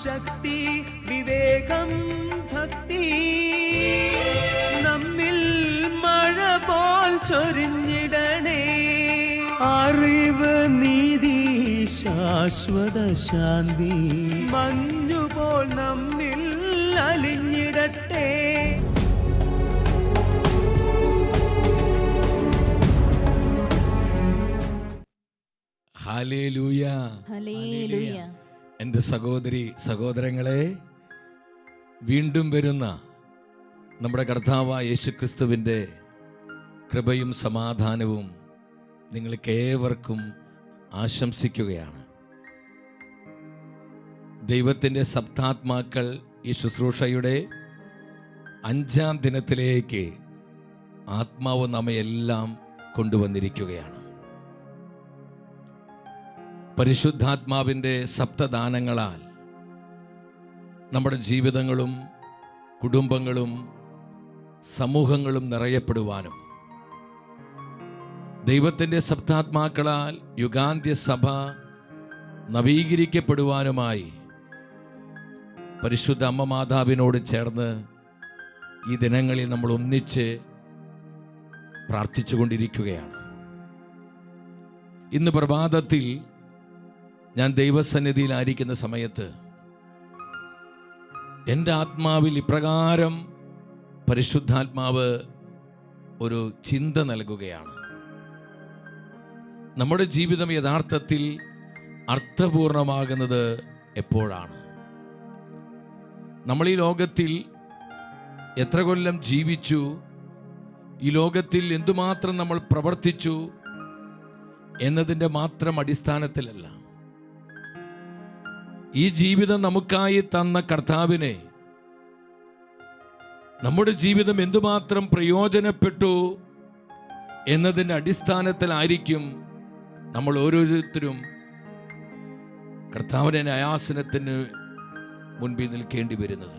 ശക്തി, വിവേകം, ഭക്തി നമ്മിൽ മഴ പോൽ ചൊരിഞ്ഞിടണേ. അറിവ്, നീതി, ശാശ്വത ശാന്തി മഞ്ഞുപോൽ നമ്മിൽ അലിഞ്ഞിടട്ടെ. Hallelujah, hallelujah. എൻ്റെ സഹോദരി സഹോദരങ്ങളെ, വീണ്ടും വരുന്ന നമ്മുടെ കർത്താവായ യേശുക്രിസ്തുവിൻ്റെ കൃപയും സമാധാനവും നിങ്ങൾക്കേവർക്കും ആശംസിക്കുകയാണ്. ദൈവത്തിൻ്റെ സപ്താത്മാക്കൾ ഈ ശുശ്രൂഷയുടെ 5-ാം ദിനത്തിലേക്ക് ആത്മാവ് നമ്മയെല്ലാം കൊണ്ടുവന്നിരിക്കുകയാണ്. പരിശുദ്ധാത്മാവിൻ്റെ സപ്തദാനങ്ങളാൽ നമ്മുടെ ജീവിതങ്ങളും കുടുംബങ്ങളും സമൂഹങ്ങളും നിറയപ്പെടുവാനും ദൈവത്തിൻ്റെ സപ്താത്മാക്കളാൽ യുഗാന്ത്യ സഭ നവീകരിക്കപ്പെടുവാനുമായി പരിശുദ്ധ അമ്മ മാതാവിനോട് ചേർന്ന് ഈ ദിനങ്ങളിൽ നമ്മൾ ഒന്നിച്ച് പ്രാർത്ഥിച്ചുകൊണ്ടിരിക്കുകയാണ്. ഇന്ന് പ്രഭാതത്തിൽ ഞാൻ ദൈവസന്നിധിയിലായിരിക്കുന്ന സമയത്ത് എൻ്റെ ആത്മാവിൽ ഇപ്രകാരം പരിശുദ്ധാത്മാവ് ഒരു ചിന്ത നൽകുകയാണ്. നമ്മുടെ ജീവിതം യഥാർത്ഥത്തിൽ അർത്ഥപൂർണമാകുന്നത് എപ്പോഴാണ്? നമ്മൾ ഈ ലോകത്തിൽ എത്ര കൊല്ലം ജീവിച്ചു, ഈ ലോകത്തിൽ എന്തുമാത്രം നമ്മൾ പ്രവർത്തിച്ചു എന്നതിൻ്റെ മാത്രം അടിസ്ഥാനത്തിലല്ല. ഈ ജീവിതം നമുക്കായി തന്ന കർത്താവിനെ നമ്മുടെ ജീവിതം എന്തുമാത്രം പ്രയോജനപ്പെട്ടു എന്നതിൻ്റെ അടിസ്ഥാനത്തിലായിരിക്കും നമ്മൾ ഓരോരുത്തരും കർത്താവിൻ്റെ ന്യായാസനത്തിന് മുൻപിൽ നിൽക്കേണ്ടി വരുന്നത്.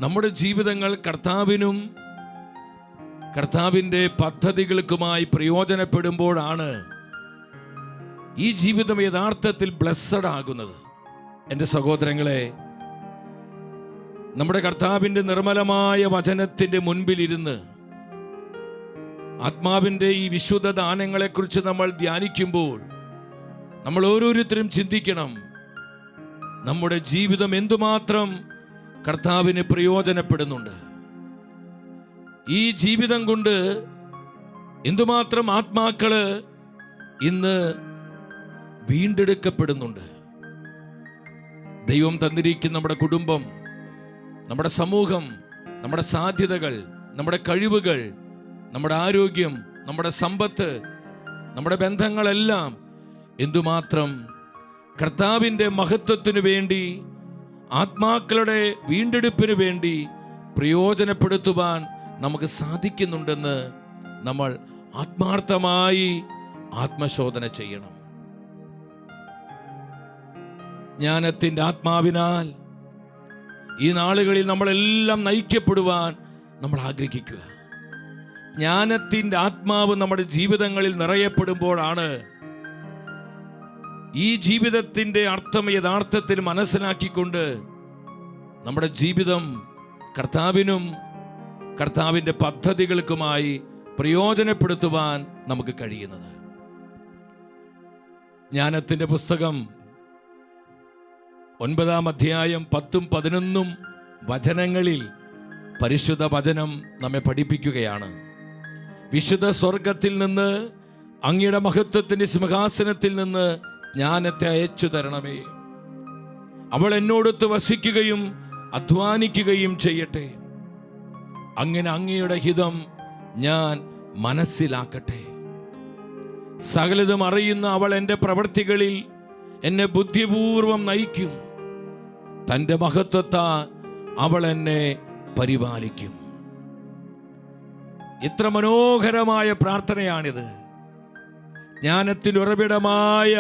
നമ്മുടെ ജീവിതങ്ങൾ കർത്താവിനും കർത്താവിൻ്റെ പദ്ധതികൾക്കുമായി പ്രയോജനപ്പെടുമ്പോഴാണ് ഈ ജീവിതം യഥാർത്ഥത്തിൽ ബ്ലെസ്സഡ് ആകുന്നത്. എൻ്റെ സഹോദരങ്ങളെ, നമ്മുടെ കർത്താവിൻ്റെ നിർമ്മലമായ വചനത്തിൻ്റെ മുൻപിലിരുന്ന് ആത്മാവിൻ്റെ ഈ വിശുദ്ധ ദാനങ്ങളെക്കുറിച്ച് നമ്മൾ ധ്യാനിക്കുമ്പോൾ നമ്മൾ ഓരോരുത്തരും ചിന്തിക്കണം, നമ്മുടെ ജീവിതം എന്തുമാത്രം കർത്താവിന് പ്രയോജനപ്പെടുന്നുണ്ട്, ഈ ജീവിതം കൊണ്ട് എന്തുമാത്രം ആത്മാക്കള് ഇന്ന് വീണ്ടെടുക്കപ്പെടുന്നുണ്ട്. ദൈവം തന്നിരിക്കുന്ന നമ്മുടെ കുടുംബം, നമ്മുടെ സമൂഹം, നമ്മുടെ സാധ്യതകൾ, നമ്മുടെ കഴിവുകൾ, നമ്മുടെ ആരോഗ്യം, നമ്മുടെ സമ്പത്ത്, നമ്മുടെ ബന്ധങ്ങളെല്ലാം എന്തുമാത്രം കർത്താവിൻ്റെ മഹത്വത്തിനു വേണ്ടി, ആത്മാക്കളുടെ വീണ്ടെടുപ്പിന് വേണ്ടി പ്രയോജനപ്പെടുത്തുവാൻ നമുക്ക് സാധിക്കുന്നുണ്ടെന്ന് നമ്മൾ ആത്മാർത്ഥമായി ആത്മശോധന ചെയ്യണം. ജ്ഞാനത്തിൻ്റെ ആത്മാവിനാൽ ഈ നാളുകളിൽ നമ്മളെല്ലാം നയിക്കപ്പെടുവാൻ നമ്മൾ ആഗ്രഹിക്കുക. ജ്ഞാനത്തിൻ്റെ ആത്മാവ് നമ്മുടെ ജീവിതങ്ങളിൽ നിറയപ്പെടുമ്പോഴാണ് ഈ ജീവിതത്തിൻ്റെ അർത്ഥം യഥാർത്ഥത്തിൽ മനസ്സിലാക്കിക്കൊണ്ട് നമ്മുടെ ജീവിതം കർത്താവിനും കർത്താവിൻ്റെ പദ്ധതികൾക്കുമായി പ്രയോജനപ്പെടുത്തുവാൻ നമുക്ക് കഴിയുന്നത്. ജ്ഞാനത്തിൻ്റെ പുസ്തകം 9-ാം അധ്യായം 10-11 വചനങ്ങളിൽ പരിശുദ്ധ വചനം നമ്മെ പഠിപ്പിക്കുകയാണ്. വിശുദ്ധ സ്വർഗത്തിൽ നിന്ന്, അങ്ങയുടെ മഹത്വത്തിൻ്റെ സിംഹാസനത്തിൽ നിന്ന് ജ്ഞാനത്തെ അയച്ചു തരണമേ. അവൾ എന്നോടൊത്ത് വസിക്കുകയും അധ്വാനിക്കുകയും ചെയ്യട്ടെ. അങ്ങനെ അങ്ങയുടെ ഹിതം ഞാൻ മനസ്സിലാക്കട്ടെ. സകലതും അറിയുന്ന അവൾ എൻ്റെ പ്രവൃത്തികളിൽ എന്നെ ബുദ്ധിപൂർവം നയിക്കും. തൻ്റെ മഹത്വത്താൽ അവൾ എന്നെ പരിപാലിക്കും. എത്ര മനോഹരമായ പ്രാർത്ഥനയാണിത്. ജ്ഞാനത്തിൻ്റെ ഉറവിടമായ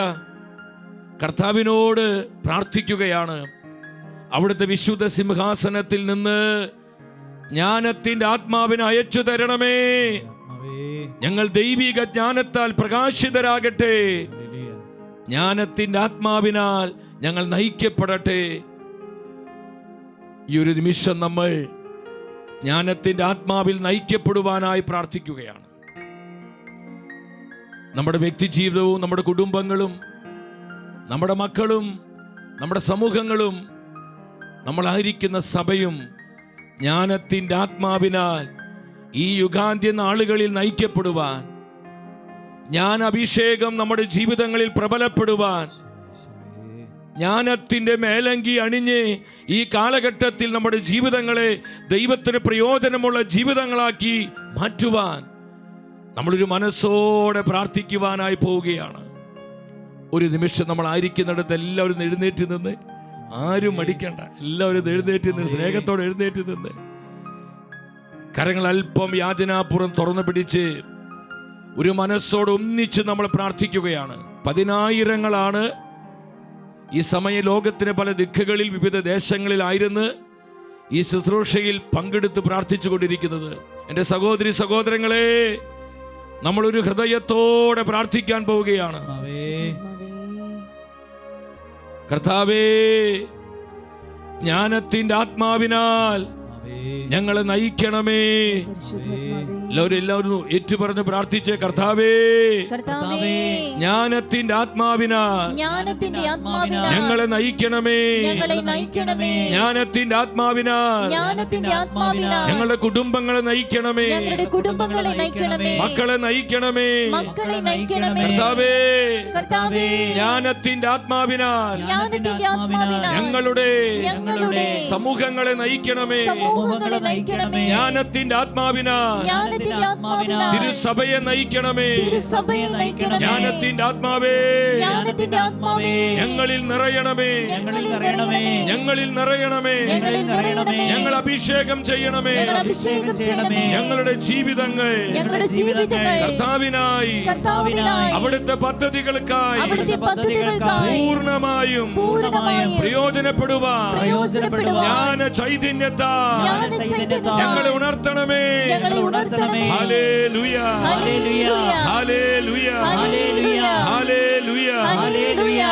കർത്താവിനോട് പ്രാർത്ഥിക്കുകയാണ്. അവിടുത്തെ വിശുദ്ധ സിംഹാസനത്തിൽ നിന്ന് ജ്ഞാനത്തിൻ്റെ ആത്മാവിനെ അയച്ചു തരണമേ. ഞങ്ങൾ ദൈവിക ജ്ഞാനത്താൽ പ്രകാശിതരാകട്ടെ. ജ്ഞാനത്തിൻ്റെ ആത്മാവിനാൽ ഞങ്ങൾ നയിക്കപ്പെടട്ടെ. ഈ ഒരു നിമിഷം നമ്മൾ ജ്ഞാനത്തിൻ്റെ ആത്മാവിൽ നയിക്കപ്പെടുവാനായി പ്രാർത്ഥിക്കുകയാണ്. നമ്മുടെ വ്യക്തി ജീവിതവും നമ്മുടെ കുടുംബങ്ങളും നമ്മുടെ മക്കളും നമ്മുടെ സമൂഹങ്ങളും നമ്മളായിരിക്കുന്ന സഭയും ജ്ഞാനത്തിൻ്റെ ആത്മാവിനാൽ ഈ യുഗാന്ത്യ നാളുകളിൽ നയിക്കപ്പെടുവാൻ, ജ്ഞാനാഭിഷേകം നമ്മുടെ ജീവിതങ്ങളിൽ പ്രബലപ്പെടുവാൻ, ജ്ഞാനത്തിൻ്റെ മേലങ്കി അണിഞ്ഞ് ഈ കാലഘട്ടത്തിൽ നമ്മുടെ ജീവിതങ്ങളെ ദൈവത്തിന് പ്രയോജനമുള്ള ജീവിതങ്ങളാക്കി മാറ്റുവാൻ നമ്മളൊരു മനസ്സോടെ പ്രാർത്ഥിക്കുവാനായി പോവുകയാണ്. ഒരു നിമിഷം നമ്മൾ ആയിരിക്കുന്നിടത്ത് എല്ലാവരും എഴുന്നേറ്റ് നിന്ന്, ആരും മടിക്കണ്ട, എല്ലാവരും എഴുന്നേറ്റ് നിന്ന്, സ്നേഹത്തോടെ എഴുന്നേറ്റ് നിന്ന്, കരങ്ങൾ അല്പം യാചനാപൂർവ്വം തുറന്നു പിടിച്ച് ഒരു മനസ്സോട് ഒന്നിച്ച് നമ്മൾ പ്രാർത്ഥിക്കുകയാണ്. 10,000-ങ്ങളാണ് ഈ സമയ ലോകത്തിന് പല ദിക്കുകളിൽ വിവിധ ദേശങ്ങളിലായിരുന്നു ഈ ശുശ്രൂഷയിൽ പങ്കെടുത്ത് പ്രാർത്ഥിച്ചു കൊണ്ടിരിക്കുന്നത്. എൻ്റെ സഹോദരി സഹോദരങ്ങളെ, നമ്മളൊരു ഹൃദയത്തോടെ പ്രാർത്ഥിക്കാൻ പോവുകയാണ്. കർത്താവേ, ജ്ഞാനത്തിൻ്റെ ആത്മാവിനാൽ ഞങ്ങളെ നയിക്കണമേ. എല്ലാവരും ഏറ്റുപറഞ്ഞ് പ്രാർത്ഥിച്ചേ. കർത്താവേ, ജ്ഞാനത്തിൻ്റെ ആത്മാവിനാൽ ഞങ്ങളെ നയിക്കണമേ. ജ്ഞാനത്തിൻ്റെ ആത്മാവിനാൽ ഞങ്ങളുടെ കുടുംബങ്ങളെ നയിക്കണമേ. മക്കളെ നയിക്കണമേ. കർത്താവേ, ജ്ഞാനത്തിൻ്റെ ആത്മാവിനാൽ ഞങ്ങളുടെ സമൂഹങ്ങളെ നയിക്കണമേ. ജ്ഞാനത്തിൻ്റെ ആത്മാവിനാൽ തിരുസഭയെ നയിക്കണമേ. ജ്ഞാനത്തിൻ്റെ ആത്മാവേ, ഞങ്ങളിൽ നിറയണമേ. ഞങ്ങളിൽ നിറയണമേ. ഞങ്ങൾ അഭിഷേകം ചെയ്യണമേ. ഞങ്ങളുടെ ജീവിതങ്ങൾ കർത്താവിനായി, അവിടുത്തെ പദ്ധതികൾക്കായി പൂർണ്ണമായും പ്രയോജനപ്പെടുവാൻ ജ്ഞാന ചൈതന്യത്താൽ ഞങ്ങളെ ഉണർത്തണമേ. ഹല്ലേലൂയ, ഹല്ലേലൂയ, ഹല്ലേലൂയ.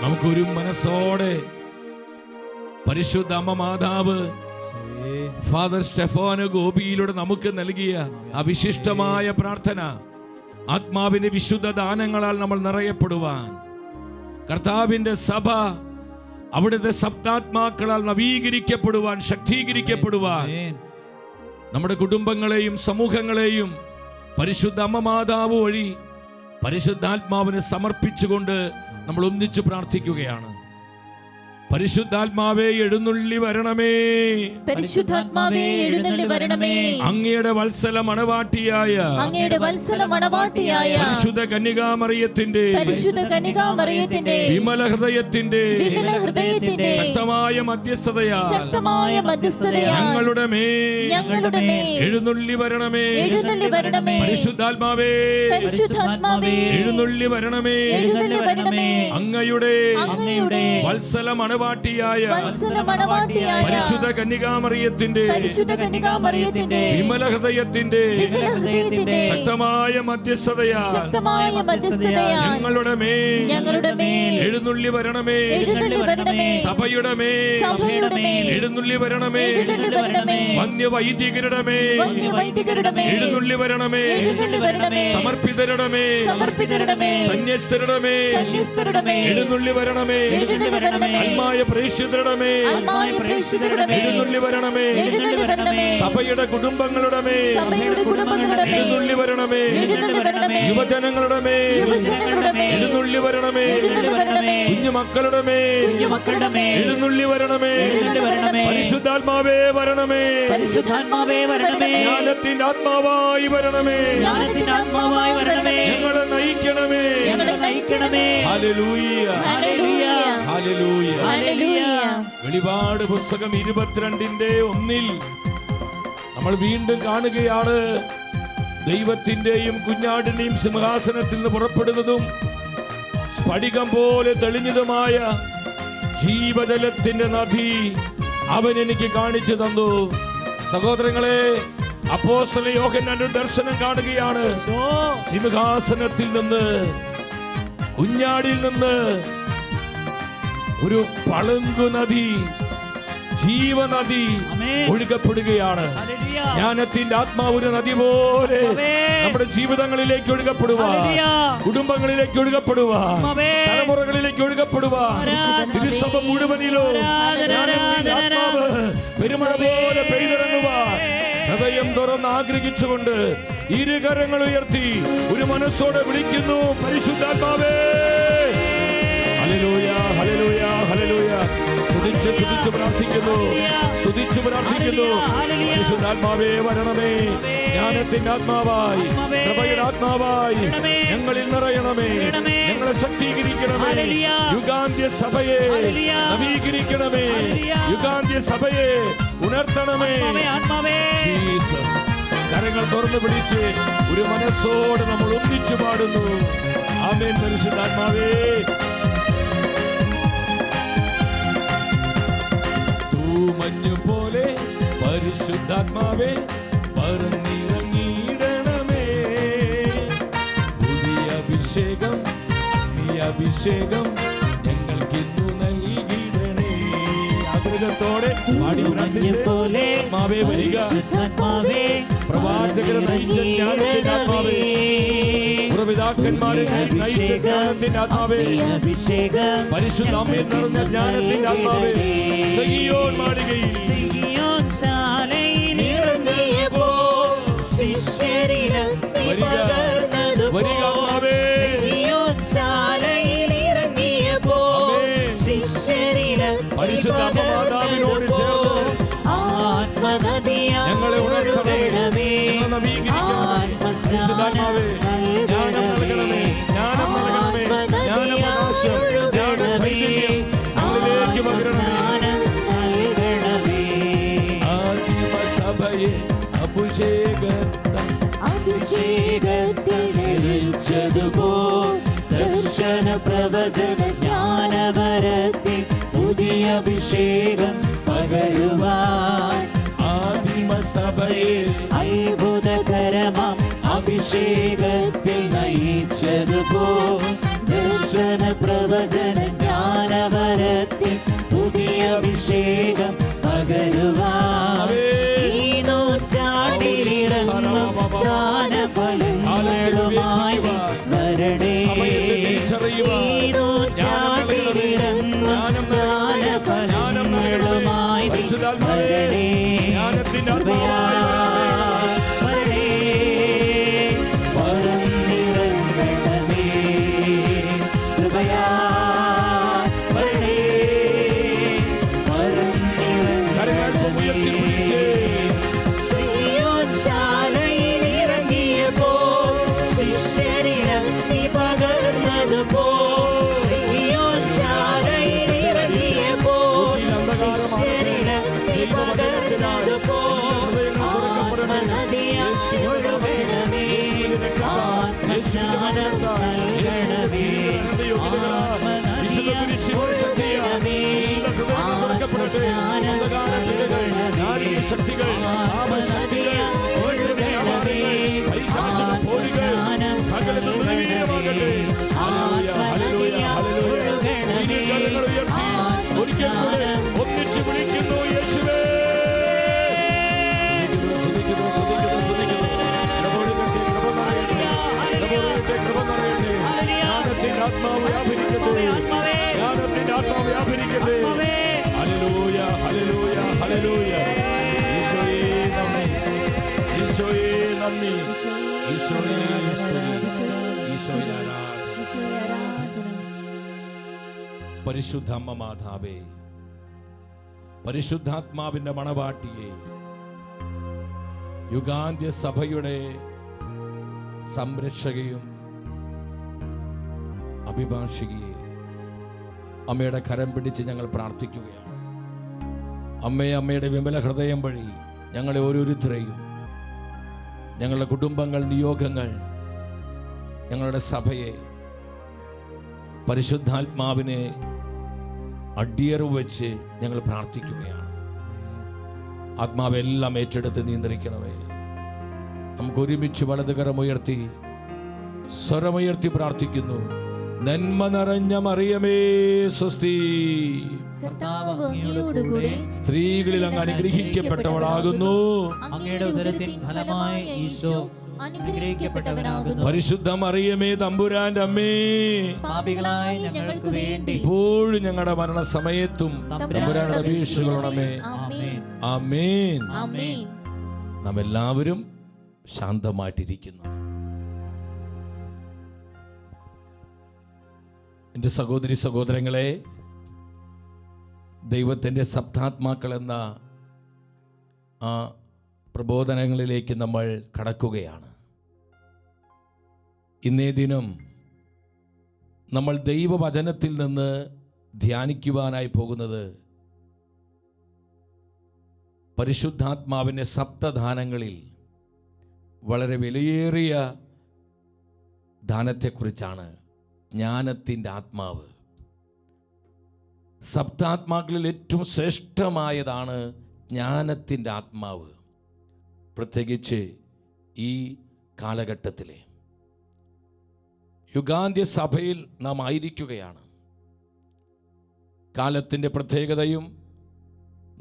നമുക്കൊരു മനസ്സോടെ പരിശുദ്ധ അമ്മ മാതാവ് ഫാദർ സ്റ്റെഫാനോ ഗോപിയിലൂടെ നമുക്ക് നൽകിയ അവിശിഷ്ടമായ പ്രാർത്ഥന, ആത്മാവിന്റെ വിശുദ്ധ ദാനങ്ങളാൽ നമ്മൾ നിറയപ്പെടുവാൻ, കർത്താവിന്റെ സഭ അവിടുത്തെ സപ്താത്മാക്കളാൽ നവീകരിക്കപ്പെടുവാൻ, ശക്തീകരിക്കപ്പെടുവാൻ, നമ്മുടെ കുടുംബങ്ങളെയും സമൂഹങ്ങളെയും പരിശുദ്ധ അമ്മ മാതാവ് വഴി പരിശുദ്ധാത്മാവിനെ സമർപ്പിച്ചുകൊണ്ട് നമ്മൾ ഒന്നിച്ചു പ്രാർത്ഥിക്കുകയാണ്. പരിശുദ്ധാത്മാവേ എഴുന്നള്ളി വരണമേ. പരിശുദ്ധാത്മാവേ എഴുന്നള്ളി വരണമേ. അങ്ങയുടെ വത്സല മണവാട്ടിയായ പരിശുദ്ധ കന്യകാമറിയത്തിന്റെ വിമല ഹൃദയത്തിന്റെ ശക്തമായ മധ്യസ്ഥതയാൽ ഞങ്ങളുടെ മേൽ എഴുന്നള്ളി വരണമേ. പരിശുദ്ധാത്മാവേ എഴുന്നള്ളി വരണമേ. അങ്ങയുടെ വത്സല മണവാട്ടിയായ പരിശുദ്ധ കന്യകാമറിയത്തിന്റെ വിമല ഹൃദയത്തിന്റെ ശക്തമായ മധ്യസ്ഥതയാൽ ഞങ്ങളുടെ മേൽ എഴുന്നള്ളി വരണമേ. സഭയുടെ മേൽ എഴുന്നള്ളി വരണമേ. വന്യവൈദികരുടെ മേൽ എഴുന്നള്ളി വരണമേ. സമർപ്പിതരുടെ മേൽ, സന്യസ്തരുടെ മേൽ എഴുന്നള്ളി വരണമേ. ആത്മായ പ്രേക്ഷിതരുടെ മേൽ എഴുന്നള്ളി വരണമേ. സഭയുടെ കുടുംബങ്ങളുടെ മേൽ എഴുന്നള്ളി വരണമേ. യുവജനങ്ങളുടെ മേൽ എഴുന്നള്ളി വരണമേ. കുഞ്ഞുമക്കളുടെ മേൽ എഴുന്നള്ളി വരണമേ. പരിശുദ്ധാത്മാവേ വരണമേ. ജ്ഞാനത്തിന്റെ ആത്മാവായി വരണമേ. ഞങ്ങളെ നയിക്കണമേ. Hallelujah, hallelujah. വെളിപാട് പുസ്തകം 22:1 നമ്മൾ വീണ്ടും കാണുകയാണ്. ദൈവത്തിന്റെയും കുഞ്ഞാടിന്റെയും സിംഹാസനത്തിൽ നിന്ന് പുറപ്പെടുന്നതും സ്ഫടികം പോലെ തെളിഞ്ഞതുമായ ജീവജലത്തിന്റെ നദി അവൻ എനിക്ക് കാണിച്ചു തന്നു. സഹോദരങ്ങളെ, അപ്പോസ്തലൻ യോഹന്നാൻ ഒരു ദർശനം കാണുകയാണ്. സിംഹാസനത്തിൽ നിന്ന് കുഞ്ഞാടിൽ നിന്ന് ഒരു പളുങ്കു നദി, ജീവനദി ആമേൻ. ഒഴുകപ്പെടുകയാണ്. ഹല്ലേലൂയ. ജ്ഞാനത്തിന്റെ ആത്മാവ് ഒരു നദി പോലെ ആമേൻ. നമ്മുടെ ജീവിതങ്ങളിലേക്ക് ഒഴുകപ്പെടുവാൻ, ഹല്ലേലൂയ. കുടുംബങ്ങളിലേക്ക് ഒഴുകപ്പെടുവാൻ, ആമേൻ. തലമുറകളിലേക്ക് ഒഴുകപ്പെടുവാൻ, ആരാധന. തിരുസഭ മുഴുവനിലോ ആരാധന. ജ്ഞാനത്തിന്റെ ആത്മാവ് പെരുമഴ പോലെ പെയ്തിറങ്ങുവാൻ ഹൃദയം തുറന്ന് ആഗ്രഹിച്ചുകൊണ്ട് ഇരുകരങ്ങൾ ഉയർത്തി ഒരു മനസ്സോടെ വിളിക്കുന്നു, പരിശുദ്ധാത്മാവേ. ഹല്ലേലൂയ, ഹല്ലേലൂയ, ഹല്ലേലൂയ. സ്തുതിച്ച് പ്രാർത്ഥിക്കുന്നു, സ്തുതിച്ച് പ്രാർത്ഥിക്കുന്നു. പരിശുദ്ധാത്മാവേ വരണമേ, ജ്ഞാനത്തിന്റെ ആത്മാവായി, കൃപയുടെ ആത്മാവായി ഞങ്ങളിൽ നിറയണമേ, ഞങ്ങളെ ശക്തീകരിക്കണമേ, യുഗാന്ത്യ സഭയെ നവീകരിക്കണമേ, യുഗാന്ത്യ സഭയെ ഉണർത്തണമേ. ജീസസ്. കരങ്ങൾ തുറന്നു പിടിച്ച് ഒരു മനസ്സോടെ നമ്മൾ ഒന്നിച്ചു പാടുന്നു. ആമേൻ. പരിശുദ്ധാത്മാവേ, മഞ്ഞു പോലെ പരിശുദ്ധാത്മാവേ പറന്നിറങ്ങിയിടണമേ. പുതിയ അഭിഷേകം, അഗ്നിയഭിഷേകം ഞങ്ങൾക്കിന്നു നൽകിയിടണേ. ആഗ്രഹത്തോടെ പാടി പ്രാർത്ഥിച്ച് ആത്മാവേ വരിക, പ്രവാചകരെ നയിച്ച ജ്ഞാനത്തിന്റെ ആത്മാവേ, പുരോഹിതാക്കന്മാരെ നയിച്ച ജ്ഞാനത്തിന്റെ ആത്മാവേ, പരിശുദ്ധ അമ്മയിൽ നിറഞ്ഞ ജ്ഞാനത്തിന്റെ ആത്മാവേ, സീയോൻ മാളികയിൽ വരിക ആത്മാവേ. പരിശുദ്ധ അമ്മ മാതാവിനോട് ചേർന്ന് ഞങ്ങളെ ഉണർത്തണമേ, ഞങ്ങളെ നവീകരിക്കണമേ. പരിശുദ്ധാത്മാവേ, ജ്ഞാനം നൽകണമേ, ജ്ഞാനം നൽകണമേ, ജ്ഞാനപ്രകാശം, ജ്ഞാനചൈതന്യം ഞങ്ങളിലേക്ക് പകരണമേ. ആദിമസഭയെ അഭിഷേകത്തിൽ ദർശന പ്രവചന ജ്ഞാനവരത്തിൽ പുതിയ അഭിഷേകം പകരുവാൻ ആദിമസഭയെ അത്ഭുതകരമാം അഭിഷേകത്തിൽ നയിച്ചതുപോ ദർശന പ്രവചന ജ്ഞാനവരത്തിൽ പുതിയ അഭിഷേകം പകരുവാൻ ഈ നൂറ്റാണ്ടിലിറങ്ങും ദാനഫലങ്ങളുമായി വരണേ. ഈ നൂറ്റാണ്ടിലിറങ്ങും ദാനഫലങ്ങളുമായി വരണേ. വരണേ, പറന്നിറങ്ങണമേ. കൃപയാ വരണേ, പറന്നിറങ്ങണമേ. സിയോൻ ശാലയിൽ ഇറങ്ങിയപ്പോൾ ശിഷ്യരിടത്തി പകർന്നതുപോൽ, സിയോൻ ശാലയിൽ ഇറങ്ങിയപ്പോൾ ശിഷ്യരിടത്തി പകർന്നതുപോൽ ആത്മനദിയായി ഒഴുകണമേ, ആത്മസ്നാനം നൽകണമേ, ആത്മനദിയായി ഒഴുകണമേ, ആത്മസ്നാനം നൽകണമേ, ശക്തികൾ, ആമശക്തികൾ ഒഴുകണമേ, ആത്മസ്നാനം നൽകണമേ, ഒന്നിച്ചു വിളിക്കുന്നു യേശുവേ. ആത്മാവ് വ്യാപരിക്കട്ടെ, ജ്ഞാനത്തിന്റെ ആത്മാവ് വ്യാപരിക്കട്ടെ. ഹല്ലേലൂയ, ഹല്ലേലൂയ, ഹല്ലേലൂയ. ഈശോയേ നന്ദി, ഈശോയേ നന്ദി, ഈശോയേ സ്തുതി, ഈശോയേ ആരാധന. പരിശുദ്ധ അമ്മ മാതാവേ, പരിശുദ്ധാത്മാവിന്റെ മണവാട്ടിയെ, യുഗാന്ത്യ സഭയുടെ സംരക്ഷകയും അഭിഭാഷകയെ, അമ്മയുടെ കരം പിടിച്ച് ഞങ്ങൾ പ്രാർത്ഥിക്കുകയാണ്. അമ്മയെ, അമ്മയുടെ വിമല ഹൃദയം വഴി ഞങ്ങളെ ഓരോരുത്തരെയും, ഞങ്ങളുടെ കുടുംബങ്ങൾ, നിയോഗങ്ങൾ, ഞങ്ങളുടെ സഭയെ പരിശുദ്ധാത്മാവിനെ അടിയറവ് വെച്ച് ഞങ്ങൾ പ്രാർത്ഥിക്കുകയാണ്. ആത്മാവെല്ലാം ഏറ്റെടുത്ത് നിയന്ത്രിക്കണമേ. നമുക്ക് ഒരുമിച്ച് വലതുകരമുയർത്തി സ്വരമുയർത്തി പ്രാർത്ഥിക്കുന്നു. നന്മ നിറഞ്ഞ മറിയമേ സ്വസ്തി, കർത്താവ് അങ്ങയോടുകൂടെ സ്ത്രീകളിൽ അങ്ങ് അനുഗ്രഹിക്കപ്പെട്ടവളാകുന്നു. അങ്ങയുടെ ഉദരത്തിൻ ഫലമായി ഈശോ അനുഗ്രഹിക്കപ്പെട്ടവനാകുന്നു. പരിശുദ്ധ മറിയമേ തമ്പുരാന്റെ അമ്മേ, പാപികളായ ഞങ്ങൾക്ക് വേണ്ടി ഇപ്പോഴും ഞങ്ങളുടെ മരണസമയത്തും തമ്പുരാനോട് അപേക്ഷിക്കണമേ. ആമേൻ. ആമേൻ. നാം എല്ലാവരും ശാന്തമായിട്ടിരിക്കുന്നു. എൻ്റെ സഹോദരി സഹോദരങ്ങളെ, ദൈവത്തിൻ്റെ സപ്താത്മാക്കൾ എന്ന ആ പ്രബോധനങ്ങളിലേക്ക് നമ്മൾ കടക്കുകയാണ്. ഇന്നേ ദിനം നമ്മൾ ദൈവവചനത്തിൽ നിന്ന് ധ്യാനിക്കുവാനായി പോകുന്നത് പരിശുദ്ധാത്മാവിൻ്റെ സപ്തദാനങ്ങളിൽ വളരെ വിലയേറിയ ദാനത്തെക്കുറിച്ചാണ്. ജ്ഞാനത്തിൻ്റെ ആത്മാവ്. സപ്താത്മാക്കളിൽ ഏറ്റവും ശ്രേഷ്ഠമായതാണ് ജ്ഞാനത്തിൻ്റെ ആത്മാവ്. പ്രത്യേകിച്ച് ഈ കാലഘട്ടത്തിലെ യുഗാന്ത്യ സഭയിൽ നാം ആയിരിക്കുകയാണ്. കാലത്തിൻ്റെ പ്രത്യേകതയും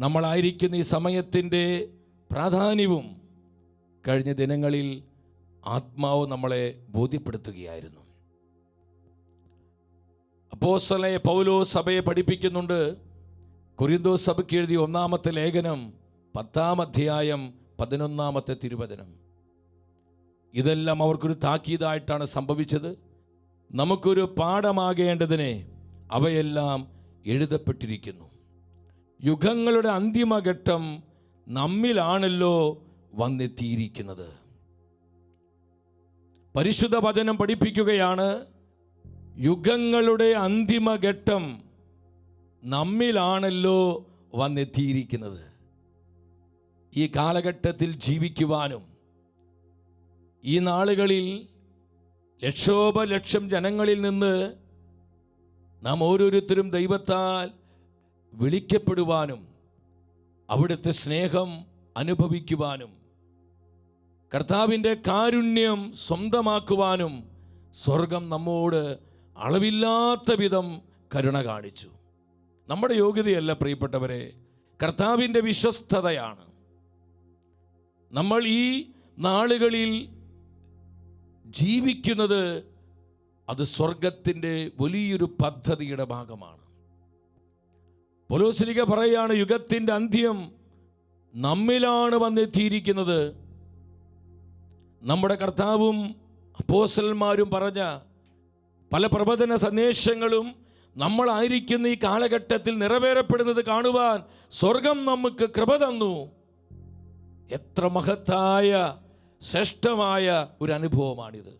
നമ്മളായിരിക്കുന്ന ഈ സമയത്തിൻ്റെ പ്രാധാന്യവും കഴിഞ്ഞ ദിനങ്ങളിൽ ആത്മാവ് നമ്മളെ ബോധ്യപ്പെടുത്തുകയായിരുന്നു. അപ്പോസ്തലനായ പൗലോസ് സഭയെ പഠിപ്പിക്കുന്നുണ്ട്. കൊരിന്തോസ് സഭയ്ക്ക് എഴുതിയ 1-ാമത്തെ ലേഖനം 10-ാം അധ്യായം 11-ാമത്തെ തിരുവചനം. ഇതെല്ലാം അവർക്കൊരു താക്കീതായിട്ടാണ് സംഭവിച്ചത്. നമുക്കൊരു പാഠമാകേണ്ടതിനെ അവയെല്ലാം എഴുതപ്പെട്ടിരിക്കുന്നു. യുഗങ്ങളുടെ അന്തിമഘട്ടം നമ്മിലാണല്ലോ വന്നെത്തിയിരിക്കുന്നത്. പരിശുദ്ധ വചനം പഠിപ്പിക്കുകയാണ്, യുഗങ്ങളുടെ അന്തിമഘട്ടം നമ്മിലാണല്ലോ വന്നെത്തിയിരിക്കുന്നത്. ഈ കാലഘട്ടത്തിൽ ജീവിക്കുവാനും ഈ നാളുകളിൽ ലക്ഷോപലക്ഷം ജനങ്ങളിൽ നിന്ന് നാം ഓരോരുത്തരും ദൈവത്താൽ വിളിക്കപ്പെടുവാനും അവിടുത്തെ സ്നേഹം അനുഭവിക്കുവാനും കർത്താവിൻ്റെ കാരുണ്യം സ്വന്തമാക്കുവാനും സ്വർഗം നമ്മോട് അളവില്ലാത്ത വിധം കരുണ കാണിച്ചു. നമ്മുടെ യോഗ്യതയല്ല പ്രിയപ്പെട്ടവരെ, കർത്താവിൻ്റെ വിശ്വസ്തതയാണ്. നമ്മൾ ഈ നാളുകളിൽ ജീവിക്കുന്നത് അത് സ്വർഗത്തിൻ്റെ വലിയൊരു പദ്ധതിയുടെ ഭാഗമാണ്. പൗലോസ് പറയാണ്, യുഗത്തിൻ്റെ അന്ത്യം നമ്മിലാണ് വന്നെത്തിയിരിക്കുന്നത്. നമ്മുടെ കർത്താവും അപ്പോസ്തലന്മാരും പറഞ്ഞ പല പ്രവചന സന്ദേശങ്ങളും നമ്മളായിരിക്കുന്ന ഈ കാലഘട്ടത്തിൽ നിറവേറപ്പെടുന്നത് കാണുവാൻ സ്വർഗം നമുക്ക് കൃപ തന്നു. എത്ര മഹത്തായ ശ്രേഷ്ഠമായ ഒരു അനുഭവമാണിത്.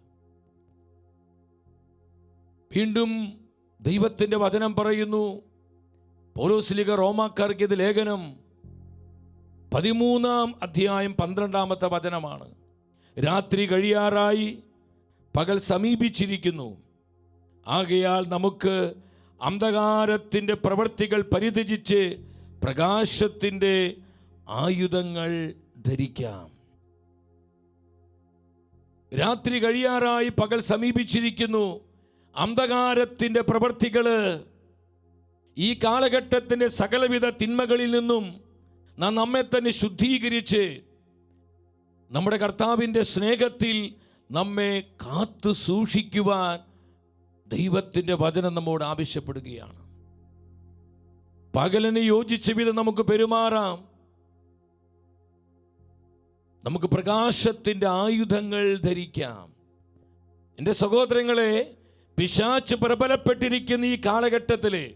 വീണ്ടും ദൈവത്തിൻ്റെ വചനം പറയുന്നു. പൗലോസ് റോമാക്കാർക്ക് ഇത് ലേഖനം 13-ാം അധ്യായം 12-ാമത്തെ വചനമാണ്. രാത്രി കഴിയാറായി, പകൽ സമീപിച്ചിരിക്കുന്നു. ആകയാൽ നമുക്ക് അന്ധകാരത്തിൻ്റെ പ്രവൃത്തികൾ പരിത്യജിച്ച് പ്രകാശത്തിൻ്റെ ആയുധങ്ങൾ ധരിക്കാം. രാത്രി കഴിയാറായി, പകൽ സമീപിച്ചിരിക്കുന്നു. അന്ധകാരത്തിൻ്റെ പ്രവൃത്തികൾ, ഈ കാലഘട്ടത്തിൻ്റെ സകലവിധ തിന്മകളിൽ നിന്നും നാം നമ്മെ തന്നെ ശുദ്ധീകരിച്ച് നമ്മുടെ കർത്താവിൻ്റെ സ്നേഹത്തിൽ നമ്മെ കാത്തു സൂക്ഷിക്കുവാൻ ദൈവത്തിൻ്റെ വചനം നമ്മോട് ആവശ്യപ്പെടുകയാണ്. പകലിന് യോജിച്ച വിധം നമുക്ക് പെരുമാറാം. നമുക്ക് പ്രകാശത്തിൻ്റെ ആയുധങ്ങൾ ധരിക്കാം. എൻ്റെ സഹോദരങ്ങളെ, പിശാച് പ്രബലപ്പെട്ടിരിക്കുന്ന ഈ കാലഘട്ടത്തിലെ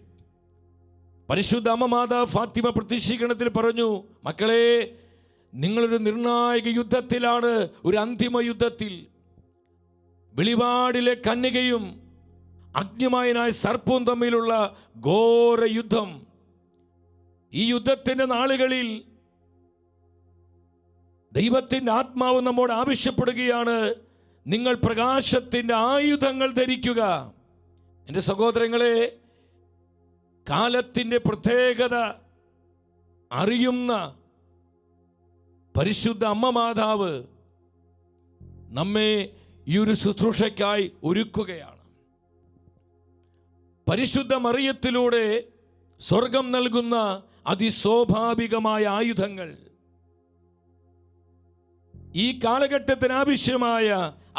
പരിശുദ്ധ അമ്മ മാതാവ് ഫാത്തിമ പ്രത്യക്ഷീകരണത്തിൽ പറഞ്ഞു, മക്കളെ, നിങ്ങളൊരു നിർണായക യുദ്ധത്തിലാണ്, ഒരു അന്തിമ യുദ്ധത്തിൽ. വെളിപാടിലെ കന്യകയും അഗ്നിമയനായ സർപ്പവും തമ്മിലുള്ള ഘോര യുദ്ധം. ഈ യുദ്ധത്തിൻ്റെ നാളുകളിൽ ദൈവത്തിൻ്റെ ആത്മാവ് നമ്മോട് ആവശ്യപ്പെടുകയാണ്, നിങ്ങൾ പ്രകാശത്തിൻ്റെ ആയുധങ്ങൾ ധരിക്കുക. എൻ്റെ സഹോദരങ്ങളെ, കാലത്തിൻ്റെ പ്രത്യേകത അറിയുന്ന പരിശുദ്ധ അമ്മ മാതാവ് നമ്മെ ഈ ഒരു ശുശ്രൂഷയ്ക്കായി ഒരുക്കുകയാണ്. പരിശുദ്ധ മറിയത്തിലൂടെ സ്വർഗം നൽകുന്ന അതിസ്വാഭാവികമായ ആയുധങ്ങൾ, ഈ കാലഘട്ടത്തിന് ആവശ്യമായ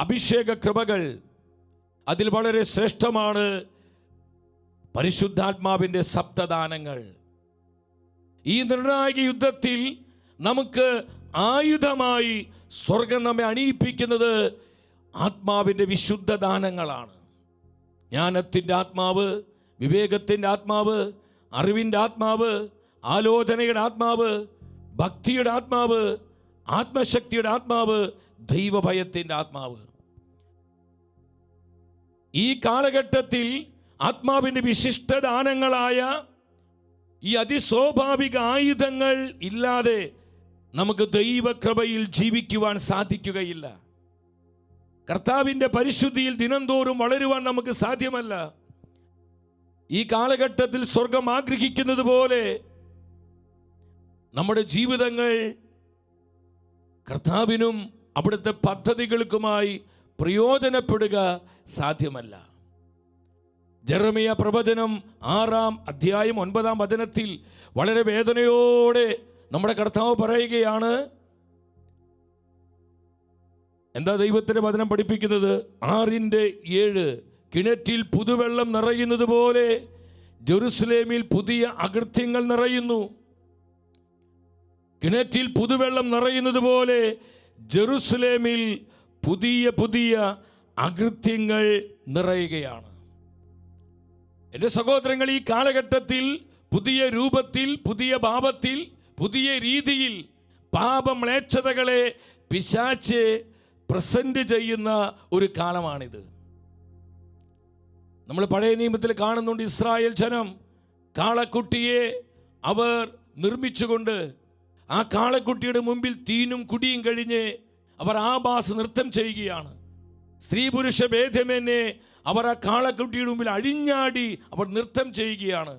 അഭിഷേക കൃപകൾ, അതിൽ വളരെ ശ്രേഷ്ഠമാണ് പരിശുദ്ധാത്മാവിൻ്റെ സപ്തദാനങ്ങൾ. ഈ നിർണായക യുദ്ധത്തിൽ നമുക്ക് ആയുധമായി സ്വർഗം നമ്മെ അണിയിപ്പിക്കുന്നത് ആത്മാവിൻ്റെ വിശുദ്ധ ദാനങ്ങളാണ്. ജ്ഞാനത്തിൻ്റെ ആത്മാവ്, വിവേകത്തിൻ്റെ ആത്മാവ്, അറിവിൻ്റെ ആത്മാവ്, ആലോചനയുടെ ആത്മാവ്, ഭക്തിയുടെ ആത്മാവ്, ആത്മശക്തിയുടെ ആത്മാവ്, ദൈവഭയത്തിൻ്റെ ആത്മാവ്. ഈ കാലഘട്ടത്തിൽ ആത്മാവിൻ്റെ വിശിഷ്ടദാനങ്ങളായ ഈ അതിസ്വാഭാവിക ആയുധങ്ങൾ ഇല്ലാതെ നമുക്ക് ദൈവകൃപയിൽ ജീവിക്കുവാൻ സാധിക്കുകയില്ല. കർത്താവിൻ്റെ പരിശുദ്ധിയിൽ ദിനംതോറും വളരുവാൻ നമുക്ക് സാധ്യമല്ല. ഈ കാലഘട്ടത്തിൽ സ്വർഗം ആഗ്രഹിക്കുന്നത് പോലെ നമ്മുടെ ജീവിതങ്ങൾ കർത്താവിനും അവിടുത്തെ പദ്ധതികൾക്കുമായി പ്രയോജനപ്പെടുക സാധ്യമല്ല. ജെറമിയ പ്രവചനം 6-ാം അധ്യായം 9-ാം വചനത്തിൽ വളരെ വേദനയോടെ നമ്മുടെ കർത്താവ് പറയുകയാണ്. എന്താ ദൈവത്തിന്റെ വചനം പഠിപ്പിക്കുന്നത്? 6:7 കിണറ്റിൽ പുതുവെള്ളം നിറയുന്നത് പോലെ ജെറുസലേമിൽ പുതിയ അകൃത്യങ്ങൾ നിറയുന്നു. കിണറ്റിൽ പുതുവെള്ളം നിറയുന്നത് പോലെ ജെറുസലേമിൽ പുതിയ പുതിയ അകൃത്യങ്ങൾ നിറയുകയാണ്. എൻ്റെ സഹോദരങ്ങൾ, ഈ കാലഘട്ടത്തിൽ പുതിയ രൂപത്തിൽ, പുതിയ ഭാവത്തിൽ, പുതിയ രീതിയിൽ പാപമ്ലേച്ഛതകളെ പിശാച് പ്രസന്റ് ചെയ്യുന്ന ഒരു കാലമാണിത്. നമ്മൾ പഴയ നിയമത്തിൽ കാണുന്നുണ്ട്, ഇസ്രായേൽ ജനം കാളക്കുട്ടിയെ അവർ നിർമ്മിച്ചുകൊണ്ട് ആ കാളക്കുട്ടിയുടെ മുമ്പിൽ തീനും കുടിയും കഴിഞ്ഞ് അവർ ആഭാസ നൃത്തം ചെയ്യുകയാണ്. സ്ത്രീ പുരുഷ ഭേദമന്യേ അവർ ആ കാളക്കുട്ടിയുടെ മുമ്പിൽ അഴിഞ്ഞാടി അവർ നൃത്തം ചെയ്യുകയാണ്.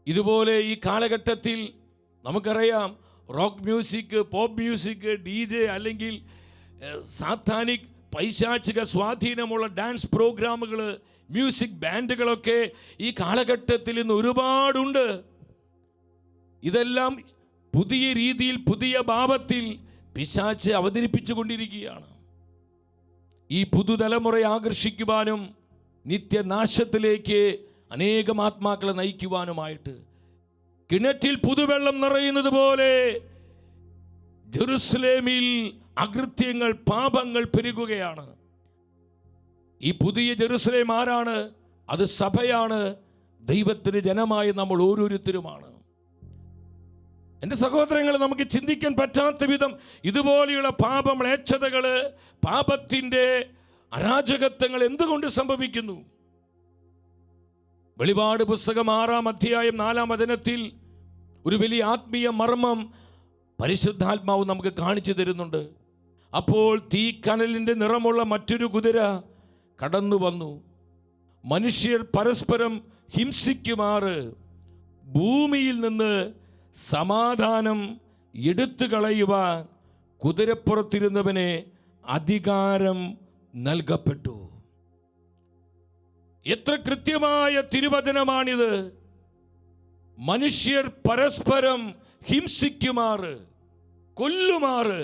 ഇതുപോലെ ഈ കാലഘട്ടത്തിൽ നമുക്കറിയാം, rock music, pop music, DJ അല്ലെങ്കിൽ സാത്താനിക് പൈശാചിക സ്വാധീനമുള്ള ഡാൻസ് പ്രോഗ്രാമുകൾ, മ്യൂസിക് ബാൻഡുകളൊക്കെ ഈ കാലഘട്ടത്തിൽ ഇന്ന് ഒരുപാടുണ്ട്. ഇതെല്ലാം പുതിയ രീതിയിൽ, പുതിയ ഭാവത്തിൽ പിശാച് അവതരിപ്പിച്ചു കൊണ്ടിരിക്കുകയാണ്. ഈ പുതുതലമുറയെ ആകർഷിക്കുവാനും നിത്യനാശത്തിലേക്ക് അനേകം ആത്മാക്കളെ നയിക്കുവാനുമായിട്ട് കിണറ്റിൽ പുതുവെള്ളം നിറയുന്നത് പോലെ ജെറുസലേമിൽ അകൃത്യങ്ങൾ, പാപങ്ങൾ പെരുകുകയാണ്. ഈ പുതിയ ജെറുസലേം ആരാണ്? അത് സഭയാണ്. ദൈവത്തിന് ജനമായി നമ്മൾ ഓരോരുത്തരുമാണ്. എൻ്റെ സഹോദരങ്ങൾ, നമുക്ക് ചിന്തിക്കാൻ പറ്റാത്ത വിധം ഇതുപോലെയുള്ള പാപമ്ലേച്ഛതകള്, പാപത്തിൻ്റെ അരാജകത്വങ്ങൾ എന്തുകൊണ്ട് സംഭവിക്കുന്നു? വെളിപാട് പുസ്തകം 6-ാം അധ്യായം 4-ാം വചനത്തിൽ ഒരു വലിയ ആത്മീയ മർമ്മം പരിശുദ്ധാത്മാവ് നമുക്ക് കാണിച്ചു തരുന്നുണ്ട്. അപ്പോൾ തീക്കനലിൻ്റെ നിറമുള്ള മറ്റൊരു കുതിര കടന്നു വന്നു. മനുഷ്യർ പരസ്പരം ഹിംസിക്കുമാറ് ഭൂമിയിൽ നിന്ന് സമാധാനം എടുത്തു കളയുവാൻ കുതിരപ്പുറത്തിരുന്നവനെ അധികാരം നൽകപ്പെട്ടു. എത്ര കൃത്യമായ തിരുവചനമാണിത്! മനുഷ്യർ പരസ്പരം ഹിംസിക്കുമാറ്, കൊല്ലുമാറ്,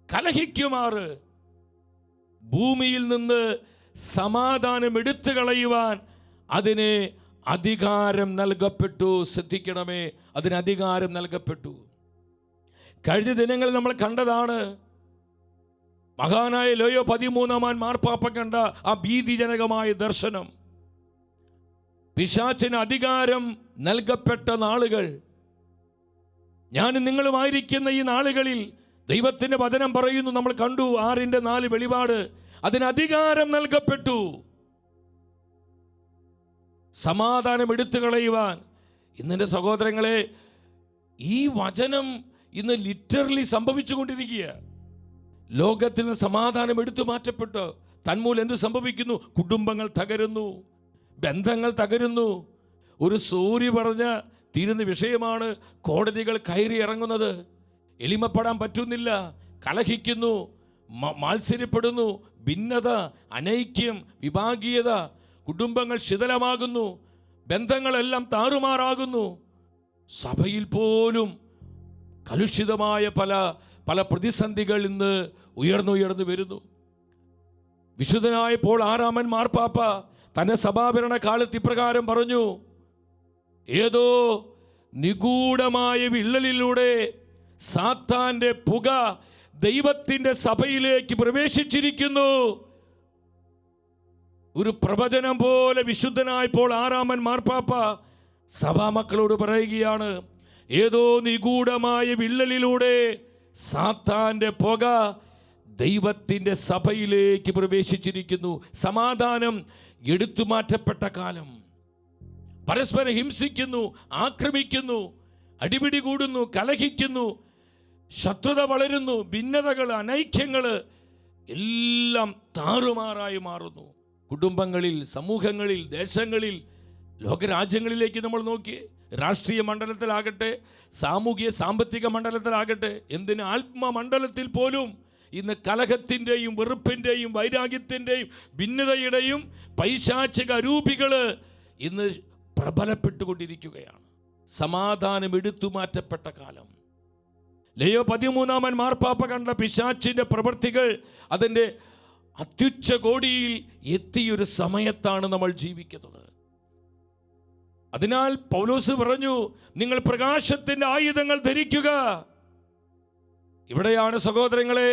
കലഹിക്കുമാറ് ഭൂമിയിൽ നിന്ന് സമാധാനം എടുത്തു കളയുവാൻ അതിനെ അധികാരം നൽകപ്പെട്ടു. ശ്രദ്ധിക്കണമേ, അതിന് അധികാരം നൽകപ്പെട്ടു. കഴിഞ്ഞ ദിനങ്ങളിൽ നമ്മൾ കണ്ടതാണ്, മഹാനായ ലയോ 13-ാം മാർപ്പാപ്പ കണ്ട ആ ഭീതിജനകമായ ദർശനം. പിശാചിന് അധികാരം നൽകപ്പെട്ട നാളുകൾ. ഞാനും നിങ്ങളുമായിരിക്കുന്ന ഈ നാളുകളിൽ ദൈവത്തിന്റെ വചനം പറയുന്നു, നമ്മൾ കണ്ടു 6:4 വെളിപാട്, അതിന് അധികാരം നൽകപ്പെട്ടു സമാധാനം എടുത്തു കളയുവാൻ. ഇന്നെൻ്റെ സഹോദരങ്ങളെ, ഈ വചനം ഇന്ന് ലിറ്ററലി സംഭവിച്ചു കൊണ്ടിരിക്കുക. ലോകത്തിൽ നിന്ന് സമാധാനം എടുത്തു മാറ്റപ്പെട്ടു. തന്മൂലം എന്ത് സംഭവിക്കുന്നു? കുടുംബങ്ങൾ തകരുന്നു, ബന്ധങ്ങൾ തകരുന്നു. ഒരു സൂര്യ പറഞ്ഞ തീരുന്ന വിഷയമാണ് കോടതികൾ കയറി ഇറങ്ങുന്നത്. എളിമപ്പെടാൻ പറ്റുന്നില്ല, കലഹിക്കുന്നു, മാത്സര്യപ്പെടുന്നു, ഭിന്നത, അനൈക്യം, വിഭാഗീയത, കുടുംബങ്ങൾ ശിഥിലമാകുന്നു, ബന്ധങ്ങളെല്ലാം താറുമാറാകുന്നു. സഭയിൽ പോലും കലുഷിതമായ പല പല പ്രതിസന്ധികൾ ഇന്ന് ഉയർന്നു വരുന്നു. വിശുദ്ധനായ പോൾ ആറാമൻ മാർപ്പാപ്പ തന്റെ സഭാഭരണ കാലത്ത് ഇപ്രകാരം പറഞ്ഞു: ഏതോ നിഗൂഢമായ വിള്ളലിലൂടെ സാത്താന്റെ പുക ദൈവത്തിന്റെ സഭയിലേക്ക് പ്രവേശിച്ചിരിക്കുന്നു. ഒരു പ്രവചനം പോലെ വിശുദ്ധനായ പോൾ ആറാമൻ മാർപ്പാപ്പ സഭാമക്കളോട് പറയുകയാണ്: ഏതോ നിഗൂഢമായ വിള്ളലിലൂടെ സാത്താന്റെ പുക ദൈവത്തിന്റെ സഭയിലേക്ക് പ്രവേശിച്ചിരിക്കുന്നു. സമാധാനം എടുത്തുമാറ്റപ്പെട്ട കാലം. പരസ്പരം ഹിംസിക്കുന്നു, ആക്രമിക്കുന്നു, അടിപിടി കൂടുന്നു, കലഹിക്കുന്നു, ശത്രുത വളരുന്നു, ഭിന്നതകൾ, അനൈക്യങ്ങൾ എല്ലാം താറുമാറായി മാറുന്നു. കുടുംബങ്ങളിൽ, സമൂഹങ്ങളിൽ, ദേശങ്ങളിൽ, ലോകരാജ്യങ്ങളിലേക്ക് നമ്മൾ നോക്കി, രാഷ്ട്രീയ മണ്ഡലത്തിലാകട്ടെ, സാമൂഹിക സാമ്പത്തിക മണ്ഡലത്തിലാകട്ടെ, എന്തിന് ആത്മമണ്ഡലത്തിൽ പോലും ഇന്ന് കലഹത്തിൻ്റെയും വെറുപ്പിൻ്റെയും വൈരാഗ്യത്തിൻ്റെയും ഭിന്നതയുടെയും പൈശാചിക അരൂപികൾ ഇന്ന് പ്രബലപ്പെട്ടുകൊണ്ടിരിക്കുകയാണ്. സമാധാനം എടുത്തുമാറ്റപ്പെട്ട കാലം. ലയോ 13 മാർപ്പാപ്പ കണ്ട പിശാചിൻ്റെ പ്രവൃത്തികൾ അതിൻ്റെ അത്യുച്ഛ കോടിയിൽ എത്തിയൊരു സമയത്താണ് നമ്മൾ ജീവിക്കുന്നത്. അതിനാൽ പൗലോസ് പറഞ്ഞു, നിങ്ങൾ പ്രകാശത്തിൻ്റെ ആയുധങ്ങൾ ധരിക്കുക. ഇവിടെയാണ് സഹോദരങ്ങളെ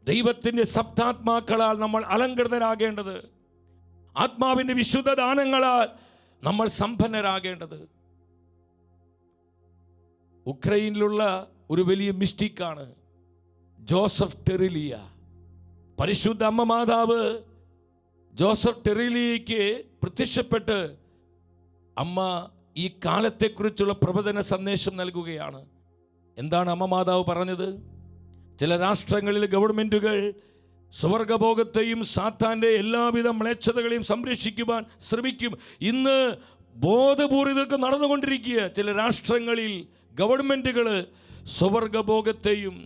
ദൈവത്തിൻ്റെ സപ്താത്മാക്കളാൽ നമ്മൾ അലങ്കൃതരാകേണ്ടത്. ആത്മാവിൻ്റെ വിശുദ്ധ ദാനങ്ങളാൽ നമ്മൾ സമ്പന്നരാകേണ്ടത്. ഉക്രൈനിലുള്ള ഒരു വലിയ മിസ്റ്റിക്കാണ് ജോസഫ് ടെറിലിയ. പരിശുദ്ധ അമ്മ മാതാവ് ജോസഫ് ടെറിലിയയ്ക്ക് പ്രത്യക്ഷപ്പെട്ട് അമ്മ ഈ കാലത്തെക്കുറിച്ചുള്ള പ്രവചന സന്ദേശം നൽകുകയാണ്. എന്താണ് അമ്മ മാതാവ് പറഞ്ഞത്? ചില രാഷ്ട്രങ്ങളിൽ ഗവൺമെൻറ്റുകൾ സ്വർഗഭോഗത്തെയും സാത്താൻ്റെ എല്ലാവിധ മ്ലേച്ഛതകളെയും സംരക്ഷിക്കുവാൻ ശ്രമിക്കും. ഇന്ന് ബോധപൂർവ്വം നടന്നുകൊണ്ടിരിക്കുക. ചില രാഷ്ട്രങ്ങളിൽ ഗവൺമെൻറ്റുകൾ സ്വർഗഭോഗത്തെയും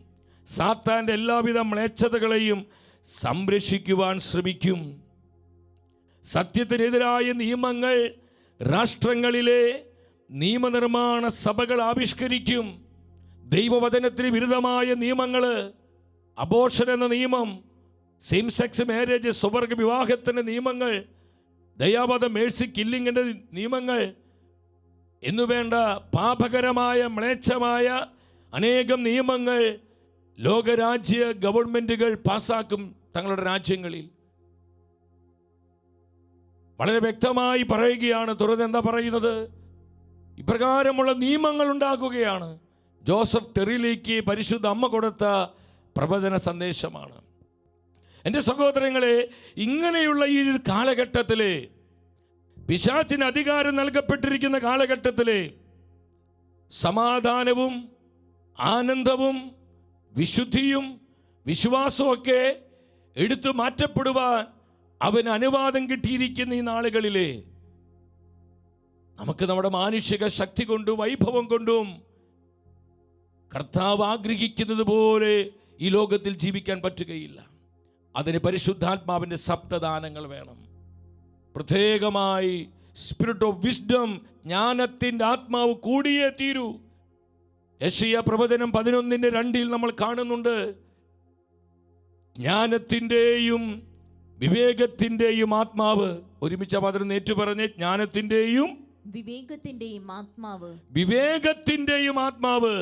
സാത്താൻ്റെ എല്ലാവിധ മ്ലേച്ഛതകളെയും സംരക്ഷിക്കുവാൻ ശ്രമിക്കും. സത്യത്തിനെതിരായ നിയമങ്ങൾ രാഷ്ട്രങ്ങളിലെ നിയമനിർമ്മാണ സഭകൾ ആവിഷ്കരിക്കും. ദൈവവചനത്തിന് വിരുദ്ധമായ നിയമങ്ങൾ, അബോർഷൻ എന്ന നിയമം, സെയിം സെക്സ് മാരേജ്, സ്വവർഗ വിവാഹത്തിൻ്റെ നിയമങ്ങൾ, ദയാവധ മേഴ്സി കില്ലിങ്ങിൻ്റെ നിയമങ്ങൾ എന്നുവേണ്ട പാപകരമായ മ്ലേച്ഛമായ അനേകം നിയമങ്ങൾ ലോകരാജ്യ ഗവൺമെൻറ്റുകൾ പാസാക്കും തങ്ങളുടെ രാജ്യങ്ങളിൽ. വളരെ വ്യക്തമായി പറയുകയാണ്. തുടർന്ന് എന്താ പറയുന്നത്? ഇപ്രകാരമുള്ള നിയമങ്ങൾ ഉണ്ടാക്കുകയാണ്. ജോസഫ് ടെറിലിക്ക് പരിശുദ്ധ അമ്മ കൊടുത്ത പ്രവചന സന്ദേശമാണ്. എൻ്റെ സഹോദരങ്ങളെ, ഇങ്ങനെയുള്ള ഈ കാലഘട്ടത്തിൽ, പിശാചിന് അധികാരം നൽകപ്പെട്ടിരിക്കുന്ന കാലഘട്ടത്തിൽ, സമാധാനവും ആനന്ദവും വിശുദ്ധിയും വിശ്വാസവും ഒക്കെ എടുത്തു മാറ്റപ്പെടുവാൻ അവന് അനുവാദം കിട്ടിയിരിക്കുന്ന ഈ നാളുകളിൽ നമുക്ക് നമ്മുടെ മാനുഷിക ശക്തി കൊണ്ടും വൈഭവം കൊണ്ടും കർത്താവ് ആഗ്രഹിക്കുന്നത് പോലെ ഈ ലോകത്തിൽ ജീവിക്കാൻ പറ്റുകയില്ല. അതിന് പരിശുദ്ധാത്മാവിൻ്റെ സപ്തദാനങ്ങൾ വേണം. പ്രത്യേകമായി സ്പിരിറ്റ് ഓഫ് വിസ്ഡം, ജ്ഞാനത്തിൻ്റെ ആത്മാവ് കൂടിയേ തീരൂ. യെശയ്യാ പ്രവചനം 11:2 നമ്മൾ കാണുന്നുണ്ട്, ജ്ഞാനത്തിൻ്റെയും വിവേകത്തിൻ്റെയും ആത്മാവ്. ഒരുമിച്ച് പദം ഏറ്റു പറഞ്ഞ്, ജ്ഞാനത്തിൻ്റെയും വിവേകത്തിൻ്റെയും ആത്മാവ്, വിവേകത്തിൻ്റെയും ആത്മാവ്.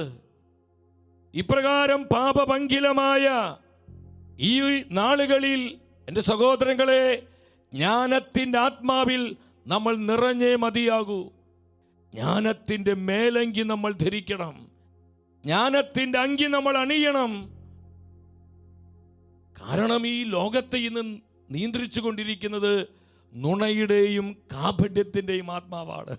ഇപ്രകാരം പാപഭംഗിലമായ ഈ നാളുകളിൽ എൻ്റെ സഹോദരങ്ങളെ, ജ്ഞാനത്തിൻ്റെ ആത്മാവിൽ നമ്മൾ നിറഞ്ഞേ മതിയാകൂ. ജ്ഞാനത്തിൻ്റെ മേലങ്കി നമ്മൾ ധരിക്കണം, ജ്ഞാനത്തിൻ്റെ അങ്കി നമ്മൾ അണിയണം. കാരണം ഈ ലോകത്തെ ഇന്ന് നിയന്ത്രിച്ചു കൊണ്ടിരിക്കുന്നത് നുണയുടെയും കാപഢ്യത്തിൻ്റെയും ആത്മാവാണ്.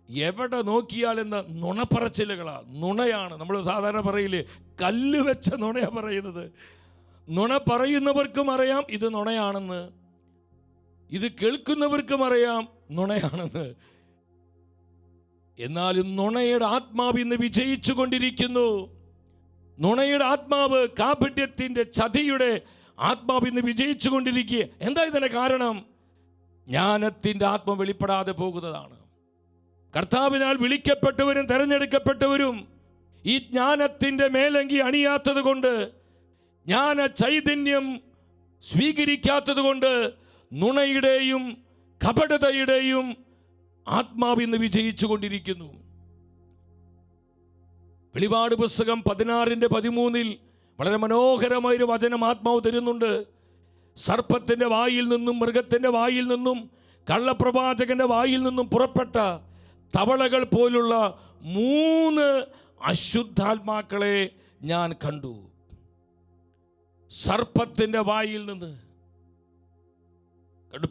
എവിടെ നോക്കിയാലെന്താ നുണപ്പറച്ചിലുകളാണ്, നുണയാണ്. നമ്മൾ സാധാരണ പറയില്ലേ, കല്ല് വെച്ച നുണയാണ് പറയുന്നത്. നുണ പറയുന്നവർക്കും അറിയാം ഇത് നുണയാണെന്ന്, ഇത് കേൾക്കുന്നവർക്കും അറിയാം നുണയാണെന്ന്. എന്നാലും നുണയുടെ ആത്മാവ് ഇന്ന് വിജയിച്ചു കൊണ്ടിരിക്കുന്നു. നുണയുടെ ആത്മാവ്, കാപഢ്യത്തിൻ്റെ ചതിയുടെ ആത്മാവ് ഇന്ന് വിജയിച്ചു കൊണ്ടിരിക്കുക. എന്താ ഇതിന് കാരണം? ജ്ഞാനത്തിൻ്റെ ആത്മ വെളിപ്പെടാതെ പോകുന്നതാണ്. കർത്താവിനാൽ വിളിക്കപ്പെട്ടവരും തെരഞ്ഞെടുക്കപ്പെട്ടവരും ഈ ജ്ഞാനത്തിൻ്റെ മേലങ്കി അണിയാത്തത് കൊണ്ട്, ജ്ഞാന ചൈതന്യം സ്വീകരിക്കാത്തത് കൊണ്ട് നുണയുടെയും കപടതയുടെയും ആത്മാവ് ഇന്ന് വിജയിച്ചു കൊണ്ടിരിക്കുന്നു. വെളിപാട് പുസ്തകം 16:13 വളരെ മനോഹരമായൊരു വചനം ആത്മാവ് തരുന്നുണ്ട്. സർപ്പത്തിൻ്റെ വായിൽ നിന്നും, മൃഗത്തിൻ്റെ വായിൽ നിന്നും, കള്ളപ്രവാചകന്റെ വായിൽ നിന്നും പുറപ്പെട്ട തവളകൾ പോലുള്ള 3 അശുദ്ധാത്മാക്കളെ ഞാൻ കണ്ടു. സർപ്പത്തിൻ്റെ വായിൽ നിന്ന്,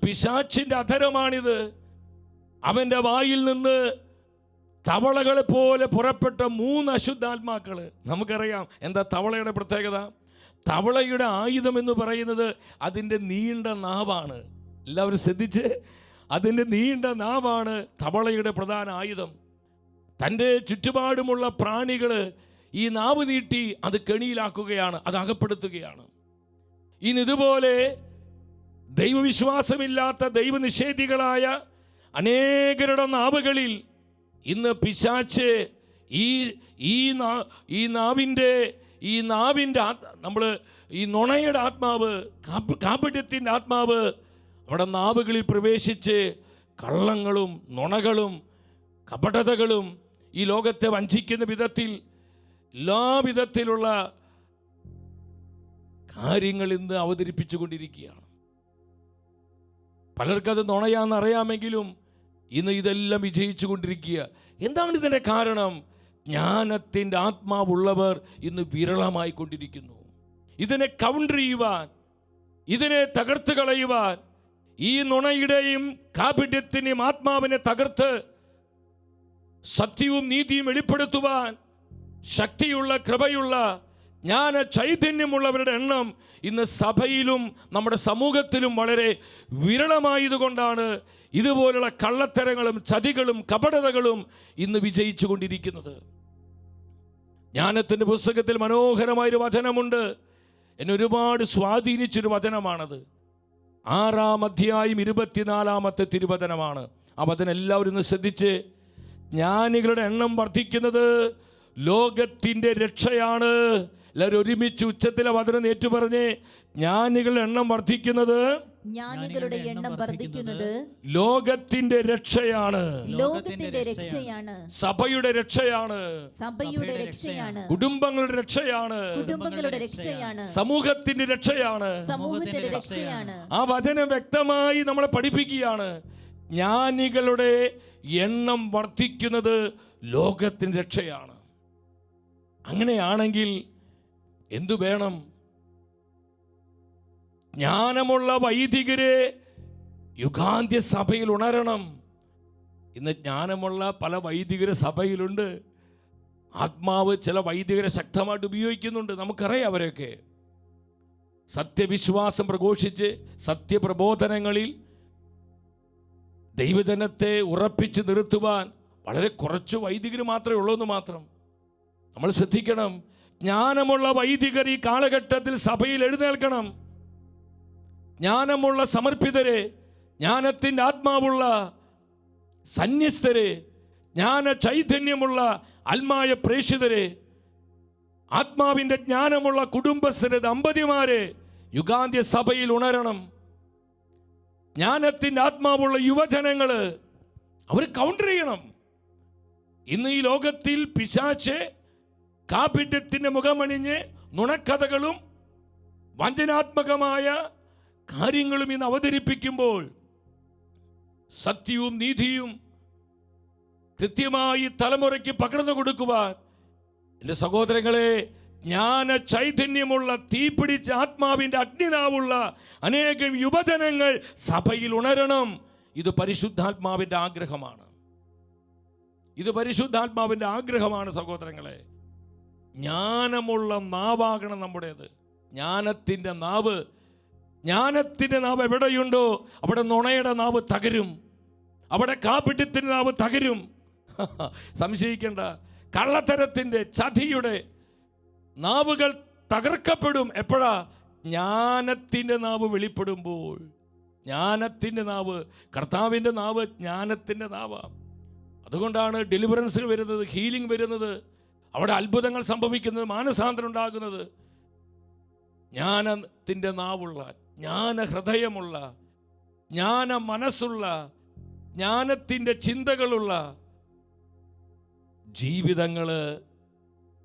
പിശാചിൻ്റെ അധരമാണിത്. അവൻ്റെ വായിൽ നിന്ന് തവളകളെ പോലെ പുറപ്പെട്ട 3 അശുദ്ധാത്മാക്കൾ. നമുക്കറിയാം എന്താ തവളയുടെ പ്രത്യേകത. തവളയുടെ ആയുധം എന്ന് പറയുന്നത് അതിൻ്റെ നീണ്ട നാവാണ്. എല്ലാവരും ശ്രദ്ധിച്ച്, അതിൻ്റെ നീണ്ട നാവാണ് തവളയുടെ പ്രധാന ആയുധം. തൻ്റെ ചുറ്റുപാടുമുള്ള പ്രാണികൾ ഈ നാവ് നീട്ടി അത് കെണിയിലാക്കുകയാണ്, അത് അകപ്പെടുത്തുകയാണ്. ഇനി ഇതുപോലെ ദൈവവിശ്വാസമില്ലാത്ത ദൈവനിഷേധികളായ അനേകരുടെ നാവുകളിൽ ഇന്ന് പിശാച് ഈ നാവിൻ്റെ നമ്മൾ ഈ നുണയുടെ ആത്മാവ്, കാപട്യത്തിൻ്റെ ആത്മാവ് അവിടെ നാവുകളിൽ പ്രവേശിച്ച് കള്ളങ്ങളും നുണകളും കപടതകളും ഈ ലോകത്തെ വഞ്ചിക്കുന്ന വിധത്തിൽ എല്ലാ വിധത്തിലുള്ള കാര്യങ്ങൾ ഇന്ന് അവതരിപ്പിച്ചു കൊണ്ടിരിക്കുകയാണ്. പലർക്കത് നുണയാണെന്നറിയാമെങ്കിലും ഇന്ന് ഇതെല്ലാം വിജയിച്ചു കൊണ്ടിരിക്കുക. എന്താണ് ഇതിൻ്റെ കാരണം? ജ്ഞാനത്തിൻ്റെ ആത്മാവുള്ളവർ ഇന്ന് വിരളമായി കൊണ്ടിരിക്കുന്നു. ഇതിനെ കൗണ്ടർ ചെയ്യുവാൻ, ഇതിനെ തകർത്ത് കളയുവാൻ, ഈ നുണയുടെയും കാപട്യത്തിൻ്റെയും ആത്മാവിനെ തകർത്ത് സത്യവും നീതിയും വെളിപ്പെടുത്തുവാൻ ശക്തിയുള്ള, കൃപയുള്ള, ജ്ഞാന ചൈതന്യമുള്ളവരുടെ എണ്ണം ഇന്ന് സഭയിലും നമ്മുടെ സമൂഹത്തിലും വളരെ വിരളമായതുകൊണ്ടാണ് ഇതുപോലുള്ള കള്ളത്തരങ്ങളും ചതികളും കപടതകളും ഇന്ന് വിജയിച്ചു കൊണ്ടിരിക്കുന്നത്. ജ്ഞാനത്തിൻ്റെ പുസ്തകത്തിൽ മനോഹരമായൊരു വചനമുണ്ട്. എന്നെ ഒരുപാട് സ്വാധീനിച്ചൊരു വചനമാണത്. 6-ാം അധ്യായം 24-ാമത്തെ തിരുവചനമാണ്. ആ വചനം എല്ലാവരും ഒന്ന് ശ്രദ്ധിച്ച്. ജ്ഞാനികളുടെ എണ്ണം വർദ്ധിക്കുന്നത് ലോകത്തിൻ്റെ രക്ഷയാണ്. എല്ലാവരും ഒരുമിച്ച് ഉച്ചത്തിലെ വചനം ഏറ്റുപറഞ്ഞ്, ജ്ഞാനികളുടെ എണ്ണം വർദ്ധിക്കുന്നത് ജ്ഞാനികളുടെ എണ്ണം വർദ്ധിക്കുന്നത് ലോകത്തിന്റെ രക്ഷയാണ്. ലോകത്തിന്റെ രക്ഷയാണ്. സഭയുടെ രക്ഷയാണ്. സഭയുടെ രക്ഷയാണ്. കുടുംബങ്ങളുടെ രക്ഷയാണ്. കുടുംബങ്ങളുടെ രക്ഷയാണ്. സമൂഹത്തിന്റെ രക്ഷയാണ്. സമൂഹത്തിന്റെ രക്ഷയാണ്. ആ വചനം വ്യക്തമായി നമ്മളെ പഠിപ്പിക്കുകയാണ്. ജ്ഞാനികളുടെ എണ്ണം വർദ്ധിക്കുന്നത് ലോകത്തിന്റെ രക്ഷയാണ്. അങ്ങനെയാണെങ്കിൽ എന്തു വേണം? ജ്ഞാനമുള്ള വൈദികരെ യുഗാന്ത്യ സഭയിൽ ഉണരണം. ഇന്ന് ജ്ഞാനമുള്ള പല വൈദികരെ സഭയിലുണ്ട്. ആത്മാവ് ചില വൈദികരെ ശക്തമായിട്ട് ഉപയോഗിക്കുന്നുണ്ട്. നമുക്കറിയാം അവരെയൊക്കെ. സത്യവിശ്വാസം പ്രഘോഷിച്ച് സത്യപ്രബോധനങ്ങളിൽ ദൈവജനത്തെ ഉറപ്പിച്ച് നിർത്തുവാൻ വളരെ കുറച്ച് വൈദികർ മാത്രമേ ഉള്ളൂ എന്ന് മാത്രം. നമ്മൾ ശ്രദ്ധിക്കണം. ജ്ഞാനമുള്ള വൈദികർ ഈ കാലഘട്ടത്തിൽ സഭയിൽ എഴുന്നേൽക്കണം. ജ്ഞാനമുള്ള സമർപ്പിതരെ, ജ്ഞാനത്തിൻ്റെ ആത്മാവുള്ള സന്യസ്തരെ, ജ്ഞാന ചൈതന്യമുള്ള ആത്മായ പ്രേക്ഷിതരെ, ആത്മാവിൻ്റെ ജ്ഞാനമുള്ള കുടുംബസ്ഥരെ, ദമ്പതിമാരെ യുഗാന്ത്യ സഭയിൽ ഉണരണം. ജ്ഞാനത്തിൻ്റെ ആത്മാവുള്ള യുവജനങ്ങൾ അവർ കൗണ്ടർ ചെയ്യണം. ഇന്ന് ഈ ലോകത്തിൽ പിശാച് കാപട്യത്തിൻ്റെ മുഖമണിഞ്ഞ് നുണക്കഥകളും വഞ്ചനാത്മകമായ കാര്യങ്ങളും ഇന്ന് അവതരിപ്പിക്കുമ്പോൾ സത്യവും നീതിയും കൃത്യമായി തലമുറയ്ക്ക് പകർന്നു കൊടുക്കുവാൻ എൻ്റെ സഹോദരങ്ങളെ, ജ്ഞാന ചൈതന്യമുള്ള തീപിടിച്ച ആത്മാവിൻ്റെ അഗ്നിനാവുള്ള അനേകം യുവജനങ്ങൾ സഭയിൽ ഉണരണം. ഇത് പരിശുദ്ധാത്മാവിൻ്റെ ആഗ്രഹമാണ്. ഇത് പരിശുദ്ധാത്മാവിൻ്റെ ആഗ്രഹമാണ് സഹോദരങ്ങളെ. ജ്ഞാനമുള്ള നാവാകണം നമ്മുടേത്. ജ്ഞാനത്തിൻ്റെ നാവ്. ജ്ഞാനത്തിൻ്റെ നാവ് എവിടെയുണ്ടോ അവിടെ നുണയുടെ നാവ് തകരും, അവിടെ കാപട്യത്തിൻ്റെ നാവ് തകരും. സംശയിക്കേണ്ട. കള്ളത്തരത്തിൻ്റെ, ചതിയുടെ നാവുകൾ തകർക്കപ്പെടും. എപ്പോഴാ? ജ്ഞാനത്തിൻ്റെ നാവ് വെളിപ്പെടുമ്പോൾ. ജ്ഞാനത്തിൻ്റെ നാവ്. കർത്താവിൻ്റെ നാവ് ജ്ഞാനത്തിൻ്റെ നാവാണ്. അതുകൊണ്ടാണ് ഡെലിവറൻസിൽ വരുന്നത്, ഹീലിംഗ് വരുന്നത്, അവിടെ അത്ഭുതങ്ങൾ സംഭവിക്കുന്നത്, മാനസാന്തരം ഉണ്ടാകുന്നത്. ജ്ഞാനത്തിൻ്റെ നാവുള്ള, ജ്ഞാന ഹൃദയമുള്ള, ജ്ഞാന മനസ്സുള്ള, ജ്ഞാനത്തിൻ്റെ ചിന്തകളുള്ള ജീവിതങ്ങൾ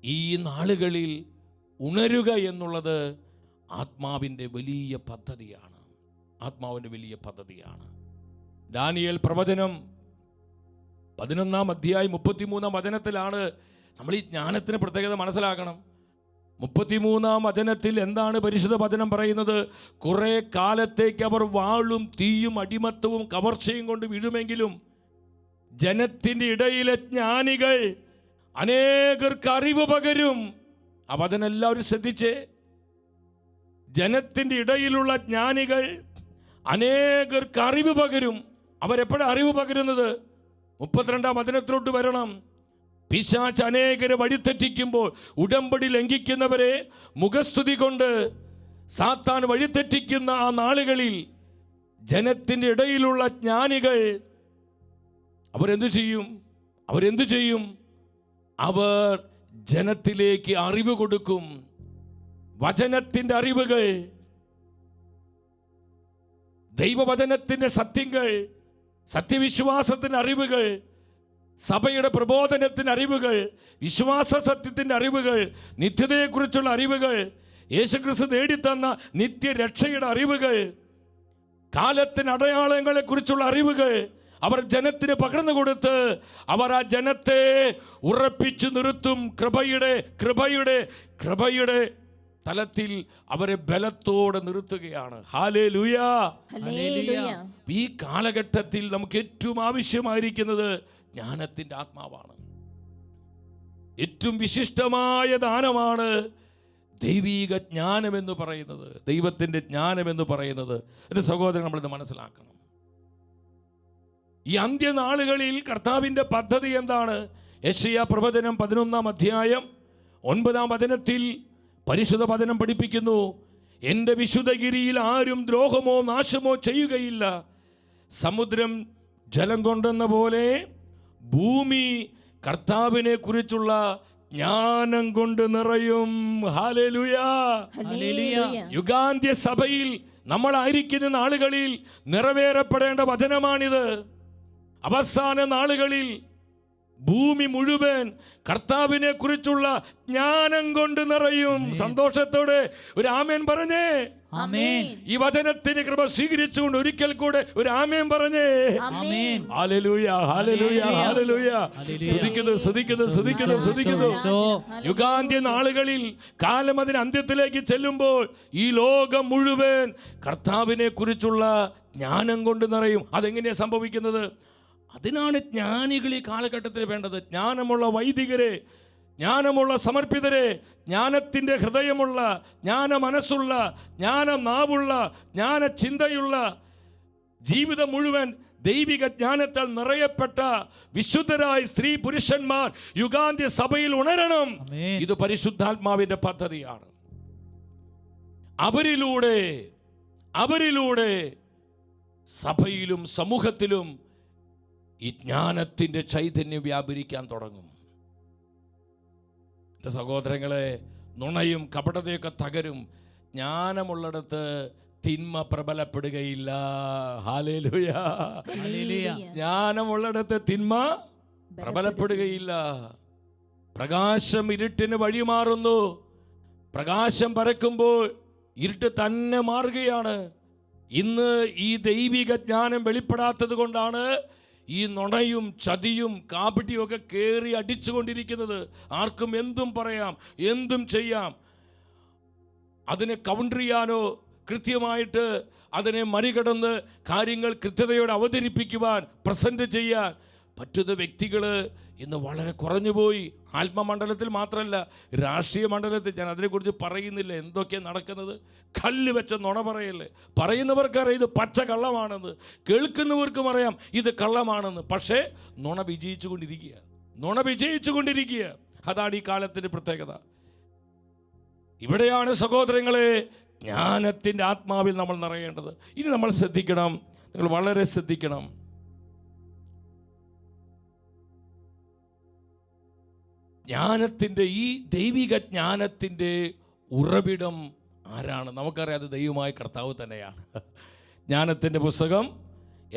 ഈ നാളുകളിൽ ഉണരുക എന്നുള്ളത് ആത്മാവിൻ്റെ വലിയ പദ്ധതിയാണ്. ആത്മാവിൻ്റെ വലിയ പദ്ധതിയാണ്. ദാനിയേൽ പ്രവചനം 11-ാം അധ്യായം 33-ാം വചനത്തിലാണ് നമ്മൾ ഈ ജ്ഞാനത്തിന് പ്രത്യേകത മനസ്സിലാക്കണം. 33-ാം വചനത്തിൽ എന്താണ് പരിശുദ്ധ വചനം പറയുന്നത്? കുറെ കാലത്തേക്ക് അവർ വാളും തീയും അടിമത്തവും കവർച്ചയും കൊണ്ട് വീഴുമെങ്കിലും ജനത്തിൻ്റെ ഇടയിലെ ജ്ഞാനികൾ അനേകർക്ക് അറിവ് പകരും. ആ വചനം എല്ലാവരും ശ്രദ്ധിച്ചേ. ജനത്തിൻ്റെ ഇടയിലുള്ള ജ്ഞാനികൾ അനേകർക്ക് അറിവ് പകരും. അവരെപ്പോഴാണ് അറിവ് പകരുന്നത്? 32-ാം വചനത്തിലോട്ട് വരണം. പിശാച് അനേകരെ വഴിതെറ്റിക്കുമ്പോൾ ഉടമ്പടി ലംഘിക്കുന്നവരെ മുഖസ്തുതി കൊണ്ട് സാത്താൻ വഴിതെറ്റിക്കുന്ന ആ നാളുകളിൽ ജനത്തിൻ്റെ ഇടയിലുള്ള ജ്ഞാനികൾ അവരെന്തു ചെയ്യും? അവർ ജനത്തിലേക്ക് അറിവ് കൊടുക്കും. വചനത്തിൻ്റെ അറിവുകൾ, ദൈവവചനത്തിൻ്റെ സത്യങ്ങൾ, സത്യവിശ്വാസത്തിൻ്റെ അറിവുകൾ, സഭയുടെ പ്രബോധനത്തിൻ്റെ അറിവുകൾ, വിശ്വാസ സത്യത്തിൻ്റെ അറിവുകൾ, നിത്യതയെക്കുറിച്ചുള്ള അറിവുകൾ, യേശുക്രിസ്തു നേടിത്തന്ന നിത്യരക്ഷയുടെ അറിവുകൾ, കാലത്തിന് അടയാളങ്ങളെക്കുറിച്ചുള്ള അറിവുകൾ അവർ ജനത്തിന് പകർന്നു കൊടുത്ത് അവർ ആ ജനത്തെ ഉറപ്പിച്ചു നിർത്തും. കൃപയുടെ തലത്തിൽ അവരെ ബലത്തോടെ നിർത്തുകയാണ്. ഹല്ലേലൂയ. ഈ കാലഘട്ടത്തിൽ നമുക്ക് ഏറ്റവും ആവശ്യമായിരിക്കുന്നത് ജ്ഞാനത്തിൻ്റെ ആത്മാവാണ്. ഏറ്റവും വിശിഷ്ടമായ ദാനമാണ് ദൈവീക ജ്ഞാനമെന്ന് പറയുന്നത്, ദൈവത്തിൻ്റെ ജ്ഞാനമെന്ന് പറയുന്നത്. എൻ്റെ സഹോദരൻ, നമ്മളിത് മനസ്സിലാക്കണം. ഈ അന്ത്യനാളുകളിൽ കർത്താവിൻ്റെ പദ്ധതി എന്താണ്? യെശയ്യാ പ്രവചനം 11-ാം അധ്യായം 9-ാം വചനത്തിൽ പരിശുദ്ധ വചനം പഠിപ്പിക്കുന്നു, എൻ്റെ വിശുദ്ധഗിരിയിൽ ആരും ദ്രോഹമോ നാശമോ ചെയ്യുകയില്ല. സമുദ്രം ജലം കൊണ്ടെന്ന പോലെ ഭൂമി കർത്താവിനെ കുറിച്ചുള്ള ജ്ഞാനം കൊണ്ട് നിറയും. ഹല്ലേലൂയ. യുഗാന്ത്യ സഭയിൽ നമ്മളായിരിക്കുന്ന നാളുകളിൽ നിറവേറപ്പെടേണ്ട വചനമാണിത്. അവസാന നാളുകളിൽ ഭൂമി മുഴുവൻ കർത്താവിനെ കുറിച്ചുള്ള ജ്ഞാനം കൊണ്ട് നിറയും. സന്തോഷത്തോടെ ഒരു ആമേൻ പറഞ്ഞേ. ഈ വചനത്തിന് കൃപ സ്വീകരിച്ചുകൊണ്ട് ഒരിക്കൽ കൂടെ ഒരു ആമേൻ പറഞ്ഞേ. ഹല്ലേലൂയ, ഹല്ലേലൂയ, ഹല്ലേലൂയ. സ്തുതിക്കുന്നു. യുഗാന്ത്യ നാളുകളിൽ കാലം അതിന് അന്ത്യത്തിലേക്ക് ചെല്ലുമ്പോൾ ഈ ലോകം മുഴുവൻ കർത്താവിനെ കുറിച്ചുള്ള ജ്ഞാനം കൊണ്ട് നിറയും. അതെങ്ങനെയാണ് സംഭവിക്കുന്നത്? അതിനാണ് ജ്ഞാനികൾ ഈ കാലഘട്ടത്തിൽ വേണ്ടത്. ജ്ഞാനമുള്ള വൈദികരെ, ജ്ഞാനമുള്ള സമർപ്പിതരെ, ജ്ഞാനത്തിൻ്റെ ഹൃദയമുള്ള, ജ്ഞാന മനസ്സുള്ള, ജ്ഞാന നാവുള്ള, ജ്ഞാന ചിന്തയുള്ള, ജീവിതം മുഴുവൻ ദൈവിക ജ്ഞാനത്താൽ നിറയപ്പെട്ട വിശുദ്ധരായ സ്ത്രീ പുരുഷന്മാർ യുഗാന്ത്യ സഭയിൽ ഉണരണം. ഇത് പരിശുദ്ധാത്മാവിൻ്റെ പദ്ധതിയാണ്. അവരിലൂടെ സഭയിലും സമൂഹത്തിലും ഈ ജ്ഞാനത്തിൻ്റെ ചൈതന്യം വ്യാപരിക്കാൻ തുടങ്ങും. എൻ്റെ സഹോദരങ്ങളെ, നുണയും കപടതയൊക്കെ തകരും. ജ്ഞാനമുള്ളിടത്ത് തിന്മ പ്രബലപ്പെടുകയില്ല. ഹല്ലേലൂയ. ജ്ഞാനമുള്ളിടത്ത് തിന്മ പ്രബലപ്പെടുകയില്ല. പ്രകാശം ഇരുട്ടിന് വഴിമാറുന്നു. പ്രകാശം പരക്കുമ്പോൾ ഇരുട്ട് തന്നെ മാറുകയാണ്. ഇന്ന് ഈ ദൈവിക ജ്ഞാനം വെളിപ്പെടാത്തത് കൊണ്ടാണ് ഈ നുണയും ചതിയും കാപട്യവും ഒക്കെ കയറി അടിച്ചുകൊണ്ടിരിക്കുന്നത്. ആർക്കും എന്തും പറയാം, എന്തും ചെയ്യാം. അതിനെ കൗണ്ടർ ചെയ്യാനോ കൃത്യമായിട്ട് അതിനെ മറികടന്ന് കാര്യങ്ങൾ കൃത്യതയോടെ അവതരിപ്പിക്കുവാൻ, പ്രസന്റ് ചെയ്യാൻ പറ്റുന്ന വ്യക്തികൾ ഇന്ന് വളരെ കുറഞ്ഞുപോയി. ആത്മമണ്ഡലത്തിൽ മാത്രമല്ല, രാഷ്ട്രീയ മണ്ഡലത്തിൽ. ഞാൻ അതിനെക്കുറിച്ച് പറയുന്നില്ല. എന്തൊക്കെയാണ് നടക്കുന്നത്? കല്ല് വെച്ച നുണ പറയല്ലേ. പറയുന്നവർക്കറിയാം ഇത് പച്ച കള്ളമാണെന്ന്, കേൾക്കുന്നവർക്കും അറിയാം ഇത് കള്ളമാണെന്ന്. പക്ഷേ നുണ വിജയിച്ചു കൊണ്ടിരിക്കുക. അതാണ് ഈ കാലത്തിൻ്റെ പ്രത്യേകത. ഇവിടെയാണ് സഹോദരങ്ങളെ ജ്ഞാനത്തിൻ്റെ ആത്മാവിൽ നമ്മൾ നിറയേണ്ടത്. ഇനി നമ്മൾ ശ്രദ്ധിക്കണം, നിങ്ങൾ വളരെ ശ്രദ്ധിക്കണം. ജ്ഞാനത്തിൻ്റെ, ഈ ദൈവിക ജ്ഞാനത്തിൻ്റെ ഉറവിടം ആരാണ്? നമുക്കറിയാം, അത് ദൈവമായ കർത്താവ് തന്നെയാണ്. ജ്ഞാനത്തിൻ്റെ പുസ്തകം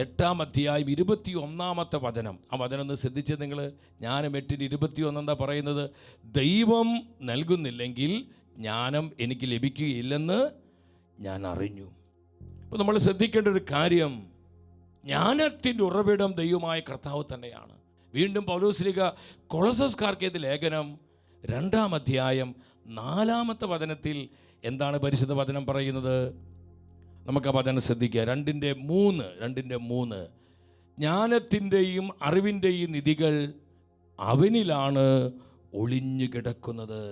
8-ാം അധ്യായം 21-ാമത്തെ വചനം. ആ വചനം ഒന്ന് ശ്രദ്ധിച്ചത് നിങ്ങൾ. ജ്ഞാനം 8:21 എന്താ പറയുന്നത്? ദൈവം നൽകുന്നില്ലെങ്കിൽ ജ്ഞാനം എനിക്ക് ലഭിക്കുകയില്ലെന്ന് ഞാൻ അറിഞ്ഞു. അപ്പോൾ നമ്മൾ ശ്രദ്ധിക്കേണ്ട ഒരു കാര്യം, ജ്ഞാനത്തിൻ്റെ ഉറവിടം ദൈവമായ കർത്താവ് തന്നെയാണ്. വീണ്ടും പൗലോസ്ലീഹ കൊളോസ്യർക്കാർക്ക് എഴുതിയ ലേഖനം 2-ാം അധ്യായം 4-ാമത്തെ വചനത്തിൽ എന്താണ് പരിശുദ്ധ വചനം പറയുന്നത്? നമുക്ക് ആ വചനം ശ്രദ്ധിക്കുക. 2:3 ജ്ഞാനത്തിൻ്റെയും അറിവിൻ്റെയും നിധികൾ അവനിലാണ് ഒളിഞ്ഞു കിടക്കുന്നത്.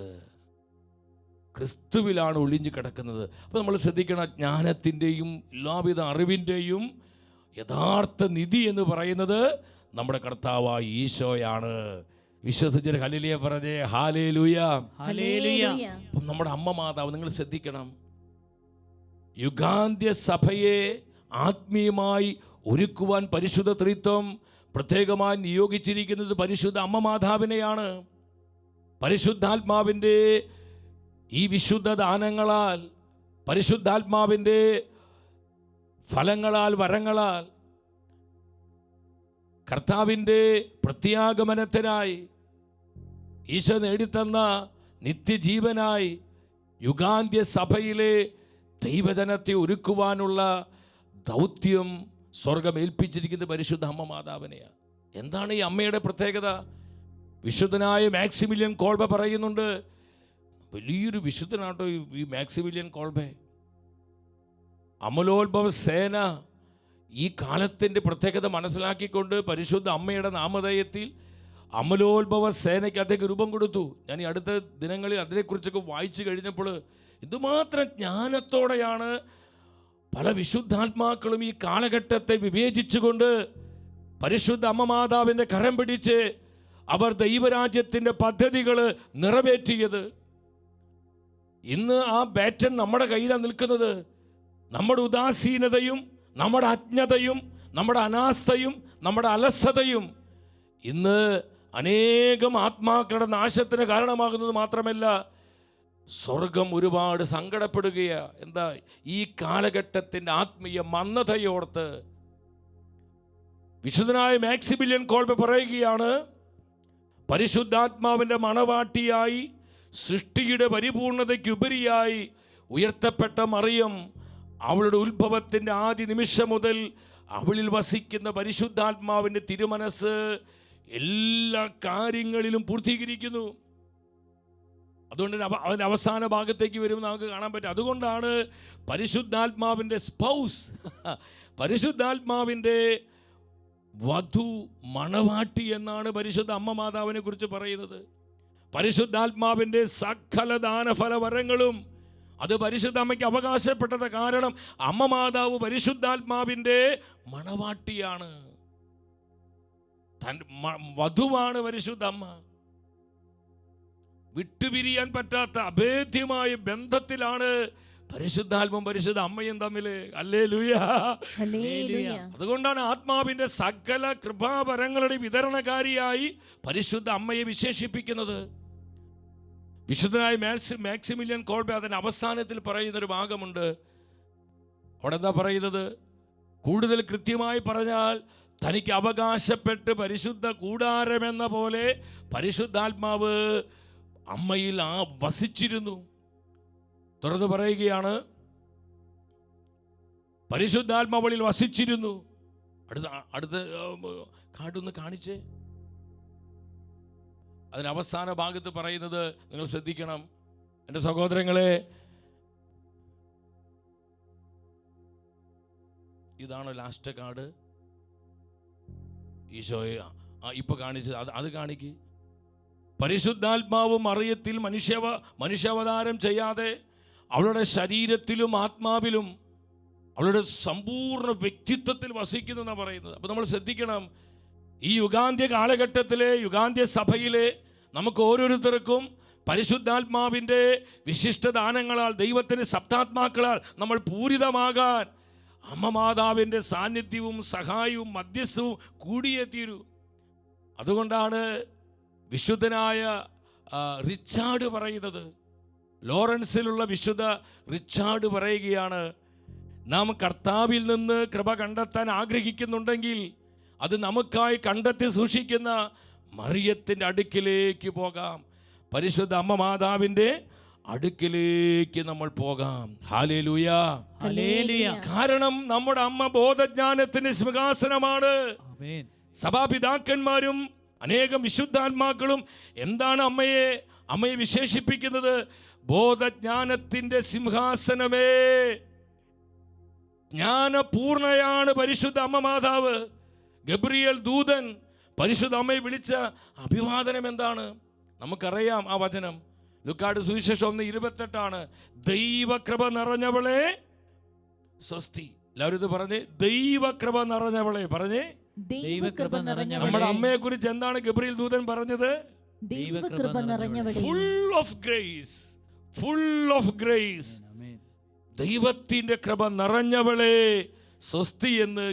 ക്രിസ്തുവിലാണ് ഒളിഞ്ഞു കിടക്കുന്നത്. അപ്പോൾ നമ്മൾ ശ്രദ്ധിക്കണം, ജ്ഞാനത്തിൻ്റെയും എല്ലാവിധ അറിവിൻ്റെയും യഥാർത്ഥ നിധി എന്ന് പറയുന്നത് നമ്മുടെ കർത്താവായ ഈശോയാണ്. വിശ്വസിച്ചൊരു ഹല്ലേലൂയ പറഞ്ഞേ. ഹല്ലേലൂയ. അപ്പം നമ്മുടെ അമ്മ മാതാവ്, നിങ്ങൾ ശ്രദ്ധിക്കണം, യുഗാന്ത്യ സഭയെ ആത്മീയമായി ഒരുക്കുവാൻ പരിശുദ്ധ ത്രിത്വം പ്രത്യേകമായി നിയോഗിച്ചിരിക്കുന്നത് പരിശുദ്ധ അമ്മ മാതാവിനെയാണ്. പരിശുദ്ധാത്മാവിൻ്റെ ഈ വിശുദ്ധ ദാനങ്ങളാൽ, പരിശുദ്ധാത്മാവിൻ്റെ ഫലങ്ങളാൽ, വരങ്ങളാൽ, കർത്താവിൻ്റെ പ്രത്യാഗമനത്തിനായി, ഈശോ നേടിത്തന്ന നിത്യജീവനായി യുഗാന്ത്യ സഭയിലെ ദൈവജനത്തെ ഒരുക്കുവാനുള്ള ദൗത്യം സ്വർഗം ഏൽപ്പിച്ചിരിക്കുന്നത് പരിശുദ്ധ അമ്മ മാതാവിനെയാണ്. എന്താണ് ഈ അമ്മയുടെ പ്രത്യേകത? വിശുദ്ധനായ മാക്സിമിലിയൻ കോൾബ പറയുന്നുണ്ട്, വലിയൊരു വിശുദ്ധനാട്ടോ ഈ മാക്സിമിലിയൻ കോൾബെ. അമലോത്ഭവ സേന ഈ കാലത്തിൻ്റെ പ്രത്യേകത മനസ്സിലാക്കിക്കൊണ്ട് പരിശുദ്ധ അമ്മയുടെ നാമധേയത്തിൽ അമലോത്ഭവ സേനയ്ക്ക് അദ്ദേഹം രൂപം കൊടുത്തു. ഞാൻ ഈ അടുത്ത ദിനങ്ങളിൽ അതിനെക്കുറിച്ചൊക്കെ വായിച്ചു കഴിഞ്ഞപ്പോൾ ഇതുമാത്രം ജ്ഞാനത്തോടെയാണ് പല വിശുദ്ധാത്മാക്കളും ഈ കാലഘട്ടത്തെ വിവേചിച്ചുകൊണ്ട് പരിശുദ്ധ അമ്മ മാതാവിൻ്റെ കരം പിടിച്ച് അവർ ദൈവരാജ്യത്തിൻ്റെ പദ്ധതികൾ നിറവേറ്റിയത്. ഇന്ന് ആ ബാറ്റൺ നമ്മുടെ കയ്യിലാണ് നിൽക്കുന്നത്. നമ്മുടെ ഉദാസീനതയും, നമ്മുടെ അജ്ഞതയും, നമ്മുടെ അനാസ്ഥയും, നമ്മുടെ അലസതയും ഇന്ന് അനേകം ആത്മാക്കളുടെ നാശത്തിന് കാരണമാകുന്നത് മാത്രമല്ല, സ്വർഗം ഒരുപാട് സങ്കടപ്പെടുകയാണ്. എന്താ? ഈ കാലഘട്ടത്തിൻ്റെ ആത്മീയ മന്ദതയോർത്ത് വിശുദ്ധനായ മാക്സിമിലിയൻ കോൾബ പറയുകയാണ്, പരിശുദ്ധാത്മാവിൻ്റെ മണവാട്ടിയായി സൃഷ്ടിയുടെ പരിപൂർണതയ്ക്കുപരിയായി ഉയർത്തപ്പെട്ട മറിയം, അവളുടെ ഉത്ഭവത്തിൻ്റെ ആദ്യ നിമിഷം മുതൽ അവളിൽ വസിക്കുന്ന പരിശുദ്ധാത്മാവിൻ്റെ തിരുമനസ് എല്ലാ കാര്യങ്ങളിലും പൂർത്തീകരിക്കുന്നു. അതുകൊണ്ട് അതിൻ്റെ അവസാന ഭാഗത്തേക്ക് വരുമ്പോൾ നമുക്ക് കാണാൻ പറ്റും. അതുകൊണ്ടാണ് പരിശുദ്ധാത്മാവിൻ്റെ സ്പൗസ്, പരിശുദ്ധാത്മാവിൻ്റെ വധു, മണവാട്ടി എന്നാണ് പരിശുദ്ധ അമ്മ മാതാവിനെ കുറിച്ച് പറയുന്നത്. പരിശുദ്ധാത്മാവിൻ്റെ സകല ദാനഫല വരങ്ങളും അത് പരിശുദ്ധ അമ്മയ്ക്ക് അവകാശപ്പെട്ടത്. കാരണം അമ്മ മാതാവ് പരിശുദ്ധാത്മാവിൻ്റെ മണവാട്ടിയാണ്, വധുവാണ് പരിശുദ്ധ അമ്മ. വിട്ടുപിരിയാൻ പറ്റാത്ത അഭേദ്യമായ ബന്ധത്തിലാണ് പരിശുദ്ധാത്മാവും പരിശുദ്ധ അമ്മയും തമ്മിൽ. ഹല്ലേലൂയ. അതുകൊണ്ടാണ് ആത്മാവിൻ്റെ സകല കൃപാവരങ്ങളുടെ വിതരണകാരിയായി പരിശുദ്ധ അമ്മയെ വിശേഷിപ്പിക്കുന്നത്. വിശുദ്ധനായ മാക്സിമിലിയൻ കോൾബ അതിൻ്റെ അവസാനത്തിൽ പറയുന്നൊരു ഭാഗമുണ്ട്. അവിടെ എന്താ പറയുന്നത്? കൂടുതൽ കൃത്യമായി പറഞ്ഞാൽ, തനിക്ക് അവകാശപ്പെട്ട് പരിശുദ്ധ കൂടാരമെന്ന പോലെ പരിശുദ്ധാത്മാവ് അമ്മയിൽ വസിച്ചിരുന്നു. തുറന്നു പറയുകയാണ്, പരിശുദ്ധാത്മാവളിൽ വസിച്ചിരുന്നു. അടുത്ത കാർഡൊന്ന് കാണിച്ചേ. അതിന് അവസാന ഭാഗത്ത് പറയുന്നത് നിങ്ങൾ ശ്രദ്ധിക്കണം എൻ്റെ സഹോദരങ്ങളെ. ഇതാണ് ലാസ്റ്റ് കാർഡ്. ഈശോയെ ഇപ്പൊ കാണിച്ചത് അത് കാണിക്ക്. പരിശുദ്ധാത്മാവ് മറിയത്തിൽ മനുഷ്യാവതാരം ചെയ്യാതെ അവളുടെ ശരീരത്തിലും ആത്മാവിലും അവളുടെ സമ്പൂർണ്ണ വ്യക്തിത്വത്തിൽ വസിക്കുന്നു എന്നാണ് പറയുന്നത്. അപ്പോൾ നമ്മൾ ശ്രദ്ധിക്കണം, ഈ യുഗാന്ത്യ കാലഘട്ടത്തിലെ യുഗാന്ത്യ സഭയിലെ നമുക്ക് ഓരോരുത്തർക്കും പരിശുദ്ധാത്മാവിൻ്റെ വിശിഷ്ടദാനങ്ങളാൽ, ദൈവത്തിൻ്റെ സപ്താത്മാക്കളാൽ നമ്മൾ പൂരിതമാകാൻ അമ്മ മാതാവിൻ്റെ സാന്നിധ്യവും സഹായവും മധ്യസ്ഥവും കൂടിയേ തീരൂ. അതുകൊണ്ടാണ് വിശുദ്ധനായ റിച്ചാർഡ് പറയുന്നത്, ലോറൻസിലുള്ള വിശുദ്ധ റിച്ചാർഡ് പറയുകയാണ്, നാം കർത്താവിൽ നിന്ന് കൃപ കണ്ടെത്താൻ ആഗ്രഹിക്കുന്നുണ്ടെങ്കിൽ അത് നമുക്കായി കണ്ടെത്തി സൂക്ഷിക്കുന്ന മറിയത്തിൻ്റെ അടുക്കിലേക്ക് പോകാം. പരിശുദ്ധ അമ്മ മാതാവിൻ്റെ അടുക്കിലേക്ക് നമ്മൾ പോകാം. Hallelujah, hallelujah. കാരണം നമ്മുടെ അമ്മ ബോധജ്ഞാനത്തിന്റെ സിംഹാസനമാണ്. ആമേൻ. സഭാപിതാക്കന്മാരും അനേകം വിശുദ്ധാത്മാക്കളും എന്താണ് അമ്മയെ വിശേഷിപ്പിക്കുന്നത്? ബോധജ്ഞാനത്തിന്റെ സിംഹാസനമേ. ജ്ഞാനപൂർണയാണ് പരിശുദ്ധ അമ്മ മാതാവ്. ഗബ്രിയേൽ ദൂതൻ പരിശുദ്ധ അമ്മയെ വിളിച്ച അഭിവാദനം എന്താണ്? നമുക്കറിയാം ആ വചനം. ലൂക്കായുടെ സുവിശേഷം 1:28 ദൈവകൃപ നിറഞ്ഞവളെ സ്വസ്തി. എല്ലാവരും ഇത് പറഞ്ഞേ, ദൈവകൃപ നിറഞ്ഞവളെ. പറഞ്ഞേ, ദൈവകൃപ നിറഞ്ഞവളെ. നമ്മുടെ അമ്മയെ കുറിച്ച് എന്താണ് ഗബ്രിയേൽ ദൂതൻ പറഞ്ഞത്? ദൈവകൃപ നിറഞ്ഞവളെ. Full of grace, full of grace. ആമേൻ. ദൈവത്തിന്റെ കൃപ നിറഞ്ഞവളെ സ്വസ്തി എന്ന്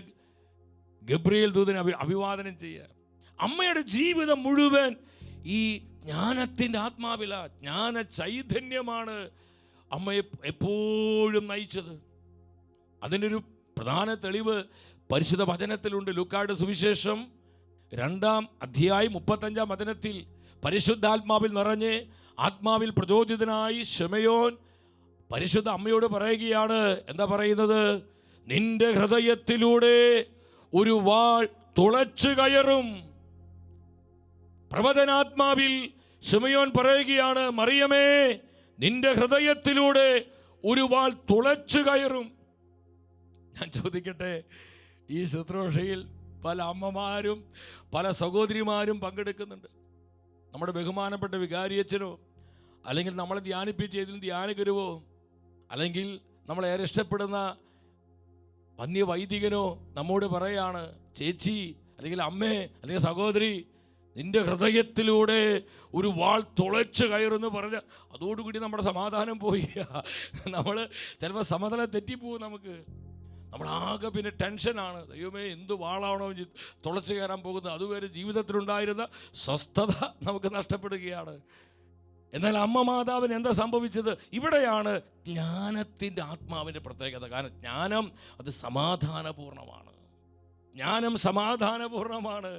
ഗബ്രിയേൽ ദൂതൻ അഭിവാദനം ചെയ്യുക. അമ്മയുടെ ജീവിതം മുഴുവൻ ഈ ജ്ഞാനത്തിൻ്റെ ആത്മാവില, ജ്ഞാന ചൈതന്യമാണ് അമ്മയെ എപ്പോഴും നയിച്ചത്. അതിൻ്റെ ഒരു പ്രധാന തെളിവ് പരിശുദ്ധ വചനത്തിലുണ്ട്. ലൂക്കായുടെ സുവിശേഷം 2:35 പരിശുദ്ധാത്മാവിൽ നിറഞ്ഞ് ആത്മാവിൽ പ്രചോദിതനായി ശിമയോൻ പരിശുദ്ധ അമ്മയോട് പറയുകയാണ്. എന്താ പറയുന്നത്? നിന്റെ ഹൃദയത്തിലൂടെ ഒരു വാൾ തുളച്ചു കയറും. പ്രവചനാത്മാവിൽ ശിമയോൻ പറയുകയാണ്, മറിയമേ, നിന്റെ ഹൃദയത്തിലൂടെ ഒരു വാൾ തുളച്ചു കയറും. ഞാൻ ചോദിക്കട്ടെ, ഈ ശുശ്രൂഷയിൽ പല അമ്മമാരും പല സഹോദരിമാരും പങ്കെടുക്കുന്നുണ്ട്. നമ്മുടെ ബഹുമാനപ്പെട്ട വികാരിയച്ഛനോ അല്ലെങ്കിൽ നമ്മളെ ധ്യാനിപ്പിച്ചതിൽ ധ്യാനഗുരുവോ അല്ലെങ്കിൽ നമ്മളേറെ ഇഷ്ടപ്പെടുന്ന വന്യവൈദികനോ നമ്മോട് പറയാണ്, ചേച്ചി അല്ലെങ്കിൽ അമ്മേ അല്ലെങ്കിൽ സഹോദരി, നിന്റെ ഹൃദയത്തിലൂടെ ഒരു വാൾ തുളച്ച് കയറുമെന്ന് പറഞ്ഞ അതോടുകൂടി നമ്മുടെ സമാധാനം പോയി. നമ്മൾ ചിലപ്പോൾ സമതലം തെറ്റിപ്പോവും. നമ്മളാകെ പിന്നെ ടെൻഷനാണ്. ദൈവമേ, എന്ത് വാളാണോ തുളച്ച് കയറാൻ പോകുന്നത്? അതുവരെ ജീവിതത്തിലുണ്ടായിരുന്ന സ്വസ്ഥത നമുക്ക് നഷ്ടപ്പെടുകയാണ്. എന്നാൽ അമ്മ മാതാവിന് എന്താ സംഭവിച്ചത്? ഇവിടെയാണ് ജ്ഞാനത്തിൻ്റെ ആത്മാവിൻ്റെ പ്രത്യേകത. കാരണം ജ്ഞാനം അത് സമാധാനപൂർണമാണ്. ജ്ഞാനം സമാധാനപൂർണമാണ്.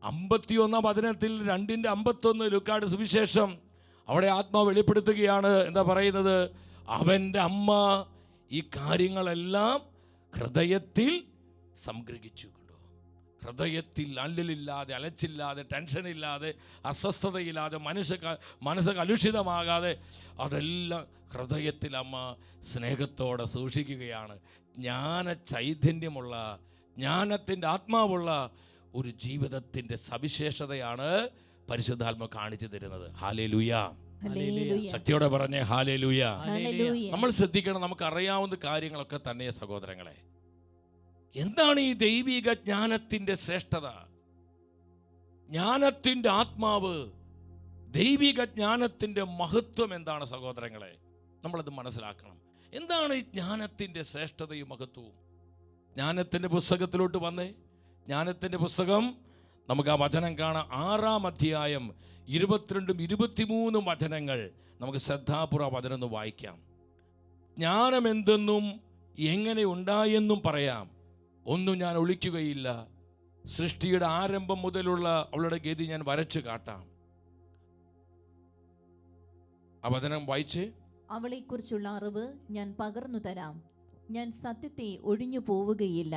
51 വചനത്തിൽ 2:51 ലൂക്കായുടെ സുവിശേഷം, അവിടെ ആത്മാവ് വെളിപ്പെടുത്തുകയാണ്. എന്താ പറയുന്നത്? അവൻ്റെ അമ്മ ഈ കാര്യങ്ങളെല്ലാം ഹൃദയത്തിൽ സംഗ്രഹിച്ചു. ഹൃദയത്തിൽ അല്ലലില്ലാതെ, അലച്ചില്ലാതെ, ടെൻഷനില്ലാതെ, അസ്വസ്ഥതയില്ലാതെ, മനസ്സ് കലുഷിതമാകാതെ അതെല്ലാം ഹൃദയത്തിൽ അമ്മ സ്നേഹത്തോടെ സൂക്ഷിക്കുകയാണ്. ജ്ഞാന ചൈതന്യമുള്ള, ജ്ഞാനത്തിൻ്റെ ആത്മാവുള്ള ഒരു ജീവിതത്തിൻ്റെ സവിശേഷതയാണ് പരിശുദ്ധാത്മ കാണിച്ചു തരുന്നത്. ഹല്ലേലൂയ. ശക്തിയോടെ പറഞ്ഞേ ഹല്ലേലൂയ. നമ്മൾ ശ്രദ്ധിക്കണം, നമുക്ക് അറിയാവുന്ന കാര്യങ്ങളൊക്കെ തന്നെ സഹോദരങ്ങളെ. എന്താണ് ഈ ദൈവിക ജ്ഞാനത്തിൻ്റെ ശ്രേഷ്ഠത? ജ്ഞാനത്തിൻ്റെ ആത്മാവ്, ദൈവിക ജ്ഞാനത്തിൻ്റെ മഹത്വം എന്താണ് സഹോദരങ്ങളെ? നമ്മളത് മനസ്സിലാക്കണം. എന്താണ് ഈ ജ്ഞാനത്തിൻ്റെ ശ്രേഷ്ഠതയും മഹത്വവും? ജ്ഞാനത്തിൻ്റെ പുസ്തകത്തിലോട്ട് വന്നേ. ജ്ഞാനത്തിൻ്റെ പുസ്തകം നമുക്ക് ആ വചനം കാണാം. 6-ാം അധ്യായം 22-23 വചനങ്ങൾ നമുക്ക് ശ്രദ്ധാപൂർവ്വം വചനം ഒന്ന് വായിക്കാം. ജ്ഞാനം എന്തെന്നും എങ്ങനെ ഉണ്ടായെന്നും പറയാം, ഒന്നും ഞാൻ ഒളിക്കുകയില്ല. സൃഷ്ടിയുടെ ആരംഭം മുതലുള്ള അവളുടെ ഗതി ഞാൻ വരച്ചു കാട്ടാം. ആ വചനം വായിച്ച്. അവളെക്കുറിച്ചുള്ള അറിവ് ഞാൻ പകർന്നു തരാം. ഞാൻ സത്യത്തെ ഒഴിഞ്ഞു പോവുകയില്ല.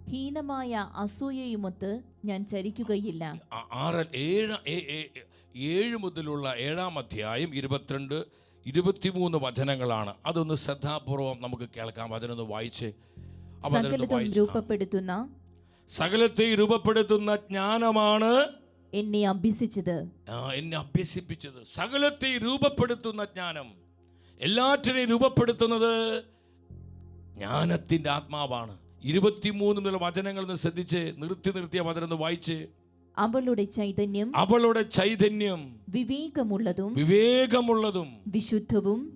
ഹീനമായ അസൂയയുമൊത്ത് ഞാൻ ചരിക്കുകയില്ല. 7 മുതലുള്ള 7-ാം അധ്യായം 22-23 വചനങ്ങളാണ്. അതൊന്ന് ശ്രദ്ധാപൂർവം നമുക്ക് കേൾക്കാം. വചനം വായിച്ച്. സകലത്തെ രൂപപ്പെടുത്തുന്ന ജ്ഞാനമാണ് എന്നെ അഭ്യസിച്ചത്. എന്നെ അഭ്യസിപ്പിച്ചത്. സകലത്തെ രൂപപ്പെടുത്തുന്ന ജ്ഞാനം, എല്ലാറ്റിനെയും രൂപപ്പെടുത്തുന്നത് ജ്ഞാനത്തിൻ്റെ ആത്മാവാണ്. 23 വചനങ്ങൾ ശ്രദ്ധിച്ച് നിർത്തിയ വചനം ഒന്ന് വായിച്ച്. അവളുടെ ചൈതന്യം വിവേകമുള്ളതും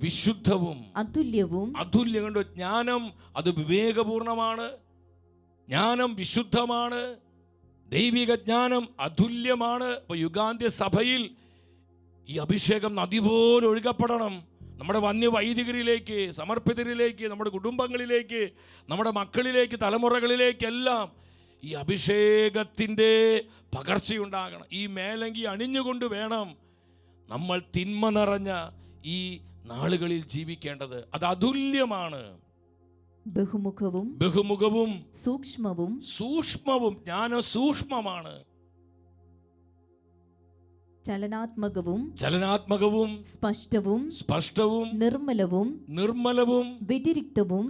വിശുദ്ധവും അതുല്യവും. കണ്ടു, ജ്ഞാനം അത് വിവേകപൂർണമാണ്, ജ്ഞാനം വിശുദ്ധമാണ്, ദൈവിക ജ്ഞാനം അതുല്യമാണ്. അപ്പൊ യുഗാന്ത്യ സഭയിൽ ഈ അഭിഷേകം നദി പോലെ ഒഴുകപ്പെടണം. നമ്മുടെ വന്യവൈദികരിലേക്ക്, സമർപ്പിതരിലേക്ക്, നമ്മുടെ കുടുംബങ്ങളിലേക്ക്, നമ്മുടെ മക്കളിലേക്ക്, തലമുറകളിലേക്കെല്ലാം ഈ അഭിഷേകത്തിൻ്റെ പകർച്ചയുണ്ടാകണം. ഈ മേലങ്കി അണിഞ്ഞുകൊണ്ട് വേണം നമ്മൾ തിന്മ നിറഞ്ഞ ഈ നാളുകളിൽ ജീവിക്കേണ്ടത്. അത് അതുല്യമാണ്, ബഹുമുഖവും സൂക്ഷ്മവും. ജ്ഞാനം സൂക്ഷ്മമാണ്, ചലനാത്മകവും സ്പഷ്ടവും നിർമ്മലവും വ്യതിരിക്തവും.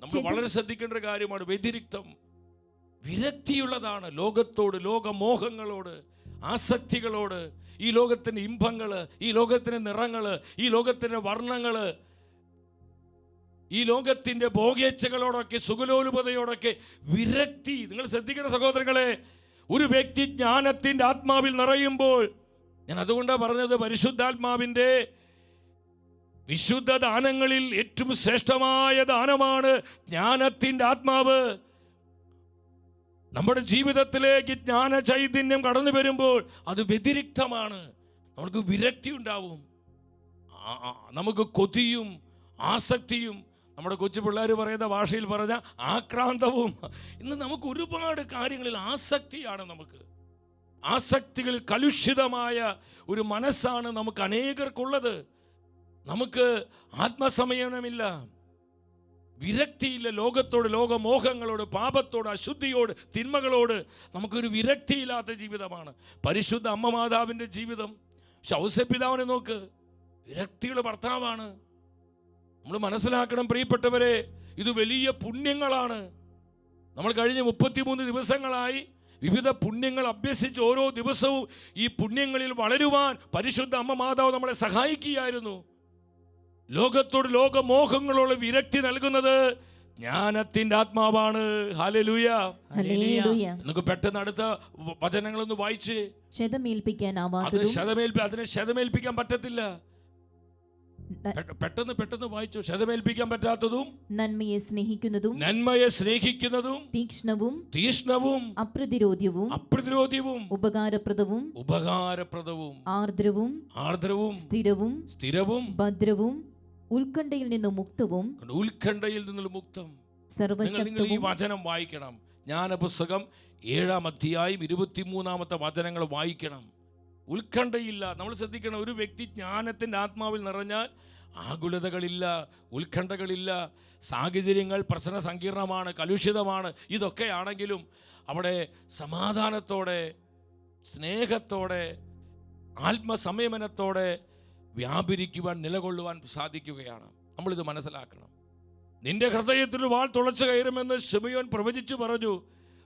നമ്മൾ വളരെ ശ്രദ്ധിക്കേണ്ട ഒരു കാര്യമാണ് വ്യതിരിക്തം. വിരക്തിയുള്ളതാണ് ലോകത്തോട്, ലോകമോഹങ്ങളോട്, ആസക്തികളോട്, ഈ ലോകത്തിന്റെ ഇമ്പങ്ങള്, ഈ ലോകത്തിന്റെ നിറങ്ങള്, ഈ ലോകത്തിന്റെ വർണ്ണങ്ങള്, ഈ ലോകത്തിന്റെ ഭോഗേച്ഛകളോടൊക്കെ, സുഖലോലുപതയോടൊക്കെ വിരക്തി. നിങ്ങൾ ശ്രദ്ധിക്കുന്ന സഹോദരങ്ങളെ, ഒരു വ്യക്തി ജ്ഞാനത്തിന്റെ ആത്മാവിൽ നിറയുമ്പോൾ, ഞാൻ അതുകൊണ്ടാണ് പറഞ്ഞത്, പരിശുദ്ധാത്മാവിന്റെ വിശുദ്ധ ദാനങ്ങളിൽ ഏറ്റവും ശ്രേഷ്ഠമായ ദാനമാണ് ജ്ഞാനത്തിന്റെ ആത്മാവ്. നമ്മുടെ ജീവിതത്തിലേക്ക് ജ്ഞാന ചൈതന്യം കടന്നു വരുമ്പോൾ അത് വ്യതിരിക്തമാണ്. നമുക്ക് വിരക്തി ഉണ്ടാവും, നമുക്ക് കൊതിയും ആസക്തിയും, നമ്മുടെ കൊച്ചു പിള്ളേർ പറയുന്ന ഭാഷയിൽ പറഞ്ഞ ആക്രാന്തവും. ഇന്ന് നമുക്ക് ഒരുപാട് കാര്യങ്ങളിൽ ആസക്തിയാണ്. നമുക്ക് ആസക്തികളിൽ കലുഷിതമായ ഒരു മനസ്സാണ് നമുക്ക് അനേകർക്കുള്ളത്. നമുക്ക് ആത്മസംയമനമില്ല, വിരക്തിയില്ല. ലോകത്തോട്, ലോകമോഹങ്ങളോട്, പാപത്തോട്, അശുദ്ധിയോട്, തിന്മകളോട് നമുക്കൊരു വിരക്തിയില്ലാത്ത ജീവിതമാണ്. പരിശുദ്ധ അമ്മ മാതാവിൻ്റെ ജീവിതം, ശൗസപിതാവിനെ നോക്ക്, വിരക്തിയുടെ ഭർത്താവാണ്. നമ്മൾ മനസ്സിലാക്കണം പ്രിയപ്പെട്ടവരെ, ഇത് വലിയ പുണ്യങ്ങളാണ്. നമ്മൾ കഴിഞ്ഞ 33 ദിവസങ്ങളായി വിവിധ പുണ്യങ്ങൾ അഭ്യസിച്ച് ഓരോ ദിവസവും ഈ പുണ്യങ്ങളിൽ വളരുവാൻ പരിശുദ്ധ അമ്മ മാതാവ് നമ്മളെ സഹായിക്കുകയായിരുന്നു. ലോകത്തോട്, ലോകമോഹങ്ങളോട് വിരക്തി നൽകുന്നത് ജ്ഞാനത്തിന്റെ ആത്മാവാണ്. ഹല്ലേലൂയ. നമുക്ക് പെട്ടെന്ന് അടുത്ത വചനങ്ങളൊന്ന് വായിച്ച്. അതിനെ ശതമേൽപ്പിക്കാൻ പറ്റത്തില്ല. പെട്ടെന്ന് വായിച്ചു. ശതമേൽപ്പിക്കാൻ പറ്റാത്തതും നന്മയെ സ്നേഹിക്കുന്നതും തീക്ഷ്ണവും അപ്രതിരോധ്യവും ഉപകാരപ്രദവും ആർദ്രവും സ്ഥിരവും ഭദ്രവും ഉത്കണ്ഠയിൽ നിന്ന് മുക്തം. നിങ്ങൾ ഈ വചനം വായിക്കണം. ജ്ഞാനപുസ്തകം 7-ാം അധ്യായം 23-ാമത്തെ വചനങ്ങൾ വായിക്കണം. ഉത്കണ്ഠയില്ല. നമ്മൾ ശ്രദ്ധിക്കണം, ഒരു വ്യക്തി ജ്ഞാനത്തിൻ്റെ ആത്മാവിൽ നിറഞ്ഞാൽ ആകുലതകളില്ല, ഉത്കണ്ഠകളില്ല. സാഹചര്യങ്ങൾ പ്രശ്ന സങ്കീർണമാണ്, കലുഷിതമാണ്. ഇതൊക്കെയാണെങ്കിലും അവിടെ സമാധാനത്തോടെ, സ്നേഹത്തോടെ, ആത്മസംയമനത്തോടെ വ്യാപരിക്കുവാൻ, നിലകൊള്ളുവാൻ സാധിക്കുകയാണ്. നമ്മളിത് മനസ്സിലാക്കണം. നിന്റെ ഹൃദയത്തിൽ വാൾ തുളച്ചു കയറുമെന്ന് ശിമയോൻ പ്രവചിച്ചു പറഞ്ഞു.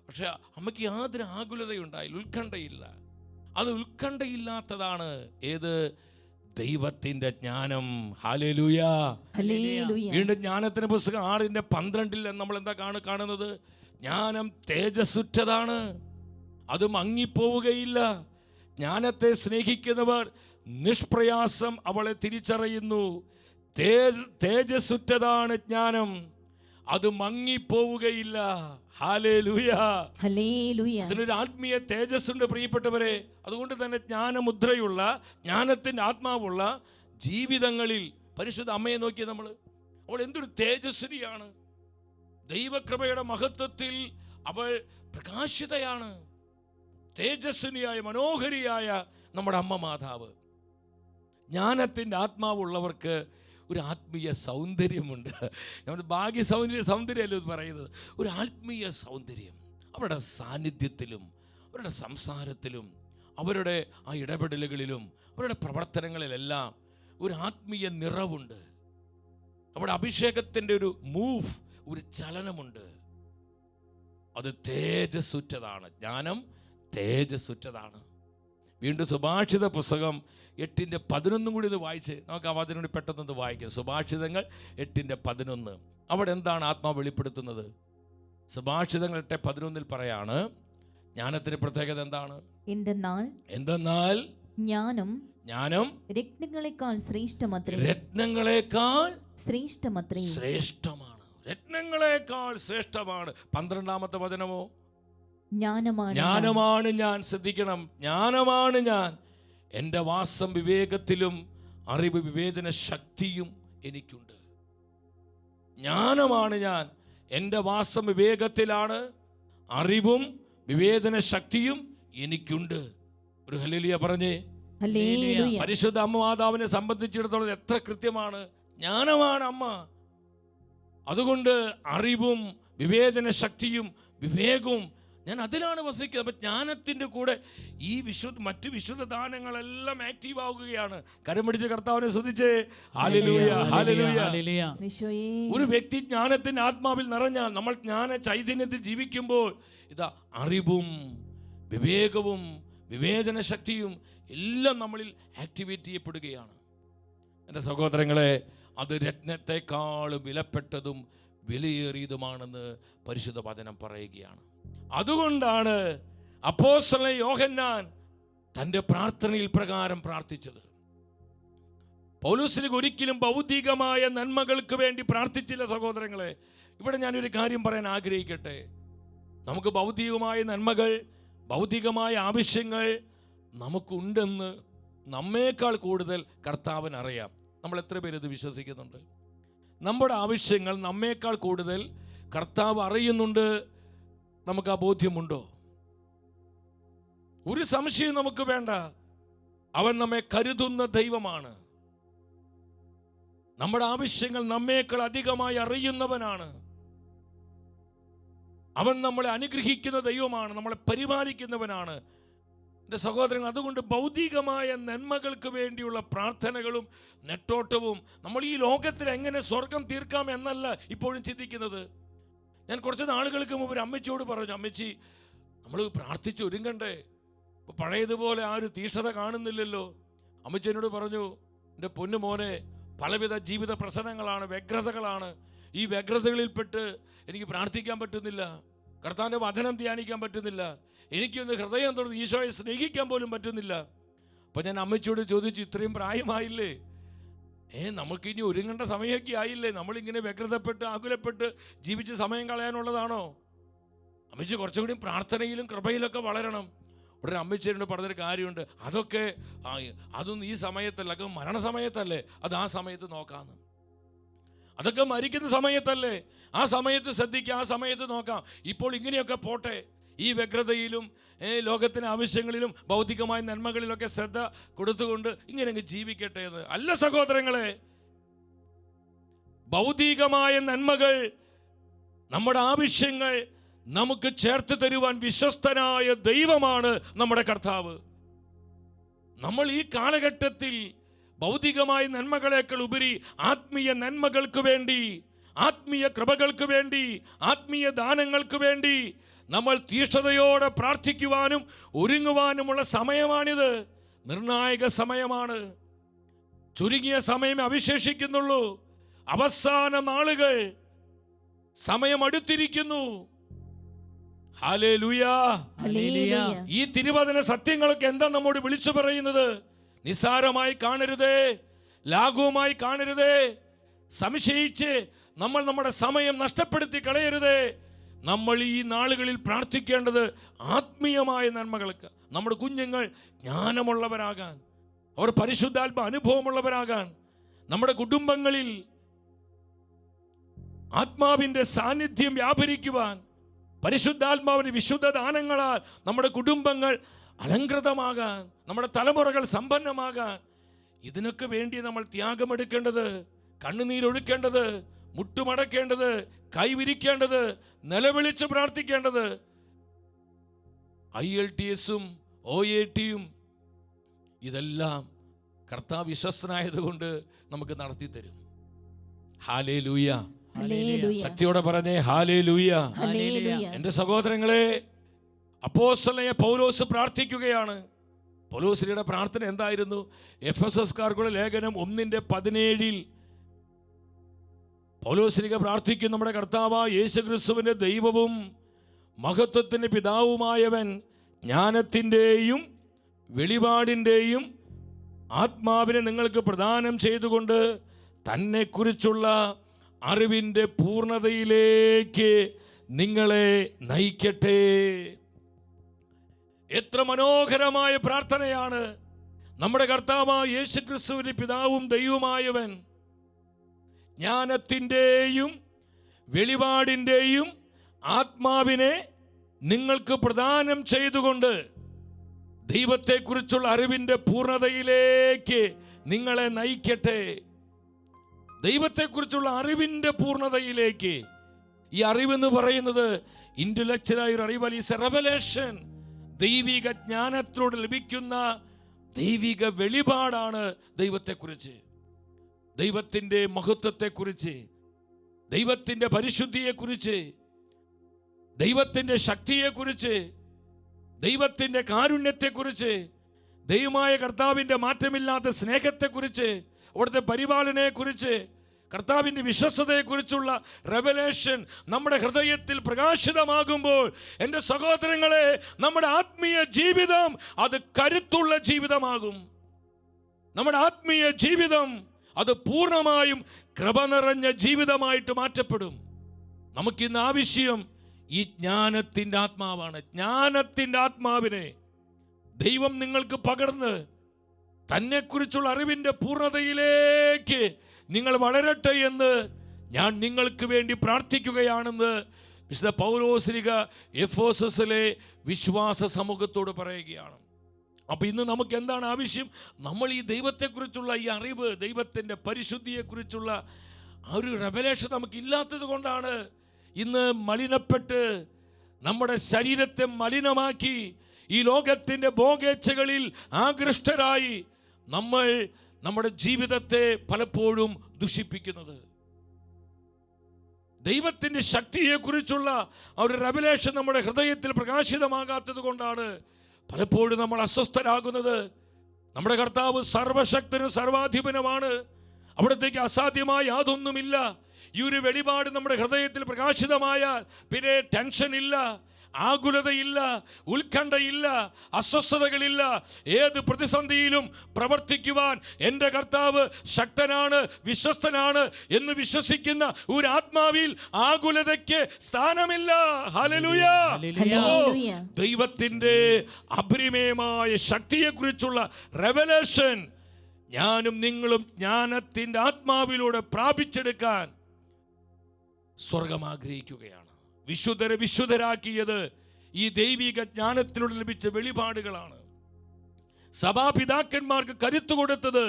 പക്ഷെ അമ്മയ്ക്ക് യാതൊരു ആകുലതയുണ്ടായില്ല, ഉത്കണ്ഠയില്ല. അത് ഉത്കണ്ഠയില്ലാത്തതാണ് ഏത്? ദൈവത്തിന്റെ ജ്ഞാനം. ഹല്ലേലൂയ. വീണ്ടും ജ്ഞാനത്തിന്റെ പുസ്തകം 6:12 നമ്മൾ എന്താ കാണുന്നത്? ജ്ഞാനം തേജസ്സുറ്റതാണ്, അത് മങ്ങിപ്പോവുകയില്ല. ജ്ഞാനത്തെ സ്നേഹിക്കുന്നവർ നിഷ്പ്രയാസം അവളെ തിരിച്ചറിയുന്നു. തേജസ്സുറ്റതാണ് ജ്ഞാനം, അത് മങ്ങിപ്പോവുകയില്ല. ഹല്ലേലൂയ. അതിനൊരു ആത്മീയ തേജസ്സുണ്ട് പ്രിയപ്പെട്ടവരെ. അതുകൊണ്ട് തന്നെ ജ്ഞാനമുദ്രയുള്ള, ജ്ഞാനത്തിൻ്റെ ആത്മാവുള്ള ജീവിതങ്ങളിൽ പരിശുദ്ധ അമ്മയെ നോക്കിയ അവൾ എന്തൊരു തേജസ്വിനിയാണ്. ദൈവകൃപയുടെ മഹത്വത്തിൽ അവൾ പ്രകാശിതയാണ്. തേജസ്വിനിയായ, മനോഹരിയായ നമ്മുടെ അമ്മ മാതാവ്. ജ്ഞാനത്തിൻ്റെ ആത്മാവുള്ളവർക്ക് ഒരു ആത്മീയ സൗന്ദര്യമുണ്ട്. നമ്മൾ ഭാഗ്യ സൗന്ദര്യമല്ലോ ഇത് പറയുന്നത്. ഒരു ആത്മീയ സൗന്ദര്യം അവരുടെ സാന്നിധ്യത്തിലും, അവരുടെ സംസാരത്തിലും, അവരുടെ ആ ഇടപെടലുകളിലും, അവരുടെ പ്രവർത്തനങ്ങളിലെല്ലാം ഒരു ആത്മീയ നിറവുണ്ട്. അവിടെ അഭിഷേകത്തിൻ്റെ ഒരു മൂവ്, ഒരു ചലനമുണ്ട്. അത് തേജസ്സുറ്റതാണ്. ജ്ഞാനം തേജസ്സുറ്റതാണ്. വീണ്ടും സുഭാഷിത പുസ്തകം 8:11 കൂടി ഇത് വായിച്ച് നമുക്ക് ആ വചനം കൂടി പെട്ടെന്ന് വായിക്കാം. സുഭാഷിതങ്ങൾ 8:11. അവിടെ എന്താണ് ആത്മാവ് വെളിപ്പെടുത്തുന്നത്? സുഭാഷിതങ്ങൾ 8:11 പറയാണ്, ജ്ഞാനത്തിന്റെ പ്രത്യേകത എന്താണ്? എന്തെന്നാൽ ജ്ഞാനം രത്നങ്ങളെക്കാൾ ശ്രേഷ്ഠമത്രേ. ശ്രേഷ്ഠമാണ്. രത്നങ്ങളെക്കാൾ ശ്രേഷ്ഠമാണ്. 12-ാമത്തെ വചനമോ? ജ്ഞാനമാണ് ഞാൻ. ശ്രദ്ധിക്കണം, ജ്ഞാനമാണ് ഞാൻ. എൻ്റെ വാസം വിവേകത്തിലും അറിവ് വിവേചന ശക്തിയും എനിക്കുണ്ട്. ജ്ഞാനമാണ് ഞാൻ. എൻ്റെ വാസം വിവേകത്തിലാണ്, അറിവും വിവേചന ശക്തിയും എനിക്കുണ്ട്. ഒരു ഹല്ലേലൂയ പറഞ്ഞേ. പരിശുദ്ധ അമ്മ മാതാവിനെ സംബന്ധിച്ചിടത്തോളം എത്ര കൃത്യമാണ്. ജ്ഞാനമാണ് അമ്മ. അതുകൊണ്ട് അറിവും വിവേചന ശക്തിയും വിവേകവും ഞാൻ അതിലാണ് വസിക്കുന്നത്. അപ്പൊ ജ്ഞാനത്തിന്റെ കൂടെ ഈ മറ്റു വിശുദ്ധ ദാനങ്ങളെല്ലാം ആക്റ്റീവ് ആവുകയാണ്. കരം പിടിച്ച് കർത്താവിനെ സ്തുതിച്ചേ. Hallelujah, hallelujah. ഒരു വ്യക്തി ജ്ഞാനത്തിന്റെ ആത്മാവിൽ നിറഞ്ഞാൽ, നമ്മൾ ജ്ഞാന ചൈതന്യത്തിൽ ജീവിക്കുമ്പോൾ ഇതാ അറിവും വിവേകവും വിവേചന ശക്തിയും എല്ലാം നമ്മളിൽ ആക്ടിവേറ്റ് ചെയ്യപ്പെടുകയാണ്. എൻ്റെ സഹോദരങ്ങളെ, അത് രത്നത്തെക്കാളും വിലപ്പെട്ടതും വിലയേറിയതുമാണെന്ന് പരിശുദ്ധ വചനം പറയുകയാണ്. അതുകൊണ്ടാണ് അപ്പോസ്തലൻ യോഹന്നാൻ തൻ്റെ പ്രാർത്ഥനയിൽ പ്രകാരം പ്രാർത്ഥിച്ചത്. പൗലോസിന് ഒരിക്കലും ഭൗതികമായ നന്മകൾക്ക് വേണ്ടി പ്രാർത്ഥിച്ചില്ല. സഹോദരങ്ങളെ, ഇവിടെ ഞാനൊരു കാര്യം പറയാൻ ആഗ്രഹിക്കട്ടെ. നമുക്ക് ഭൗതികമായ നന്മകൾ, ഭൗതികമായ ആവശ്യങ്ങൾ നമുക്കുണ്ടെന്ന് നമ്മേക്കാൾ കൂടുതൽ കർത്താവിന് അറിയാം. നമ്മൾ എത്ര പേര് ഇത് വിശ്വസിക്കുന്നുണ്ട്? നമ്മുടെ ആവശ്യങ്ങൾ നമ്മേക്കാൾ കൂടുതൽ കർത്താവ് അറിയുന്നുണ്ട്. നമുക്ക് ആ ബോധ്യമുണ്ടോ? ഒരു സംശയം നമുക്ക് വേണ്ട. അവൻ നമ്മെ കരുതുന്ന ദൈവമാണ്. നമ്മുടെ ആവശ്യങ്ങൾ നമ്മേക്കാൾ അധികമായി അറിയുന്നവനാണ്. അവൻ നമ്മളെ അനുഗ്രഹിക്കുന്ന ദൈവമാണ്, നമ്മളെ പരിപാലിക്കുന്നവനാണ്. എൻ്റെ സഹോദരങ്ങൾ, അതുകൊണ്ട് ഭൗതികമായ നന്മകൾക്ക് വേണ്ടിയുള്ള പ്രാർത്ഥനകളും നെട്ടോട്ടവും നമ്മൾ ഈ ലോകത്തിൽ എങ്ങനെ സ്വർഗം തീർക്കാം എന്നല്ല ഇപ്പോഴും ചിന്തിക്കുന്നത്. ഞാൻ കുറച്ച് നാളുകൾക്ക് മുമ്പ് ഒരു അമ്മച്ചിയോട് പറഞ്ഞു, അമ്മച്ചി, നമ്മൾ പ്രാർത്ഥിച്ച് ഒരുങ്ങണ്ടേ? ഇപ്പോൾ പഴയതുപോലെ ആ ഒരു തീഷ്ണത കാണുന്നില്ലല്ലോ. അമ്മച്ചി എന്നോട് പറഞ്ഞു, എൻ്റെ പൊന്നു മോനെ, പലവിധ ജീവിത പ്രശ്നങ്ങളാണ്, വ്യഗ്രതകളാണ്. ഈ വ്യഗ്രതകളിൽപ്പെട്ട് എനിക്ക് പ്രാർത്ഥിക്കാൻ പറ്റുന്നില്ല, കർത്താവിൻ്റെ വചനം ധ്യാനിക്കാൻ പറ്റുന്നില്ല, എനിക്കൊന്ന് ഹൃദയം തുറന്ന് ഈശോയെ സ്നേഹിക്കാൻ പോലും പറ്റുന്നില്ല. അപ്പം ഞാൻ അമ്മച്ചിയോട് ചോദിച്ചു, ഇത്രയും പ്രായമായില്ലേ, നമുക്ക് ഇനി ഒരുങ്ങേണ്ട സമയമൊക്കെ ആയില്ലേ? നമ്മളിങ്ങനെ വ്യഗ്രതപ്പെട്ട് ആകുലപ്പെട്ട് ജീവിച്ച് സമയം കളയാനുള്ളതാണോ? അമ്മച്ചി കുറച്ചുകൂടി പ്രാർത്ഥനയിലും കൃപയിലൊക്കെ വളരണം. ഉടനെ അമ്മച്ചിയോട് പറഞ്ഞൊരു കാര്യമുണ്ട്, അതൊന്നും ഈ സമയത്തല്ല, അത് മരണസമയത്തല്ലേ, അത് ആ സമയത്ത് നോക്കാമെന്ന്. അതൊക്കെ മരിക്കുന്ന സമയത്തല്ലേ, ആ സമയത്ത് ശ്രദ്ധിക്കുക, ആ സമയത്ത് നോക്കാം. ഇപ്പോൾ ഇങ്ങനെയൊക്കെ പോട്ടെ, ഈ വ്യഗ്രതയിലും ലോകത്തിന് ആവശ്യങ്ങളിലും ഭൗതികമായ നന്മകളിലൊക്കെ ശ്രദ്ധ കൊടുത്തുകൊണ്ട് ഇങ്ങനെ അങ്ങ് ജീവിക്കട്ടെ എന്ന് അല്ല സഹോദരങ്ങളെ. ഭൗതികമായ നന്മകൾ, നമ്മുടെ ആവശ്യങ്ങൾ നമുക്ക് ചേർത്ത് തരുവാൻ വിശ്വസ്തനായ ദൈവമാണ് നമ്മുടെ കർത്താവ്. നമ്മൾ ഈ കാലഘട്ടത്തിൽ ഭൗതികമായ നന്മകളേക്കാൾ ഉപരി ആത്മീയ നന്മകൾക്ക് വേണ്ടി, ആത്മീയ കൃപകൾക്ക് വേണ്ടി, ആത്മീയ ദാനങ്ങൾക്ക് വേണ്ടി നമ്മൾ തീഷ്ണതയോടെ പ്രാർത്ഥിക്കുവാനും ഒരുങ്ങുവാനുമുള്ള സമയമാണിത്. നിർണായക സമയമാണ്. ചുരുങ്ങിയ സമയം അവശേഷിക്കുന്നുള്ളൂ. അവസാന നാളുകൾ, സമയം അടുത്തിരിക്കുന്നു. ഹല്ലേലൂയ. ഈ തിരുവചന സത്യങ്ങളൊക്കെ എന്താ നമ്മോട് വിളിച്ചു പറയുന്നത്? നിസ്സാരമായി കാണരുതേ, ലാഘവമായി കാണരുതേ, സംശയിച്ച് നമ്മൾ നമ്മുടെ സമയം നഷ്ടപ്പെടുത്തി കളയരുതേ. നമ്മൾ ഈ നാളുകളിൽ പ്രാർത്ഥിക്കേണ്ടത് ആത്മീയമായ നന്മകൾക്ക്. നമ്മുടെ കുഞ്ഞുങ്ങൾ ജ്ഞാനമുള്ളവരാകാൻ, അവർ പരിശുദ്ധാത്മ അനുഭവമുള്ളവരാകാൻ, നമ്മുടെ കുടുംബങ്ങളിൽ ആത്മാവിൻ്റെ സാന്നിധ്യം വ്യാപരിക്കുവാൻ, പരിശുദ്ധാത്മാവിന്റെ വിശുദ്ധ ദാനങ്ങളാൽ നമ്മുടെ കുടുംബങ്ങൾ അലങ്കൃതമാകാൻ, നമ്മുടെ തലമുറകൾ സമ്പന്നമാകാൻ, ഇതിനൊക്കെ വേണ്ടി നമ്മൾ ത്യാഗമെടുക്കേണ്ടത്, കണ്ണുനീരൊഴുക്കേണ്ടത്, മുട്ടുമടക്കേണ്ടത്, കൈവിരിക്കേണ്ടത്, നിലവിളിച്ച് പ്രാർത്ഥിക്കേണ്ടത്. IELTS-ഉം OAT-യും ഇതെല്ലാം കർത്താവ് വിശ്വസ്തനായതുകൊണ്ട് നമുക്ക് നടത്തിത്തരും. ഹല്ലേലൂയ. ശക്തിയോടെ പറഞ്ഞേ ഹല്ലേലൂയ. എൻ്റെ സഹോദരങ്ങളെ, അപ്പോസ്തലനായ പൗലോസ് പ്രാർത്ഥിക്കുകയാണ്. പൗലോസിന്റെ പ്രാർത്ഥന എന്തായിരുന്നു? എഫെസസ്കാർക്കുള്ള ലേഖനം 1:17 പൗലോസ് പ്രാർത്ഥിക്കും, നമ്മുടെ കർത്താവായ യേശുക്രിസ്തുവിന്റെ ദൈവവും മഹത്വത്തിൻ്റെ പിതാവുമായവൻ ജ്ഞാനത്തിൻ്റെയും വെളിപാടിൻ്റെയും ആത്മാവിനെ നിങ്ങൾക്ക് പ്രദാനം ചെയ്തുകൊണ്ട് തന്നെക്കുറിച്ചുള്ള അറിവിൻ്റെ പൂർണ്ണതയിലേക്ക് നിങ്ങളെ നയിക്കട്ടെ. എത്ര മനോഹരമായ പ്രാർത്ഥനയാണ്! നമ്മുടെ കർത്താവായ യേശുക്രിസ്തുവിന്റെ പിതാവും ദൈവവുമായവൻ ജ്ഞാനത്തിൻ്റെയും വെളിപാടിൻ്റെയും ആത്മാവിനെ നിങ്ങൾക്ക് പ്രദാനം ചെയ്തുകൊണ്ട് ദൈവത്തെക്കുറിച്ചുള്ള അറിവിൻ്റെ പൂർണ്ണതയിലേക്ക് നിങ്ങളെ നയിക്കട്ടെ. ദൈവത്തെക്കുറിച്ചുള്ള അറിവിൻ്റെ പൂർണ്ണതയിലേക്ക്. ഈ അറിവെന്ന് പറയുന്നത് ഇന്റലക്ച്വലായ ഒരു അറിവല്ല, ഈസ് എ റെവലേഷൻ. ദൈവിക ജ്ഞാനത്തിലൂടെ ലഭിക്കുന്ന ദൈവിക വെളിപാടാണ് ദൈവത്തെക്കുറിച്ച്, ദൈവത്തിൻ്റെ മഹത്വത്തെക്കുറിച്ച്, ദൈവത്തിൻ്റെ പരിശുദ്ധിയെക്കുറിച്ച്, ദൈവത്തിൻ്റെ ശക്തിയെക്കുറിച്ച്, ദൈവത്തിൻ്റെ കാരുണ്യത്തെക്കുറിച്ച്, ദൈവമായ കർത്താവിൻ്റെ മാറ്റമില്ലാത്ത സ്നേഹത്തെക്കുറിച്ച്, അവിടുത്തെ പരിപാലനയെക്കുറിച്ച്, കർത്താവിൻ്റെ വിശ്വസ്തതയെക്കുറിച്ചുള്ള റെവലേഷൻ നമ്മുടെ ഹൃദയത്തിൽ പ്രകാശിതമാകുമ്പോൾ എൻ്റെ സഹോദരങ്ങളെ, നമ്മുടെ ആത്മീയ ജീവിതം അത് കരുത്തുള്ള ജീവിതമാകും. നമ്മുടെ ആത്മീയ ജീവിതം അത് പൂർണ്ണമായും കൃപ നിറഞ്ഞ ജീവിതമായിട്ട് മാറ്റപ്പെടും. നമുക്കിന്ന് ആവശ്യം ഈ ജ്ഞാനത്തിൻ്റെ ആത്മാവാണ്. ജ്ഞാനത്തിൻ്റെ ആത്മാവിനെ ദൈവം നിങ്ങൾക്ക് പകർന്ന് തന്നെക്കുറിച്ചുള്ള അറിവിൻ്റെ പൂർണ്ണതയിലേക്ക് നിങ്ങൾ വളരട്ടെ എന്ന് ഞാൻ നിങ്ങൾക്ക് വേണ്ടി പ്രാർത്ഥിക്കുകയാണെന്ന് വിശുദ്ധ പൗലോസ്ലീഹ എഫേസസിലെ വിശ്വാസ സമൂഹത്തോട് പറയുകയാണ്. അപ്പോൾ ഇന്ന് നമുക്ക് എന്താണ് ആവശ്യം? നമ്മൾ ഈ ദൈവത്തെക്കുറിച്ചുള്ള ഈ അറിവ്, ദൈവത്തിൻ്റെ പരിശുദ്ധിയെക്കുറിച്ചുള്ള ആ ഒരു റെവലേഷൻ നമുക്കില്ലാത്തത് കൊണ്ടാണ് ഇന്ന് മലിനപ്പെട്ട് നമ്മുടെ ശരീരത്തെ മലിനമാക്കി ഈ ലോകത്തിൻ്റെ ഭോഗേച്ഛകളിൽ ആകൃഷ്ടരായി നമ്മൾ നമ്മുടെ ജീവിതത്തെ പലപ്പോഴും ദുഷിപ്പിക്കുന്നത്. ദൈവത്തിൻ്റെ ശക്തിയെക്കുറിച്ചുള്ള ഒരു റെവലേഷൻ നമ്മുടെ ഹൃദയത്തിൽ പ്രകാശിതമാകാത്തത് കൊണ്ടാണ് പലപ്പോഴും നമ്മൾ അസ്വസ്ഥരാകുന്നത്. നമ്മുടെ കർത്താവ് സർവശക്തനും സർവാധിപനുമാണ്. അവിടത്തേക്ക് അസാധ്യമായ യാതൊന്നുമില്ല. ഈ ഒരു വെളിപാട് നമ്മുടെ ഹൃദയത്തിൽ പ്രകാശിതമായാൽ പിന്നെ ടെൻഷൻ ഇല്ല, ആകുലതയില്ല, ഉത്കണ്ഠയില്ല, അസ്വസ്ഥതകളില്ല. ഏത് പ്രതിസന്ധിയിലും പ്രവർത്തിക്കുവാൻ എൻ്റെ കർത്താവ് ശക്തനാണ്, വിശ്വസ്തനാണ് എന്ന് വിശ്വസിക്കുന്ന ഒരു ആത്മാവിൽ ആകുലതയ്ക്ക് സ്ഥാനമില്ല. ഹല്ലേലൂയ! ദൈവത്തിൻ്റെ അപരിമേയമായ ശക്തിയെക്കുറിച്ചുള്ള റെവലേഷൻ ഞാനും നിങ്ങളും ജ്ഞാനത്തിൻ്റെ ആത്മാവിലൂടെ പ്രാപിച്ചെടുക്കാൻ സ്വർഗം ആഗ്രഹിക്കുകയാണ്. വിശുദ്ധരെ വിശുദ്ധരാക്കിയത് ഈ ദൈവിക ജ്ഞാനത്തിലൂടെ ലഭിച്ച വെളിപാടുകളാണ്. സഭാപിതാക്കന്മാർക്ക് കരുത്തു കൊടുത്തത്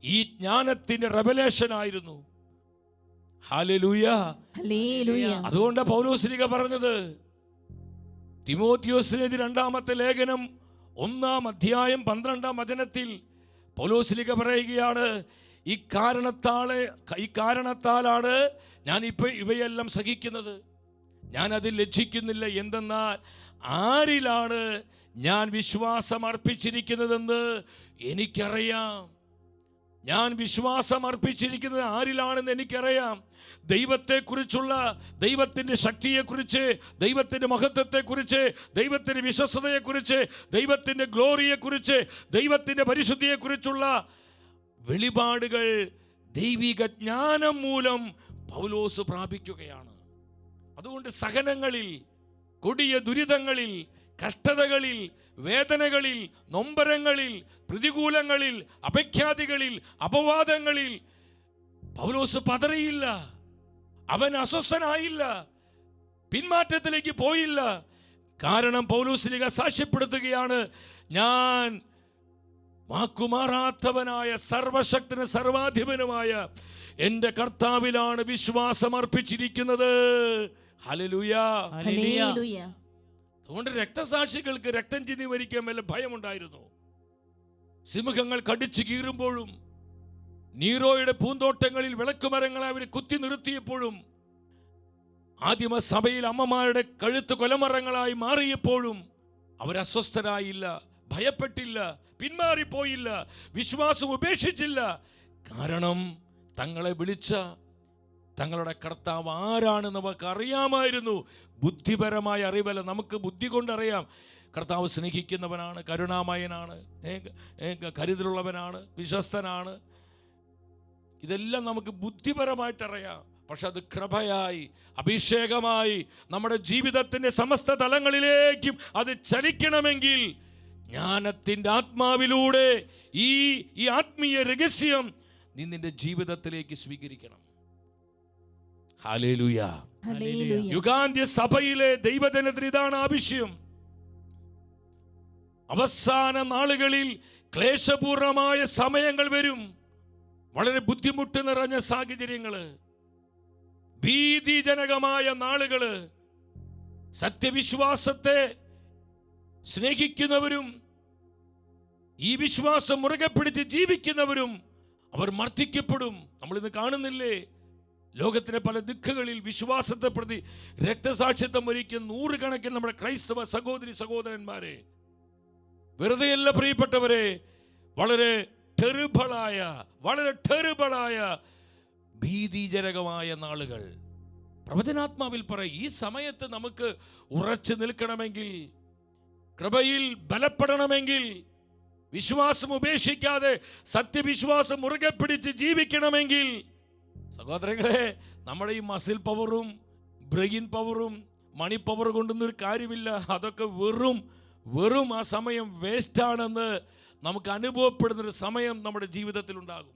ഈ ജ്ഞാനത്തിന്റെ റെവലേഷൻ ആയിരുന്നു. ഹല്ലേലൂയ! അതുകൊണ്ട് പൗലോസ്ലീഹ പറഞ്ഞത് തിമോത്തിയോസിനെതിരെ 2-ാമത്തെ ലേഖനം 1-ാം അധ്യായം 12-ാം വചനത്തിൽ പൗലോസ്ലീഹ പറയുകയാണ്, ഈ കാരണത്താലാണ് ഞാൻ ഇവയെല്ലാം സഹിക്കുന്നത്, ഞാൻ അതിൽ ലജ്ജിക്കുന്നില്ല. എന്തെന്നാൽ ആരിലാണ് ഞാൻ വിശ്വാസം അർപ്പിച്ചിരിക്കുന്നതെന്ന് എനിക്കറിയാം. ഞാൻ വിശ്വാസം അർപ്പിച്ചിരിക്കുന്നത് ആരിലാണെന്ന് എനിക്കറിയാം. ദൈവത്തെക്കുറിച്ചുള്ള, ദൈവത്തിൻ്റെ ശക്തിയെക്കുറിച്ച്, ദൈവത്തിൻ്റെ മഹത്വത്തെക്കുറിച്ച്, ദൈവത്തിൻ്റെ വിശ്വസ്തതയെക്കുറിച്ച്, ദൈവത്തിൻ്റെ ഗ്ലോറിയെക്കുറിച്ച്, ദൈവത്തിൻ്റെ പരിശുദ്ധിയെക്കുറിച്ചുള്ള വെളിപാടുകൾ ദൈവിക ജ്ഞാനം മൂലം പൗലോസ് പ്രാപിക്കുകയാണ്. അതുകൊണ്ട് സഹനങ്ങളിൽ, കൊടിയ ദുരിതങ്ങളിൽ, കഷ്ടതകളിൽ, വേദനകളിൽ, നൊമ്പരങ്ങളിൽ, പ്രതികൂലങ്ങളിൽ, അപഖ്യാതികളിൽ, അപവാദങ്ങളിൽ പൗലോസ് പതറിയില്ല. അവൻ അസ്വസ്ഥനായില്ല, പിന്മാറ്റത്തിലേക്ക് പോയില്ല. കാരണം പൗലോസ്ലീഹ സാക്ഷ്യപ്പെടുത്തുകയാണ്, ഞാൻ വാക്കുമാറാത്തവനായ സർവശക്തനും സർവാധിപനുമായ എൻ്റെ കർത്താവിലാണ് വിശ്വാസം അർപ്പിച്ചിരിക്കുന്നത്. ഹല്ലേലൂയ! അതുകൊണ്ട് രക്തസാക്ഷികൾക്ക് രക്തം ചിന്തി മരിക്കാൻ വല്ല ഭയമുണ്ടായിരുന്നു. സിംഹങ്ങൾ കടിച്ചു കീറുമ്പോഴും, നീറോയുടെ പൂന്തോട്ടങ്ങളിൽ വിളക്കുമരങ്ങളെ അവർ കുത്തി നിർത്തിയപ്പോഴും, ആദിമ സഭയിൽ അമ്മമാരുടെ കഴുത്ത് കൊലമരങ്ങളായി മാറിയപ്പോഴും അവർ അസ്വസ്ഥരായില്ല, ഭയപ്പെട്ടില്ല, പിന്മാറിപ്പോയില്ല, വിശ്വാസം ഉപേക്ഷിച്ചില്ല. കാരണം തങ്ങളെ വിളിച്ച, തങ്ങളുടെ കർത്താവ് ആരാണെന്ന് അവർക്ക് അറിയാമായിരുന്നു. ബുദ്ധിപരമായ അറിവല്ല, നമുക്ക് ബുദ്ധി കൊണ്ടറിയാം. കർത്താവ് സ്നേഹിക്കുന്നവനാണ്, കരുണാമയനാണ്, കരുതലുള്ളവനാണ്, വിശ്വസ്തനാണ്. ഇതെല്ലാം നമുക്ക് ബുദ്ധിപരമായിട്ടറിയാം. പക്ഷെ അത് കൃപയായി, അഭിഷേകമായി നമ്മുടെ ജീവിതത്തിൻ്റെ സമസ്ത തലങ്ങളിലേക്കും അത് ചലിക്കണമെങ്കിൽ ജ്ഞാനത്തിൻ്റെ ആത്മാവിലൂടെ ഈ ആത്മീയ രഹസ്യം നീ നിന്റെ ജീവിതത്തിലേക്ക് സ്വീകരിക്കണം. ഹല്ലേലൂയ. ഹല്ലേലൂയ. യുഗാന്ത്യ സഭയിലെ ദൈവജനത്തിന് ഇതാണ് ആവശ്യം. അവസാന നാളുകളിൽ ക്ലേശപൂർണമായ സമയങ്ങൾ വരും. വളരെ ബുദ്ധിമുട്ട് നിറഞ്ഞ സാഹചര്യങ്ങള്, ഭീതിജനകമായ നാളുകള്. സത്യവിശ്വാസത്തെ സ്നേഹിക്കുന്നവരും ഈ വിശ്വാസം മുറുകെ പിടിച്ച് ജീവിക്കുന്നവരും അവർ മർദ്ദിക്കപ്പെടും. നമ്മളിന്ന് കാണുന്നില്ലേ, ലോകത്തിലെ പല ദിക്കുകളിൽ വിശ്വാസത്തെ പ്രതി രക്തസാക്ഷിത്വം വരിക്കുന്ന നൂറുകണക്കിന് നമ്മുടെ ക്രൈസ്തവ സഹോദരി സഹോദരന്മാരെ. വെറുതെയല്ല പ്രിയപ്പെട്ടവരെ, വളരെ ടെറിബിളായ ഭീതിജനകമായ നാളുകൾ. പ്രവചനാത്മാവിൽ പറയും, ഈ സമയത്ത് നമുക്ക് ഉറച്ചു നിൽക്കണമെങ്കിൽ, കൃപയിൽ ബലപ്പെടണമെങ്കിൽ, വിശ്വാസം ഉപേക്ഷിക്കാതെ സത്യവിശ്വാസം മുറുകെ പിടിച്ച് ജീവിക്കണമെങ്കിൽ, സഹോദരങ്ങളെ, നമ്മുടെ ഈ മസിൽ പവറും ബ്രെയിൻ പവറും മണി പവർ കൊണ്ടൊന്നും ഒരു കാര്യമില്ല. അതൊക്കെ വെറും ആ സമയം വേസ്റ്റാണെന്ന് നമുക്ക് അനുഭവപ്പെടുന്നൊരു സമയം നമ്മുടെ ജീവിതത്തിൽ ഉണ്ടാകും.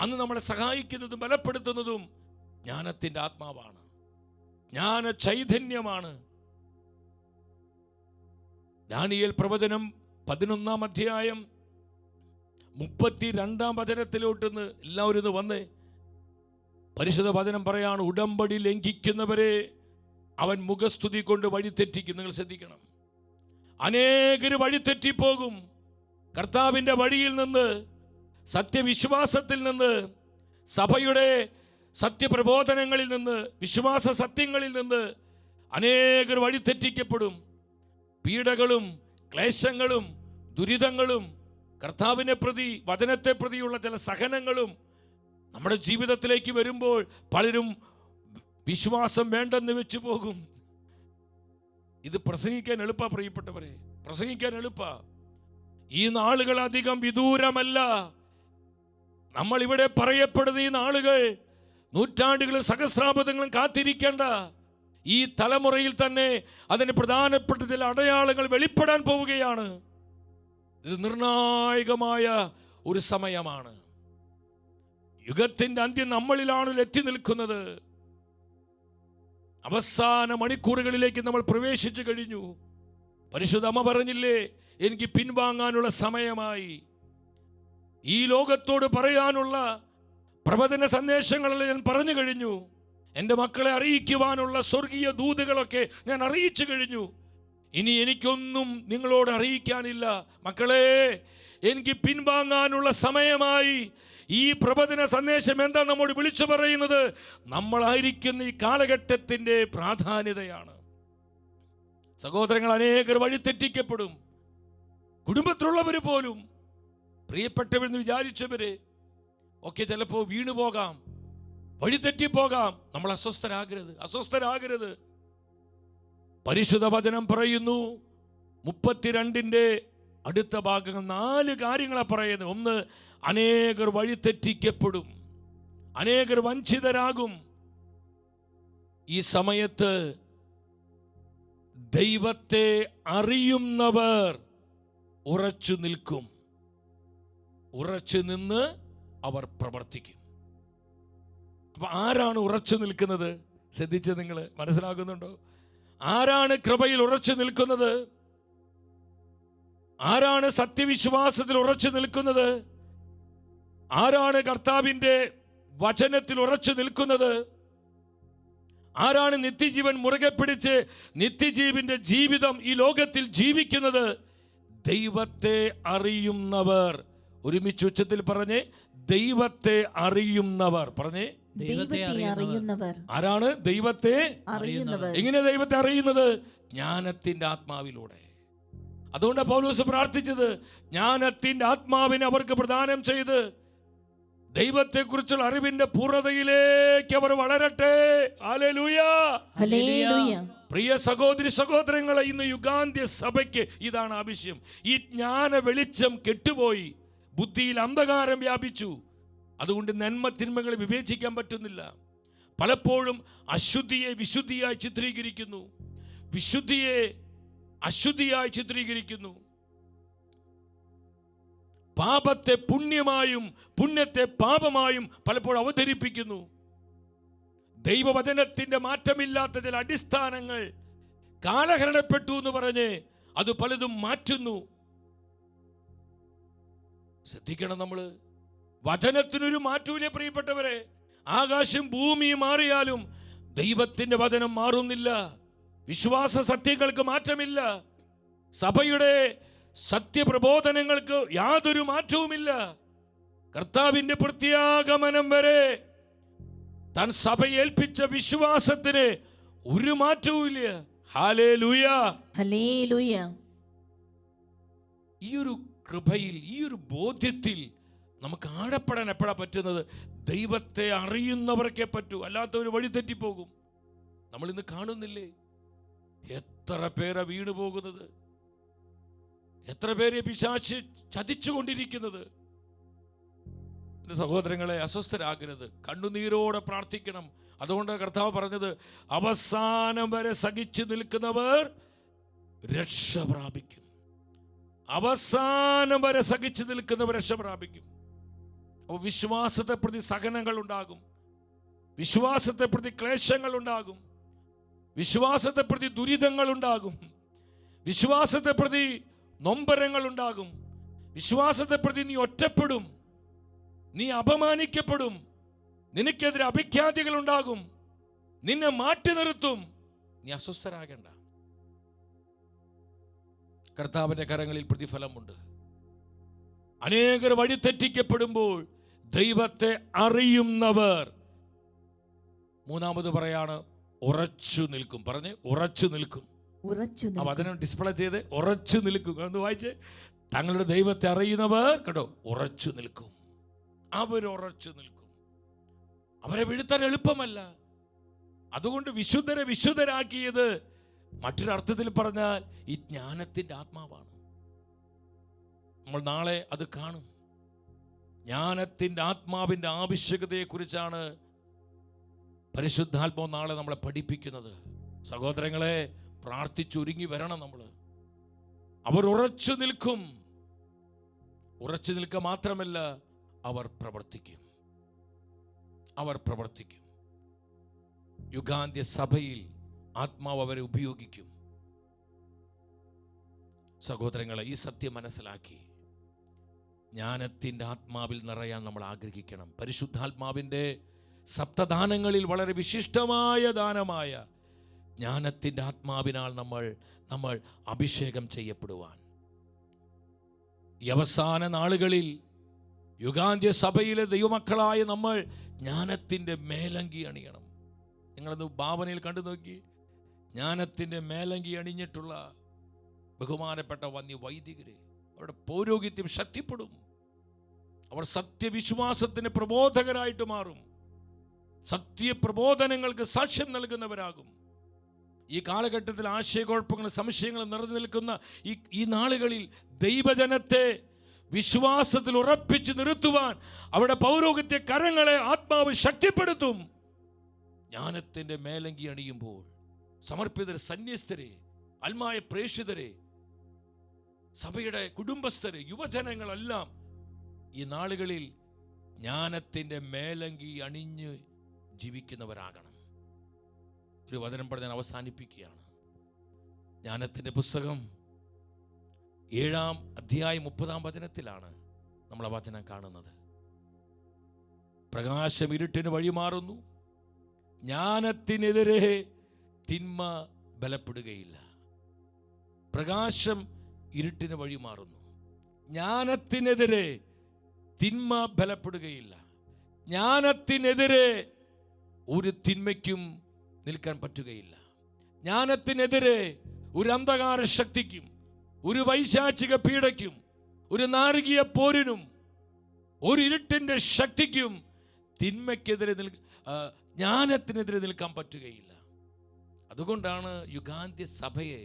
അന്ന് നമ്മളെ സഹായിക്കുന്നതും ബലപ്പെടുത്തുന്നതും ജ്ഞാനത്തിൻ്റെ ആത്മാവാണ്, ജ്ഞാന ചൈതന്യമാണ്. ദാനിയേൽ പ്രവചനം 11-ാം അധ്യായം 32-ാം വചനത്തിലോട്ട് എല്ലാവരും വന്നേ. പരിശുദ്ധ വചനം പറയാണ്, ഉടമ്പടി ലംഘിക്കുന്നവരെ അവൻ മുഖസ്തുതി കൊണ്ട് വഴിതെറ്റിക്കും. നിങ്ങൾ ശ്രദ്ധിക്കണം, അനേകര് വഴിതെറ്റിപ്പോകും. കർത്താവിൻ്റെ വഴിയിൽ നിന്ന്, സത്യവിശ്വാസത്തിൽ നിന്ന്, സഭയുടെ സത്യപ്രബോധനങ്ങളിൽ നിന്ന്, വിശ്വാസ സത്യങ്ങളിൽ നിന്ന് അനേകർ വഴിതെറ്റിക്കപ്പെടും. പീഡകളും ക്ലേശങ്ങളും ദുരിതങ്ങളും കർത്താവിനെ പ്രതി, വചനത്തെ പ്രതിയുള്ള ചില സഹനങ്ങളും നമ്മുടെ ജീവിതത്തിലേക്ക് വരുമ്പോൾ പലരും വിശ്വാസം വേണ്ടെന്ന് വെച്ചു പോകും. ഇത് പ്രസംഗിക്കാൻ എളുപ്പ പ്രിയപ്പെട്ടവരെ, പ്രസംഗിക്കാൻ എളുപ്പ. ഈ നാളുകൾ അധികം വിദൂരമല്ല. നമ്മൾ ഇവിടെ പറയപ്പെടുന്ന ഈ നാളുകൾ നൂറ്റാണ്ടുകളും സഹസ്രാബ്ദങ്ങളും കാത്തിരിക്കേണ്ട. ഈ തലമുറയിൽ തന്നെ അതിന് പ്രധാനപ്പെട്ട ചില അടയാളങ്ങൾ വെളിപ്പെടാൻ പോവുകയാണ്. ഇത് നിർണായകമായ ഒരു സമയമാണ്. യുഗത്തിന്റെ അന്ത്യം നമ്മളിലാണ് എത്തി നിൽക്കുന്നത്. അവസാന മണിക്കൂറുകളിലേക്ക് നമ്മൾ പ്രവേശിച്ചു കഴിഞ്ഞു. പരിശുദ്ധ അമ്മ പറഞ്ഞില്ലേ, എനിക്ക് പിൻവാങ്ങാനുള്ള സമയമായി. ഈ ലോകത്തോട് പറയാനുള്ള പ്രവചന സന്ദേശങ്ങളെല്ലാം ഞാൻ പറഞ്ഞു കഴിഞ്ഞു. എൻ്റെ മക്കളെ അറിയിക്കുവാനുള്ള സ്വർഗീയ ദൂതുകളൊക്കെ ഞാൻ അറിയിച്ചു കഴിഞ്ഞു. ഇനി എനിക്കൊന്നും നിങ്ങളോട് അറിയിക്കാനില്ല. മക്കളെ, എനിക്ക് പിൻവാങ്ങാനുള്ള സമയമായി. ഈ പ്രവചന സന്ദേശം എന്താ നമ്മോട് വിളിച്ചു പറയുന്നത്? നമ്മളായിരിക്കുന്ന ഈ കാലഘട്ടത്തിൻ്റെ പ്രാധാന്യതയാണ്. സഹോദരങ്ങൾ, അനേകർ വഴിതെറ്റിക്കപ്പെടും. കുടുംബത്തിലുള്ളവർ പോലും, പ്രിയപ്പെട്ടവരെന്ന് വിചാരിച്ചവര് ഒക്കെ ചിലപ്പോൾ വീണുപോകാം, വഴിതെറ്റിപ്പോകാം. നമ്മൾ അസ്വസ്ഥരാകരുത്. പരിശുദ്ധ വചനം പറയുന്നു, 32-ന്റെ അടുത്ത ഭാഗങ്ങൾ 4 കാര്യങ്ങളാണ് പറയുന്നത്. ഒന്ന്, അനേകർ വഴിതെറ്റിക്കപ്പെടും, അനേകർ വഞ്ചിതരാകും. ഈ സമയത്ത് ദൈവത്തെ അറിയുന്നവർ ഉറച്ചു നിൽക്കും. ഉറച്ചു നിന്ന് അവർ പ്രവർത്തിക്കും. അപ്പൊ ആരാണ് ഉറച്ചു നിൽക്കുന്നത്? ശ്രദ്ധിച്ച് നിങ്ങൾ മനസ്സിലാകുന്നുണ്ടോ? ആരാണ് കൃപയിൽ ഉറച്ചു നിൽക്കുന്നത്? ആരാണ് സത്യവിശ്വാസത്തിൽ ഉറച്ചു നിൽക്കുന്നത്? ആരാണ് കർത്താവിൻ്റെ വചനത്തിൽ ഉറച്ചു നിൽക്കുന്നത്? ആരാണ് നിത്യജീവൻ മുറുകെ പിടിച്ച് നിത്യജീവന്റെ ജീവിതം ഈ ലോകത്തിൽ ജീവിക്കുന്നത്? ദൈവത്തെ അറിയുന്നവർ. ഒരുമിച്ച് ഉച്ചത്തിൽ പറഞ്ഞേ, ദൈവത്തെ അറിയുന്നവർ. പറഞ്ഞേ, ദൈവത്തെ അറിയുന്നവർ. ആരാണ് ദൈവത്തെ അറിയുന്നവർ? എങ്ങനെ ദൈവത്തെ അറിയുന്നത്? ജ്ഞാനത്തിന്റെ ആത്മാവിലൂടെ. അതുകൊണ്ട് പൗലോസ് പ്രാർത്ഥിച്ചത്, ജ്ഞാനത്തിന്റെ ആത്മാവിനെ അവർക്ക് പ്രദാനം ചെയ്ത് ദൈവത്തെക്കുറിച്ചുള്ള അറിവിന്റെ പൂർണ്ണതയിലേക്ക് അവർ വളരട്ടെ. ഹല്ലേലൂയ. ഹല്ലേലൂയ. പ്രിയ സഹോദരി സഹോദരങ്ങളെ, ഇന്ന് യുഗാന്ത്യ സഭയ്ക്ക് ഇതാണ് ആവശ്യം. ഈ ജ്ഞാന വെളിച്ചം കെട്ടുപോയി, ബുദ്ധിയിൽ അന്ധകാരം വ്യാപിച്ചു. അതുകൊണ്ട് നന്മ തിന്മകളെ വിവേചിക്കാൻ പറ്റുന്നില്ല. പലപ്പോഴും അശുദ്ധിയെ വിശുദ്ധിയായി ചിത്രീകരിക്കുന്നു, വിശുദ്ധിയെ അശുദ്ധിയായി ചിത്രീകരിക്കുന്നു. പാപത്തെ പുണ്യമായും പുണ്യത്തെ പാപമായും പലപ്പോഴും അവതരിപ്പിക്കുന്നു. ദൈവവചനത്തിന്റെ മാറ്റമില്ലാത്ത ചില അടിസ്ഥാനങ്ങൾ കാലഹരണപ്പെട്ടു എന്ന് പറഞ്ഞ് അത് പലതും മാറ്റുന്നു. ശ്രദ്ധിക്കണം, നമ്മള് വചനത്തിനൊരു മാറ്റൂല പ്രിയപ്പെട്ടവരെ. ആകാശം ഭൂമിയും മാറിയാലും ദൈവത്തിന്റെ വചനം മാറുന്നില്ല. വിശ്വാസ സത്യങ്ങൾക്ക് മാറ്റമില്ല. സഭയുടെ സത്യപ്രബോധനങ്ങൾക്ക് യാതൊരു മാറ്റവുമില്ല. കർത്താവിന്റെ പ്രത്യാഗമനം വരെ താൻ സഭയെ ഏൽപ്പിച്ച വിശ്വാസത്തിന് ഒരു മാറ്റവുമില്ല. ഹല്ലേലൂയ. ഹല്ലേലൂയ. ഈ ഒരു കൃപയിൽ, ഈ ഒരു ബോധ്യത്തിൽ നമുക്ക് ആഴപ്പെടാൻ എപ്പോഴാ പറ്റുന്നത്? ദൈവത്തെ അറിയുന്നവർക്കേ പറ്റൂ, അല്ലാത്തവർ വഴി തെറ്റിപ്പോകും. നമ്മൾ ഇന്ന് കാണുന്നില്ലേ എത്ര പേരെ വീണു പോകുന്നത്, എത്ര പേരെ പിശാച് ചതിച്ചുകൊണ്ടിരിക്കുന്നത്. സഹോദരങ്ങളെ, അസ്വസ്ഥരാകരുത്, കണ്ണുനീരോടെ പ്രാർത്ഥിക്കണം. അതുകൊണ്ട് കർത്താവ് പറഞ്ഞത്, അവസാനം വരെ സഹിച്ചു നിൽക്കുന്നവർ രക്ഷ പ്രാപിക്കും. അവസാനം വരെ സഹിച്ചു നിൽക്കുന്നവർ രക്ഷ പ്രാപിക്കും. അപ്പോൾ വിശ്വാസത്തെ പ്രതി സഹനങ്ങൾ ഉണ്ടാകും, വിശ്വാസത്തെ പ്രതി ക്ലേശങ്ങൾ ഉണ്ടാകും, വിശ്വാസത്തെ പ്രതി ദുരിതങ്ങൾ ഉണ്ടാകും, വിശ്വാസത്തെ പ്രതി നൊമ്പരങ്ങൾ ഉണ്ടാകും, വിശ്വാസത്തെ പ്രതി നീ ഒറ്റപ്പെടും, നീ അപമാനിക്കപ്പെടും, നിനക്കെതിരെ അപഖ്യാതികൾ ഉണ്ടാകും, നിന്നെ മാറ്റി നിർത്തും. നീ അസ്വസ്ഥരാകേണ്ട. കർത്താവിന്റെ കരങ്ങളിൽ പ്രതിഫലമുണ്ട്. അനേകർ വഴിതെറ്റിക്കപ്പെടുമ്പോൾ ദൈവത്തെ അറിയുന്നവർ, മൂന്നാമത് പറയാണ്, ഉറച്ചു നിൽക്കും. പറഞ്ഞ് ഉറച്ചു നിൽക്കും. വചനം ഡിസ്പ്ലേ ചെയ്ത് ഉറച്ചു നിൽക്കും. എന്ന് വായിച്ച്, തങ്ങളുടെ ദൈവത്തെ അറിയുന്നവർ കേട്ടോ ഉറച്ചു നിൽക്കും. അവരുറച്ചു നിൽക്കും. അവരെ വീഴ്ത്താൻ എളുപ്പമല്ല. അതുകൊണ്ട് വിശുദ്ധരെ വിശുദ്ധരാക്കിയത് മറ്റൊരർത്ഥത്തിൽ പറഞ്ഞാൽ ഈ ജ്ഞാനത്തിന്റെ ആത്മാവാണ്. നമ്മൾ നാളെ അത് കാണും. ജ്ഞാനത്തിന്റെ ആത്മാവിന്റെ ആവശ്യകതയെക്കുറിച്ചാണ് പരിശുദ്ധാത്മാവ് നാളെ നമ്മളെ പഠിപ്പിക്കുന്നത്. സഹോദരങ്ങളെ, പ്രാർത്ഥിച്ചൊരുങ്ങി വരണം നമ്മൾ. അവർ ഉറച്ചു നിൽക്കും. ഉറച്ചു നിൽക്കുക മാത്രമല്ല, അവർ പ്രവർത്തിക്കും. അവർ പ്രവർത്തിക്കും. യുഗാന്ത്യ സഭയിൽ ആത്മാവ് അവരെ ഉപയോഗിക്കും. സഹോദരങ്ങളെ, ഈ സത്യം മനസ്സിലാക്കി ജ്ഞാനത്തിൻ്റെ ആത്മാവിൽ നിറയാൻ നമ്മൾ ആഗ്രഹിക്കണം. പരിശുദ്ധാത്മാവിൻ്റെ സപ്തദാനങ്ങളിൽ വളരെ വിശിഷ്ടമായ ദാനമായ ജ്ഞാനത്തിൻ്റെ ആത്മാവിനാൽ നമ്മൾ അഭിഷേകം ചെയ്യപ്പെടുവാൻ ഈ അവസാന നാളുകളിൽ യുഗാന്ത്യ സഭയിലെ ദൈവമക്കളായ നമ്മൾ ജ്ഞാനത്തിൻ്റെ മേലങ്കി അണിയണം. നിങ്ങളത് ഭാവനയിൽ കണ്ടു നോക്കി. ജ്ഞാനത്തിൻ്റെ മേലങ്കി അണിഞ്ഞിട്ടുള്ള ബഹുമാനപ്പെട്ട വന്യ വൈദികരെ, അവരുടെ പൗരോഹിത്യം ശക്തിപ്പെടും. അവർ സത്യവിശ്വാസത്തിന് പ്രബോധകരായിട്ട് മാറും. സത്യപ്രബോധനങ്ങൾക്ക് സാക്ഷ്യം നൽകുന്നവരാകും. ഈ കാലഘട്ടത്തിൽ ആശയക്കുഴപ്പങ്ങളും സംശയങ്ങളും നിറഞ്ഞു നിൽക്കുന്ന ഈ നാളുകളിൽ ദൈവജനത്തെ വിശ്വാസത്തിൽ ഉറപ്പിച്ചു നിർത്തുവാൻ അവരുടെ പൗരോഹിത്യ കരങ്ങളെ ആത്മാവ് ശക്തിപ്പെടുത്തും. ജ്ഞാനത്തിൻ്റെ മേലങ്കി അണിയുമ്പോൾ സമർപ്പിതരെ, സന്യസ്തരെ, ആത്മായ പ്രേക്ഷിതരെ, സഭയുടെ കുടുംബസ്ഥരെ, യുവജനങ്ങളെല്ലാം ഈ നാളുകളിൽ ജ്ഞാനത്തിൻ്റെ മേലങ്കി അണിഞ്ഞ് ജീവിക്കുന്നവരാകണം. ഒരു വചനം പറഞ്ഞ് ഞാൻ അവസാനിപ്പിക്കുകയാണ്. ജ്ഞാനത്തിൻ്റെ പുസ്തകം 7-ാം അധ്യായം 30-ാം വചനത്തിലാണ് നമ്മൾ ആ വചനം കാണുന്നത്. പ്രകാശം ഇരുട്ടിന് വഴിമാറുന്നു, ജ്ഞാനത്തിനെതിരെ തിന്മ ബലപ്പെടുകയില്ല. പ്രകാശം ഇരുട്ടിന് വഴിമാറുന്നു, ജ്ഞാനത്തിനെതിരെ തിന്മ ബലപ്പെടുകയില്ല. ജ്ഞാനത്തിനെതിരെ ഒരു തിന്മയ്ക്കും നിൽക്കാൻ പറ്റുകയില്ല. ജ്ഞാനത്തിനെതിരെ ഒരു അന്ധകാര ശക്തിക്കും, ഒരു വൈശാചിക പീഡയ്ക്കും, ഒരു നാരകീയ പോരിനും ഒരു ഇരുട്ടിന്റെ ശക്തിക്കും തിന്മയ്ക്കെതിരെ ജ്ഞാനത്തിനെതിരെ നിൽക്കാൻ പറ്റുകയില്ല. അതുകൊണ്ടാണ് യുഗാന്ത്യ സഭയെ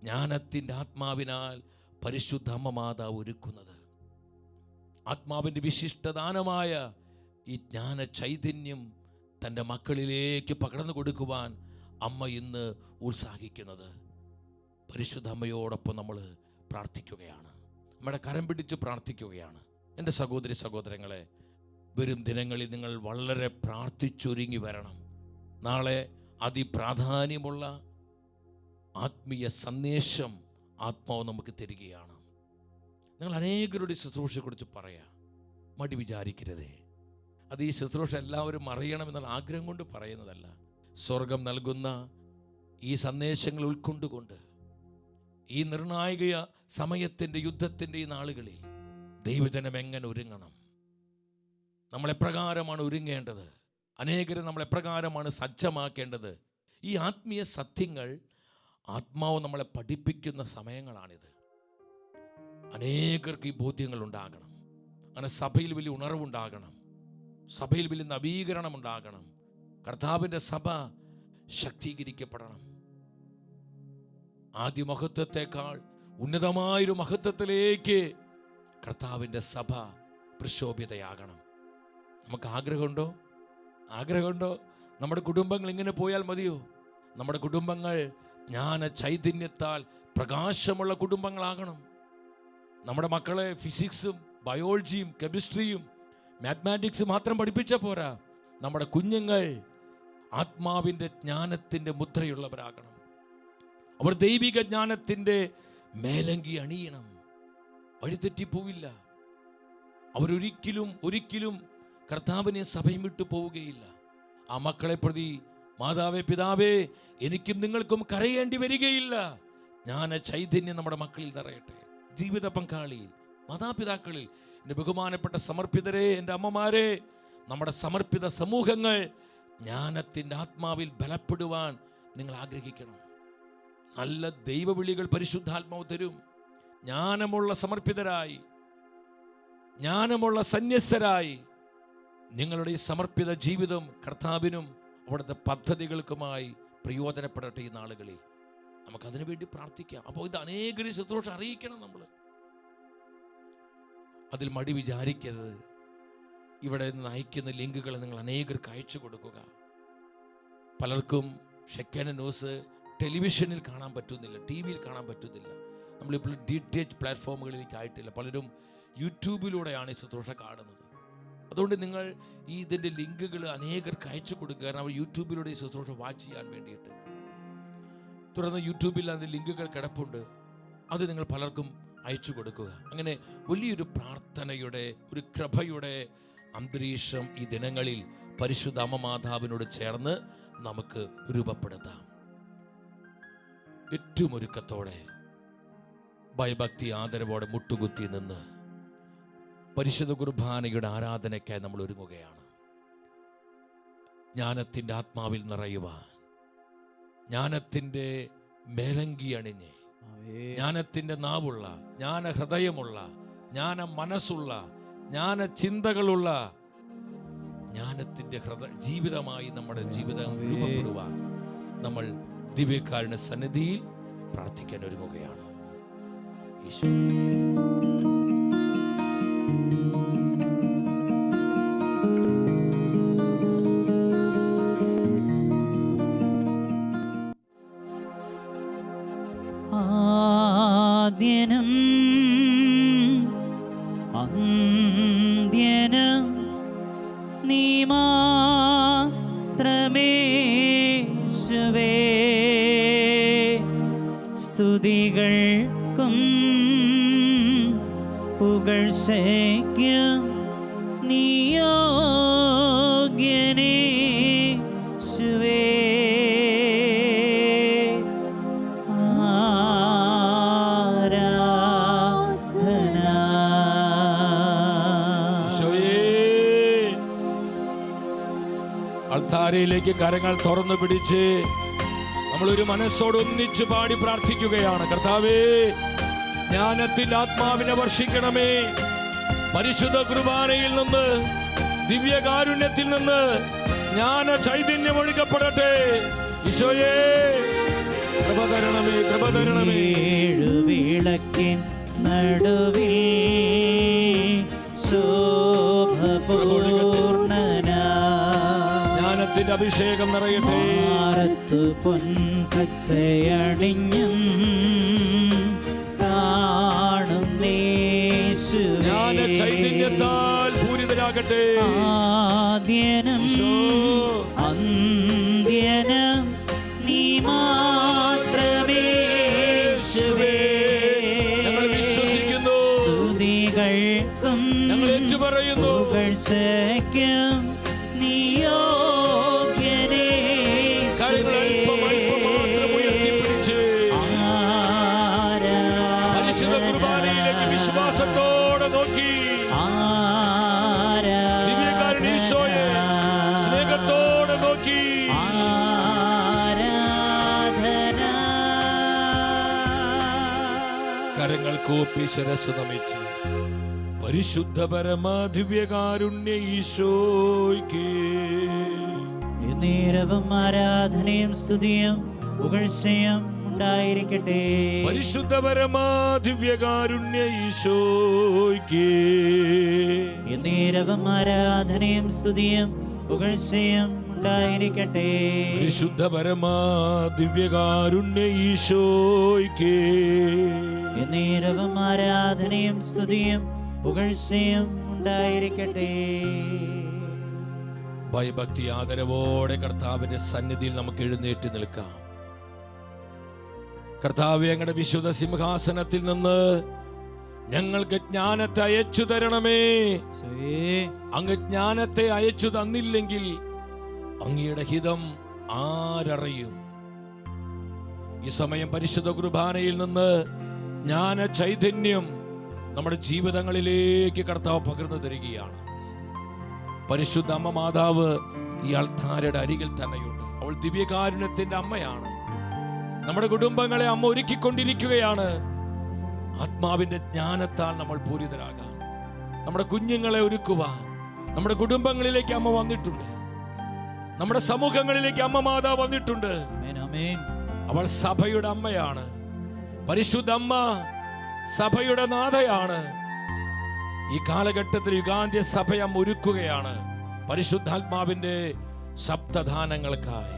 ജ്ഞാനത്തിൻ്റെ ആത്മാവിനാൽ പരിശുദ്ധ അമ്മ മാതാവ് ഒരുക്കുന്നത്. ആത്മാവിൻ്റെ വിശിഷ്ടദാനമായ ഈ ജ്ഞാന ചൈതന്യം തൻ്റെ മക്കളിലേക്ക് പകർന്നു കൊടുക്കുവാൻ അമ്മ ഇന്ന് ഉത്സാഹിക്കുന്നത്. പരിശുദ്ധ അമ്മയോടൊപ്പം നമ്മൾ പ്രാർത്ഥിക്കുകയാണ്, നമ്മുടെ കരം പിടിച്ച് പ്രാർത്ഥിക്കുകയാണ്. എൻ്റെ സഹോദരി സഹോദരങ്ങളെ, വരും ദിനങ്ങളിൽ നിങ്ങൾ വളരെ പ്രാർത്ഥിച്ചൊരുങ്ങി വരണം. നാളെ അതിപ്രാധാന്യമുള്ള ആത്മീയ സന്ദേശം ആത്മാവ് നമുക്ക് തരികയാണ്. നിങ്ങൾ അനേകരുടെ ശുശ്രൂഷയെക്കുറിച്ച് പറയാം, മടി വിചാരിക്കരുതേ. അത് ഈ ശുശ്രൂഷ എല്ലാവരും അറിയണമെന്നുള്ള ആഗ്രഹം കൊണ്ട് പറയുന്നതല്ല. സ്വർഗം നൽകുന്ന ഈ സന്ദേശങ്ങൾ ഉൾക്കൊണ്ടുകൊണ്ട് ഈ നിർണായക സമയത്തിൻ്റെ യുദ്ധത്തിൻ്റെ ഈ നാളുകളിൽ ദൈവജനം എങ്ങനെ ഒരുങ്ങണം, നമ്മളെപ്രകാരമാണ് ഒരുങ്ങേണ്ടത്, അനേകരെ നമ്മളെപ്രകാരമാണ് സജ്ജമാക്കേണ്ടത്, ഈ ആത്മീയ സത്യങ്ങൾ ആത്മാവ് നമ്മളെ പഠിപ്പിക്കുന്ന സമയങ്ങളാണിത്. അനേകർക്ക് ഈ ബോധ്യങ്ങൾ ഉണ്ടാകണം. അങ്ങനെ സഭയിൽ വലിയ ഉണർവുണ്ടാകണം, സഭയിൽ വലിയ നവീകരണം ഉണ്ടാകണം. കർത്താവിൻ്റെ സഭ ശക്തീകരിക്കപ്പെടണം. ആദ്യ മഹത്വത്തെക്കാൾ ഉന്നതമായൊരു മഹത്വത്തിലേക്ക് കർത്താവിൻ്റെ സഭ പ്രശോഭിതയാകണം. നമുക്ക് ആഗ്രഹമുണ്ടോ? നമ്മുടെ കുടുംബങ്ങൾ ഇങ്ങനെ പോയാൽ മതിയോ? നമ്മുടെ കുടുംബങ്ങൾ ജ്ഞാന ചൈതന്യത്താൽ പ്രകാശമുള്ള കുടുംബങ്ങളാകണം. നമ്മുടെ മക്കളെ ഫിസിക്സും ബയോളജിയും കെമിസ്ട്രിയും മാത്തമാറ്റിക്സും മാത്രം പഠിപ്പിച്ചാൽ പോരാ. നമ്മുടെ കുഞ്ഞുങ്ങൾ ആത്മാവിൻ്റെ ജ്ഞാനത്തിൻ്റെ മുദ്രയുള്ളവരാകണം. അവർ ദൈവിക ജ്ഞാനത്തിൻ്റെ മേലങ്കി അണിയണം. വഴിതെറ്റിപ്പോവില്ല. അവരൊരിക്കലും കർത്താവിനെ സഭയും വിട്ടു പോവുകയില്ല. ആ മക്കളെ പ്രതി മാതാവേ, പിതാവേ, എനിക്കും നിങ്ങൾക്കും കരയേണ്ടി വരികയില്ല. ജ്ഞാന ചൈതന്യം നമ്മുടെ മക്കളിൽ നിറയട്ടെ. ജീവിത പങ്കാളിയിൽ, മാതാപിതാക്കളിൽ, എൻ്റെ ബഹുമാനപ്പെട്ട സമർപ്പിതരെ, എൻ്റെ അമ്മമാരെ, നമ്മുടെ സമർപ്പിത സമൂഹങ്ങൾ ജ്ഞാനത്തിൻ്റെ ആത്മാവിൽ ബലപ്പെടുവാൻ നിങ്ങൾ ആഗ്രഹിക്കണം. നല്ല ദൈവവിളികൾ പരിശുദ്ധാത്മാവ് തരും. ജ്ഞാനമുള്ള സമർപ്പിതരായി, ജ്ഞാനമുള്ള സന്യസ്തരായി നിങ്ങളുടെ ഈ സമർപ്പിത ജീവിതം കർത്താവിനും അവിടുത്തെ പദ്ധതികൾക്കുമായി പ്രയോജനപ്പെടട്ടെ. ഈ നാളുകളിൽ നമുക്കതിനു വേണ്ടി പ്രാർത്ഥിക്കാം. അപ്പോൾ ഇത് അനേകരെ ശുശ്രൂഷ അറിയിക്കണം. നമ്മൾ അതിൽ മടി വിചാരിക്കരുത്. ഇവിടെ നിന്ന് അയക്കുന്ന ലിങ്കുകൾ നിങ്ങൾ അനേകർക്ക് അയച്ചു കൊടുക്കുക. പലർക്കും ഷെക്കേന ന്യൂസ് ടെലിവിഷനിൽ കാണാൻ പറ്റുന്നില്ല, ടി വിയിൽ കാണാൻ പറ്റുന്നില്ല. നമ്മളിപ്പോൾ DTH പ്ലാറ്റ്ഫോമുകളിലേക്ക് ആയിട്ടില്ല. പലരും യൂട്യൂബിലൂടെയാണ് ഈ ശുശ്രൂഷ കാണുന്നത്. അതുകൊണ്ട് നിങ്ങൾ ഇതിൻ്റെ ലിങ്കുകൾ അനേകർക്ക് അയച്ചു കൊടുക്കുക. കാരണം അവർ യൂട്യൂബിലൂടെ ഈ ശുശ്രൂഷ വാച്ച് ചെയ്യാൻ വേണ്ടിയിട്ട്. തുടർന്ന് യൂട്യൂബിൽ അതിൻ്റെ ലിങ്കുകൾ കിടപ്പുണ്ട്, അത് നിങ്ങൾ പലർക്കും അയച്ചു കൊടുക്കുക. അങ്ങനെ വലിയൊരു പ്രാർത്ഥനയുടെ, ഒരു കൃപയുടെ അന്തരീക്ഷം ഈ ദിനങ്ങളിൽ പരിശുദ്ധ അമ്മ മാതാവിനോട് ചേർന്ന് നമുക്ക് രൂപപ്പെടുത്താം. ഏറ്റവും ഒരുക്കത്തോടെ, ഭയഭക്തി ആദരവോടെ മുട്ടുകുത്തി നിന്ന് പരിശുദ്ധ കുർബാനയുടെ ആരാധനയ്ക്കായി നമ്മൾ ഒരുങ്ങുകയാണ്. ജ്ഞാനത്തിൻ്റെ ആത്മാവിൽ നിറയുവാൻ, ജ്ഞാനത്തിൻ്റെ മേലങ്കി അണിഞ്ഞ്, ജ്ഞാനത്തിൻ്റെ നാവുള്ള, ജ്ഞാന ഹൃദയമുള്ള, ജ്ഞാന മനസ്സുള്ള, ജ്ഞാന ചിന്തകളുള്ള, ജ്ഞാനത്തിൻ്റെ ജീവിതമായി നമ്മുടെ ജീവിതം രൂപപ്പെടുവാൻ നമ്മൾ ദിവ്യകാരുണ്യ സന്നിധിയിൽ പ്രാർത്ഥിക്കാൻ ഒരുങ്ങുകയാണ്. ഈശോ ആദ്യനും അന്ത്യനും നീ മാത്രമേശുവേ. സ്തുതികൾക്കും പുകഴ്ചയ്ക്കും നീ യോഗ്യനേശുവേ. അൾത്താരയിലേക്ക് കരങ്ങൾ തുറന്നു പിടിച്ച് നമ്മളൊരു മനസ്സോട് ഒന്നിച്ച് പാടി പ്രാർത്ഥിക്കുകയാണ്. കർത്താവേ, ജ്ഞാനത്തിന്റെ ആത്മാവിനെ വർഷിക്കണമേ. പരിശുദ്ധ കുർബാനയിൽ നിന്ന്, ദിവ്യകാരുണ്യത്തിൽ നിന്ന് ജ്ഞാന ചൈതന്യം ഒഴുകപ്പെടട്ടെ. ഈശോയേ കൃപ തരണമേ, കൃപ തരണമേ. വിളക്കിൻ നടുവിൽ ശോഭപൂർണനാ ജ്ഞാനത്തിന്റെ അഭിഷേകം നിറയട്ടെ. മാറത്തു പൊൻകച്ചയണിഞ്ഞും കാണുന്നേശുവേ, ജ്ഞാന ചൈതന്യത്താൽ പൂരിതരാകട്ടെ. ആദ്യനും അന്ത്യനും നീ മാത്രമേശുവേ. ഞങ്ങൾ വിശ്വസിക്കുന്നു, സ്തുതികൾക്കും ഞങ്ങൾ ഏറ്റുപറയുന്നു, പുകഴ്ചയ്ക്കും നീ യോഗ്യനേശുവേ. മാത്രം ഉയർത്തിപ്പിടിച്ച് പരിശുദ്ധ കുർബാനയിലേക്ക് വിശ്വാസത്തോടെ നോക്കി ദിവ്യകാരുണ്യ ഈശോയെ സ്നേഹത്തോടെ നോക്കി കരങ്ങൾ കൂപ്പി ശിരസ്സ് നമിച്ച് പരിശുദ്ധ പരമ ദിവ്യകാരുണ്യ ഈശോയ്ക്ക് നേരവും ആരാധനയും സ്തുതിയും പുകഴ്ചയും ഉണ്ടായിരിക്കട്ടെ. പരിശുദ്ധ പരമ ദിവ്യകാരുണ്യ ഈശോയ്ക്ക് നേരവും ആരാധനയും സ്തുതിയും പുകഴ്ചയും ഉണ്ടായിരിക്കട്ടെ. പരിശുദ്ധ പരമ ദിവ്യകാരുണ്യ ഈശോയ്ക്ക് നേരവും ആരാധനയും സ്തുതിയും പുകഴ്ചയും ഉണ്ടായിരിക്കട്ടെ. ഭയഭക്തി ആദരവോടെ കർത്താവിന്റെ സന്നിധിയിൽ നമുക്ക് എഴുന്നേറ്റ് നിൽക്കാം. കർത്താവേ, അങ്ങയുടെ വിശുദ്ധ സിംഹാസനത്തിൽ നിന്ന് ഞങ്ങൾക്ക് ജ്ഞാനത്തെ അയച്ചു തരണമേ. അങ്ങ് ജ്ഞാനത്തെ അയച്ചു തന്നില്ലെങ്കിൽ അങ്ങയുടെ ഹിതം ആരറിയും? ഈ സമയം പരിശുദ്ധ കുർബാനയിൽ നിന്ന് ജ്ഞാന ചൈതന്യം നമ്മുടെ ജീവിതങ്ങളിലേക്ക് കർത്താവ് പകർന്നു തരികയാണ്. പരിശുദ്ധ അമ്മ മാതാവ് ഈ അൾത്താരയുടെ അരികിൽ തന്നെയുണ്ട്. അവൾ ദിവ്യകാരുണ്യത്തിന്റെ അമ്മയാണ്. നമ്മുടെ കുടുംബങ്ങളെ അമ്മ ഒരുക്കിക്കൊണ്ടിരിക്കുകയാണ്. ആത്മാവിന്റെ ജ്ഞാനത്താൽ നമ്മൾ പൂരിതരാകാൻ, നമ്മുടെ കുഞ്ഞുങ്ങളെ ഒരുക്കുവാൻ നമ്മുടെ കുടുംബങ്ങളിലേക്ക് അമ്മ വന്നിട്ടുണ്ട്. നമ്മുടെ സമൂഹങ്ങളിലേക്ക് അമ്മ മാതാവ് വന്നിട്ടുണ്ട്. അവൾ സഭയുടെ അമ്മയാണ്. പരിശുദ്ധ അമ്മ സഭയുടെ നാഥയാണ്. ഈ കാലഘട്ടത്തിൽ യുഗാന്ത്യ സഭയം ഒരുക്കുകയാണ് പരിശുദ്ധാത്മാവിന്റെ സപ്തദാനങ്ങൾക്കായി.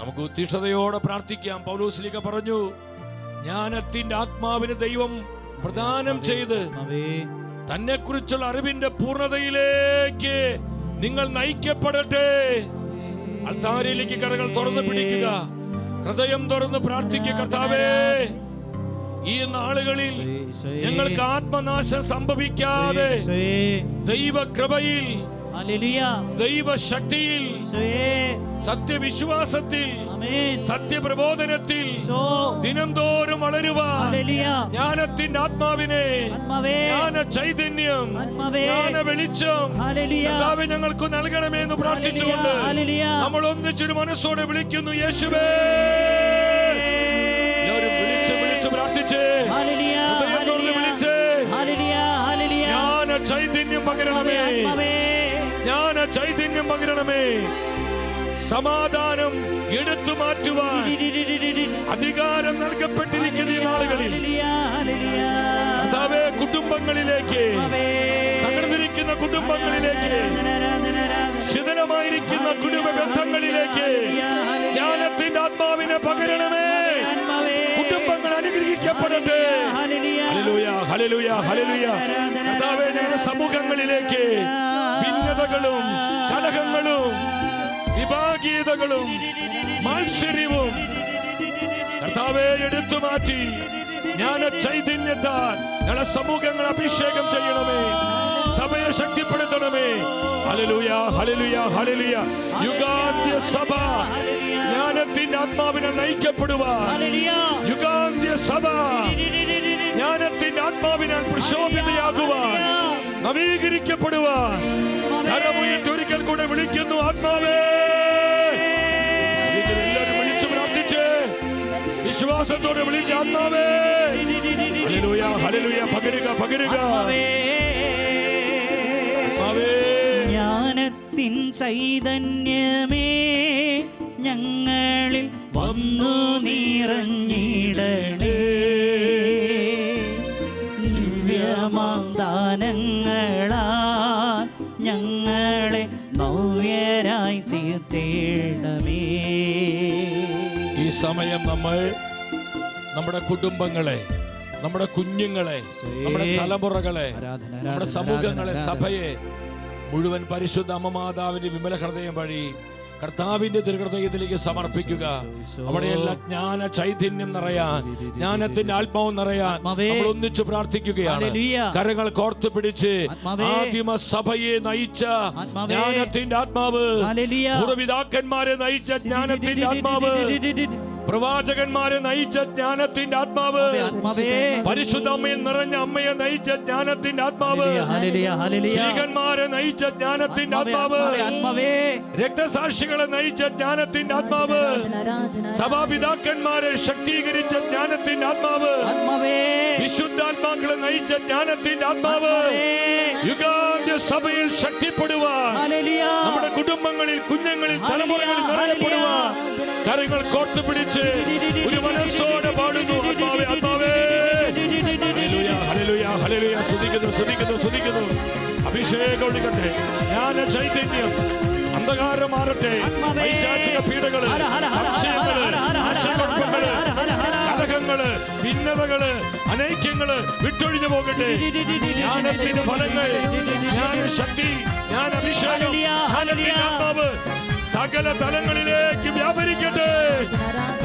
നമുക്ക് ഉത്തിഷ്ഠതയോടെ പ്രാർത്ഥിക്കാം. പൗലോസ്ലീഹ പറഞ്ഞു, ജ്ഞാനത്തിന്റെ ആത്മാവിന് ദൈവം പ്രദാനം ചെയ്ത് തന്നെ കുറിച്ചുള്ള അറിവിന്റെ പൂർണ്ണതയിലേക്ക് നിങ്ങൾ നയിക്കപ്പെടട്ടെ. അൾത്താരയിലേക്ക് കരങ്ങൾ തുറന്നു പിടിക്കുക, ഹൃദയം തുറന്ന് പ്രാർത്ഥിക്കുക. കർത്താവേ, ഈ നാളുകളിൽ ഞങ്ങൾക്ക് ആത്മനാശം സംഭവിക്കാതെ ദൈവകൃപയിൽ, ദൈവശക്തിയിൽ, സത്യവിശ്വാസത്തിൽ, സത്യപ്രബോധനത്തിൽ ദിനംതോറും വളരുവാൻ ജ്ഞാനത്തിന്റെ ആത്മാവിനെ, ജ്ഞാന ചൈതന്യം, ജ്ഞാന വെളിച്ചം കർത്താവേ ഞങ്ങൾക്ക് നൽകണമേ എന്ന് പ്രാർത്ഥിച്ചുകൊണ്ട് നമ്മൾ ഒന്നിച്ചൊരു മനസ്സോടെ വിളിക്കുന്നു, യേശുവേ. എല്ലാവരും വിളിച്ച് വിളിച്ച് പ്രാർത്ഥിച്ചേ, ഹൃദയം തുറന്ന് വിളിച്ചേ. ജ്ഞാന ചൈതന്യം പകരണമേ, ജ്ഞാന ചൈതന്യം പകരണമേ. സമാധാനം എടുത്തു മാറ്റുവാൻ അധികാരം നൽകപ്പെട്ടിരിക്കുന്ന ഈ നാളുകളിൽ കർത്താവേ, കുടുംബങ്ങളിലേക്ക്, തകർന്നിരിക്കുന്ന കുടുംബങ്ങളിലേക്ക്, ശിഥിലമായിരിക്കുന്ന കുടുംബ ബന്ധങ്ങളിലേക്ക് ജ്ഞാനത്തിന്റെ ആത്മാവിനെ പകരണമേ. കുടുംബങ്ങൾ അനുഗ്രഹിക്കപ്പെടട്ടെ. ഹല്ലേലൂയ, ഹല്ലേലൂയ, ഹല്ലേലൂയ. കർത്താവേ, ഞങ്ങളുടെ സമൂഹങ്ങളിലേക്ക് ഭിന്നതകളും കലഹങ്ങളും വിഭാഗീയതകളും മാത്സര്യവും കർത്താവേ എടുത്തു മാറ്റി ജ്ഞാന ചൈതന്യത്താൽ ഞങ്ങളുടെ സമൂഹങ്ങൾ അഭിഷേകം ചെയ്യണമേ. സഭയെ ശക്തിപ്പെടുത്തണമേ. ഹല്ലേലൂയ, ഹല്ലേലൂയ, ഹല്ലേലൂയ. യുഗാന്ത്യ സഭ ജ്ഞാനത്തിന്റെ ആത്മാവിനെ നയിക്കപ്പെടുവാൻ, യുഗാന്ത്യ സഭ ജ്ഞാനത്തിന്റെ ആത്മാവിനാൽ പ്രശോഭിതയാകുവാൻ, നവീകരിക്കപ്പെടുവാൻ കരമുയർത്തി ഒരിക്കൽ കൂടെ വിളിക്കുന്നു, ആത്മാവേ. എല്ലാവരും വിളിച്ചു പ്രാർത്ഥിച്ച് വിശ്വാസത്തോടെ വിളിച്ച്, ആത്മാവേ. Hallelujah, hallelujah. പകരുക, പകരുക. ജ്ഞാനത്തിൻ ചൈതന്യമേ ഞങ്ങളിൽ വന്നു നിറഞ്ഞിടണേ. ദിവ്യമാദാനങ്ങളാ ഞങ്ങളെ നവ്യരായി തീർത്തേണമേ. ഈ സമയം നമ്മൾ നമ്മുടെ കുടുംബങ്ങളെ, നമ്മുടെ കുഞ്ഞുങ്ങളെ, നമ്മുടെ തലമുറകളെ, നമ്മുടെ സമൂഹങ്ങളെ, സഭയെ മുഴുവൻ പരിശുദ്ധ അമ്മ മാതാവിന്റെ വിമല ഹൃദയം വഴി കർത്താവിന്റെ തിരുഹൃദയത്തിലേക്ക് സമർപ്പിക്കുക. അവിടെയെല്ലാം ജ്ഞാന ചൈതന്യം നിറയാൻ, ജ്ഞാനത്തിന്റെ ആത്മാവ് നിറയാൻ നമ്മൾ ഒന്നിച്ചു പ്രാർത്ഥിക്കുകയാണ്. കരങ്ങൾ കോർത്തു പിടിച്ച് ആദിമ സഭയെ നയിച്ച ജ്ഞാനത്തിന്റെ ആത്മാവ്, പൂർവ്വപിതാക്കന്മാരെ നയിച്ച ജ്ഞാനത്തിന്റെ ആത്മാവ്, പ്രവാചകന്മാരെ നയിച്ച ജ്ഞാനത്തിന്റെ ആത്മാവ്, പരിശുദ്ധ അമ്മയെ നിറഞ്ഞ അമ്മയെ നയിച്ച ജ്ഞാനത്തിന്റെ ആത്മാവ്, ശ്രീകന്മാരെ നയിച്ച ജ്ഞാനത്തിന്റെ ആത്മാവ്, രക്തസാക്ഷികളെ നയിച്ച ജ്ഞാനത്തിന്റെ ആത്മാവ്, സഭാപിതാക്കന്മാരെ ശക്തീകരിച്ച ജ്ഞാനത്തിന്റെ ആത്മാവ്, വിശുദ്ധാത്മാക്കളെ നയിച്ച ജ്ഞാനത്തിന്റെ ആത്മാവ് യുഗാന്ത്യ സഭയിൽ ശക്തിപ്പെടുവാൻ, നമ്മുടെ കുടുംബങ്ങളിൽ, കുഞ്ഞുങ്ങളിൽ, തലമുറകളിൽ നിറയപ്പെടുവാൻ കരങ്ങൾ കോർത്തു പിടിച്ച് ഒരു മനസ്സോടെ പാടുന്നു. ആത്മാവേ, ആത്മാവേ, ഹല്ലേലൂയ, ഹല്ലേലൂയ, ഹല്ലേലൂയ. സ്തുതിക്കുന്നു, സ്തുതിക്കുന്നു, സ്തുതിക്കുന്നു. അഭിഷേകം ഒഴുകട്ടെ, ജ്ഞാന ചൈതന്യം, അന്ധകാരം മാറട്ടെ, പൈശാചിക പീഡകള്, സംശയങ്ങള്, ആശകുഴപ്പങ്ങള്, കലഹങ്ങള്, ഭിന്നതകള്, അനൈക്യങ്ങള് വിട്ടൊഴിഞ്ഞു പോകട്ടെ. ജ്ഞാനത്തിന്റെ ഫലങ്ങൾ, ജ്ഞാനശക്തി, ജ്ഞാനാഭിഷേകം, ജ്ഞാനത്തിന്റെ ആത്മാവ് സകല തലങ്ങളിലേക്ക് വ്യാപരിക്കട്ടെ.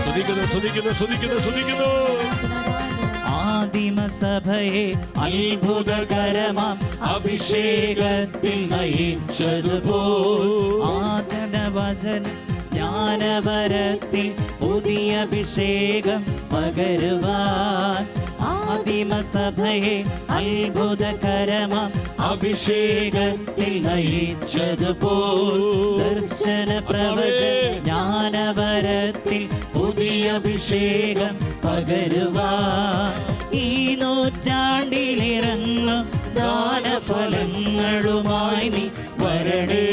സ്തുതിക്കുന്നു, സ്തുതിക്കുന്നു, സ്തുതിക്കുന്നു, സ്തുതിക്കുന്നു. ആദിമസഭയെ അത്ഭുതകരമാം അഭിഷേകത്തിൽ നയിച്ചതുപോൽ ആദനവചന ജ്ഞാനവരത്തിൽ പുതിയ അഭിഷേകം പകരുവാൻ ആദിമസഭയെ അത്ഭുതകരമാം അഭിഷേകത്തിൽ നയിച്ചതുപോൽ ദർശന പ്രവചന ജ്ഞാനവരത്തിൽ പുതിയ അഭിഷേകം പകരുവാൻ ഈ നൂറ്റാണ്ടിലിറങ്ങും ദാനഫലങ്ങളുമായി നീ വരണേ.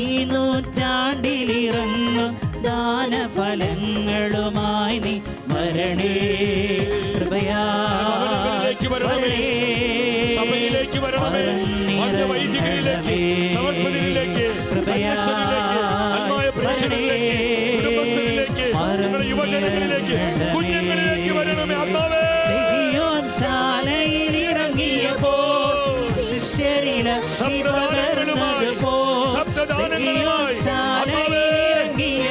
ഈ നൂറ്റാണ്ടിലിറങ്ങും ദാനഫലങ്ങളുമായി നീ വരണേ. കൃപയാ വരണേ, സഭയിലേക്ക് വരണമേ, വൈദികരിലേക്ക്, സമർപ്പണയിലേക്ക്, സന്യാസികളിലേക്ക്, ആത്മായ പ്രേക്ഷകരിലേക്ക്, കുടുംബസ്ഥരിലേക്ക്, ഞങ്ങളുടെ യുവജനങ്ങളിലേക്ക്, കുഞ്ഞുങ്ങളിലേക്ക് വരണമേ. ആത്മാവേ, സിഹിയോൻ ശാലയിൽ ഇറങ്ങിയപ്പോൾ ശിഷ്യരിൽ ശബ്ദദാനങ്ങളുമായി, ശബ്ദദാനങ്ങളുമായി ആത്മാവേ,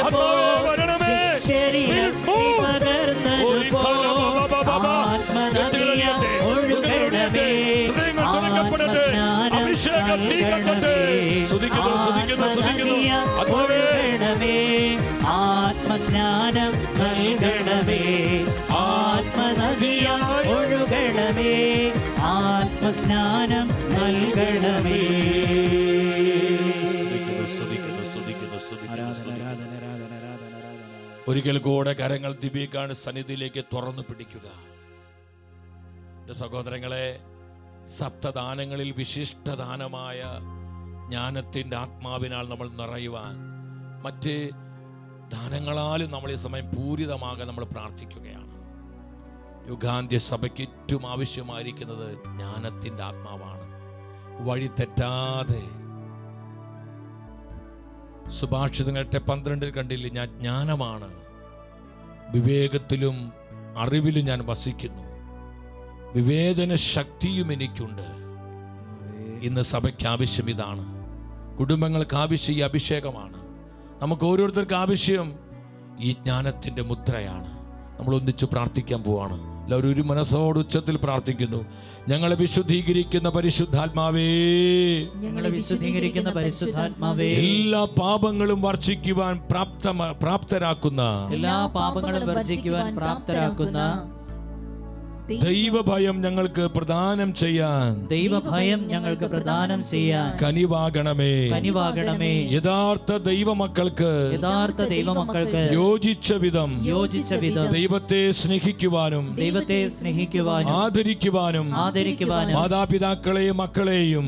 ആത്മാവേ വരണമേ. അഭിഷേകം തീ കത്തട്ടെ. സ്തുതിക്കുന്നു, സ്തുതിക്കുന്നു, സ്തുതിക്കുന്നു. ആത്മാവേ, ആത്മസ്നാനം നൽകണമേ, ആത്മനദിയായി ഒഴുകണമേ, ആത്മസ്നാനം നൽകണമേ. ഒരിക്കൽ കൂടെ കരങ്ങൾ ദിവ്യകാണ് സന്നിധിയിലേക്ക് തുറന്നു പിടിക്കുക. എന്റെ സഹോദരങ്ങളെ, സപ്തദാനങ്ങളിൽ വിശിഷ്ടദാനമായ ജ്ഞാനത്തിന്റെ ആത്മാവിനാൽ നമ്മൾ നിറയുവാൻ, മറ്റ് ദാനങ്ങളാലും നമ്മൾ ഈ സമയം പൂരിതമാകാൻ നമ്മൾ പ്രാർത്ഥിക്കുകയാണ്. യുഗാന്ത്യ സഭയ്ക്ക് ഏറ്റവും ആവശ്യമായിരിക്കുന്നത് ജ്ഞാനത്തിന്റെ ആത്മാവാണ്. വഴി തെറ്റാതെ സുഭാഷിതങ്ങൾ 12 കണ്ടില്ലേ, ഞാൻ ജ്ഞാനമാണ്, വിവേകത്തിലും അറിവിലും ഞാൻ വസിക്കുന്നു, വിവേചന ശക്തിയും എനിക്കുണ്ട്. ഇന്ന് സഭയ്ക്ക് ആവശ്യം ഇതാണ്. കുടുംബങ്ങൾക്ക് ആവശ്യം ഈ അഭിഷേകമാണ്. നമുക്ക് ഓരോരുത്തർക്ക് ആവശ്യം ഈ ജ്ഞാനത്തിന്റെ മുദ്രയാണ്. നമ്മൾ ഒന്നിച്ച് പ്രാർത്ഥിക്കാൻ പോവാണ്. എല്ലാവരും ഒരു മനസ്സോട് ഉച്ചത്തിൽ പ്രാർത്ഥിക്കുന്നു. ഞങ്ങളെ വിശുദ്ധീകരിക്കുന്ന പരിശുദ്ധാത്മാവേ, ഞങ്ങളെ വിശുദ്ധീകരിക്കുന്ന പരിശുദ്ധാത്മാവേ, എല്ലാ പാപങ്ങളും വർജിക്കുവാൻ പ്രാപ്തരാക്കുന്ന, എല്ലാ പാപങ്ങളും വർജിക്കുവാൻ പ്രാപ്തരാക്കുന്ന ദൈവഭയം ഞങ്ങൾക്ക് പ്രദാനം ചെയ്യാൻ ദൈവഭയം ഞങ്ങൾക്ക് പ്രദാനം ചെയ്യാൻ കനിവാകണമേ. യഥാർത്ഥ ദൈവമക്കൾക്ക് യോജിച്ച വിധം ദൈവത്തെ സ്നേഹിക്കുവാനും ആദരിക്കുവാനും മാതാപിതാക്കളെയും മക്കളെയും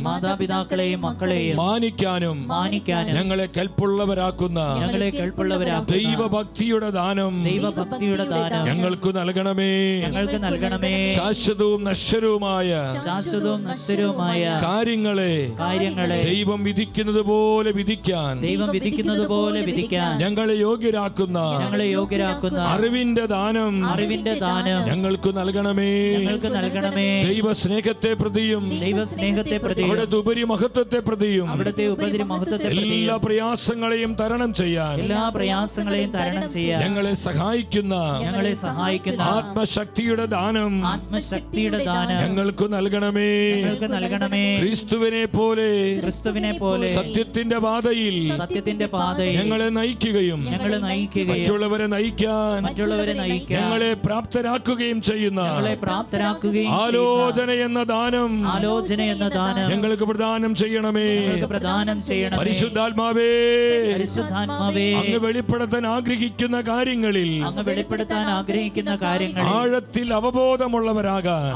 മാനിക്കാനും ഞങ്ങളെ കൽപ്പുള്ളവരാക്കുന്ന ദൈവഭക്തിയുടെ ദാനം ഞങ്ങൾക്ക് നൽകണമേ. ശാശ്വതവും നശ്വരവുമായ കാര്യങ്ങളെ ദൈവം വിധിക്കുന്നത് പോലെ വിധിക്കാൻ ഞങ്ങളെ യോഗ്യരാക്കുന്ന അറിവിന്റെ ദാനം ഞങ്ങൾക്ക് നൽകണമേ. ദൈവസ്നേഹത്തെ പ്രതിയും അവിടുത്തെ ഉപരിമഹത്വത്തെ പ്രതിയും എല്ലാ പ്രയാസങ്ങളെയും തരണം ചെയ്യാൻ ഞങ്ങളെ സഹായിക്കുന്ന ആത്മശക്തിയുടെ ദാനം ഞങ്ങൾക്ക് നൽകണമേ. ക്രിസ്തുവിനെ പോലെ സത്യത്തിന്റെ പാതയിൽ ഞങ്ങളെ നയിക്കുകയും മറ്റുള്ളവരെ നയിക്കാൻ ഞങ്ങളെ പ്രാപ്തരാക്കുകയും ചെയ്യുന്ന ആലോചന എന്ന ദാനം ഞങ്ങൾക്ക് പ്രദാനം ചെയ്യണമേ. പരിശുദ്ധാത്മാവേ, അങ്ങ് വെളിപ്പെടുത്താൻ ആഗ്രഹിക്കുന്ന കാര്യങ്ങളിൽ ആഴത്തിൽ അവബോധമുള്ളവരാകാൻ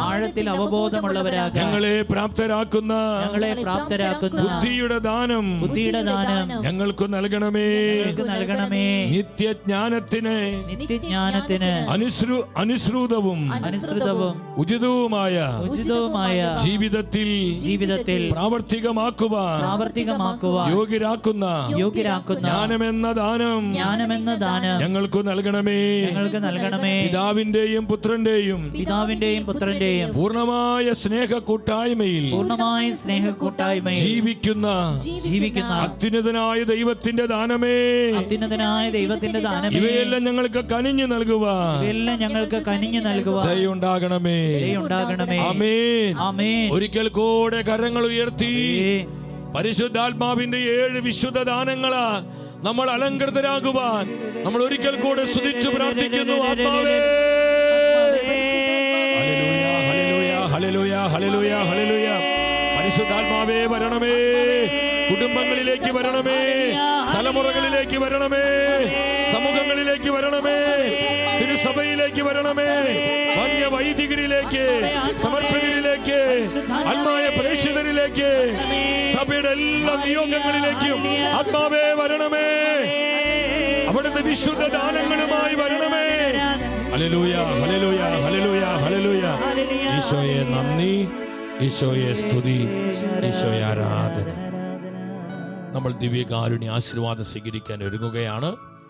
ഞങ്ങളെ പ്രാപ്തരാക്കുന്ന ബുദ്ധിയുടെ ദാനം ഞങ്ങൾക്ക് നൽകണമേ. നിത്യജ്ഞാനത്തിന് അനുസൃതവും ഉചിതവുമായ ജീവിതത്തിൽ പ്രാവർത്തികമാക്കുവാൻ യോഗ്യരാക്കുന്ന ജ്ഞാനമെന്ന ദാനം ഞങ്ങൾക്ക് നൽകണമേ. പിതാവിന്റെയും പുത്രന്റെയും പൂർണ്ണമായ സ്നേഹ കൂട്ടായ്മയിൽ ജീവിക്കുന്ന അത്യുന്നതനായ ദൈവത്തിന്റെ ദാനമേ, ഇവയെല്ലാം ഞങ്ങൾക്ക് കനിഞ്ഞു നൽകുവാൻ ദയയുണ്ടാകണമേ. ആമേൻ. ഒരിക്കൽ കൂടെ കരങ്ങൾ ഉയർത്തി പരിശുദ്ധാത്മാവിന്റെ 7 വിശുദ്ധ ദാനങ്ങളാ നമ്മൾ അലങ്കൃതരാകുവാൻ നമ്മൾ ഒരിക്കൽ കൂടെ സ്തുതിച്ചു പ്രാർത്ഥിക്കുന്നു. ആത്മാവേ, ഹല്ലേലൂയ, ഹല്ലേലൂയ, ഹല്ലേലൂയ. പരിശുദ്ധാത്മാവേ വരണമേ, കുടുംബങ്ങളിലേക്ക് വരണമേ, തലമുറകളിലേക്ക് വരണമേ, സമൂഹങ്ങളിലേക്ക് വരണമേ, തിരുസഭയിലേക്ക് വരണമേ, വന്യ വൈദികരിലേക്ക്, സമർപ്പിതരിലേക്ക്, ആത്മായ പ്രേക്ഷിതരിലേക്ക്, സഭയുടെ എല്ലാ നിയോഗങ്ങളിലേക്കും ആത്മാവേ വരണമേ. അവിടുത്തെ വിശുദ്ധ ദാനങ്ങളുമായി വരണമേ. ഹല്ലേലൂയ, ഹല്ലേലൂയ, ഹല്ലേലൂയ, ഹല്ലേലൂയ. ഈശോയെ നന്ദി, ഈശോയെ സ്തുതി, ഈശോയെ ആരാധന. നമ്മൾ ദിവ്യകാരുണ്യ ആശീർവാദം സ്വീകരിക്കാൻ ഒരുങ്ങുകയാണ്.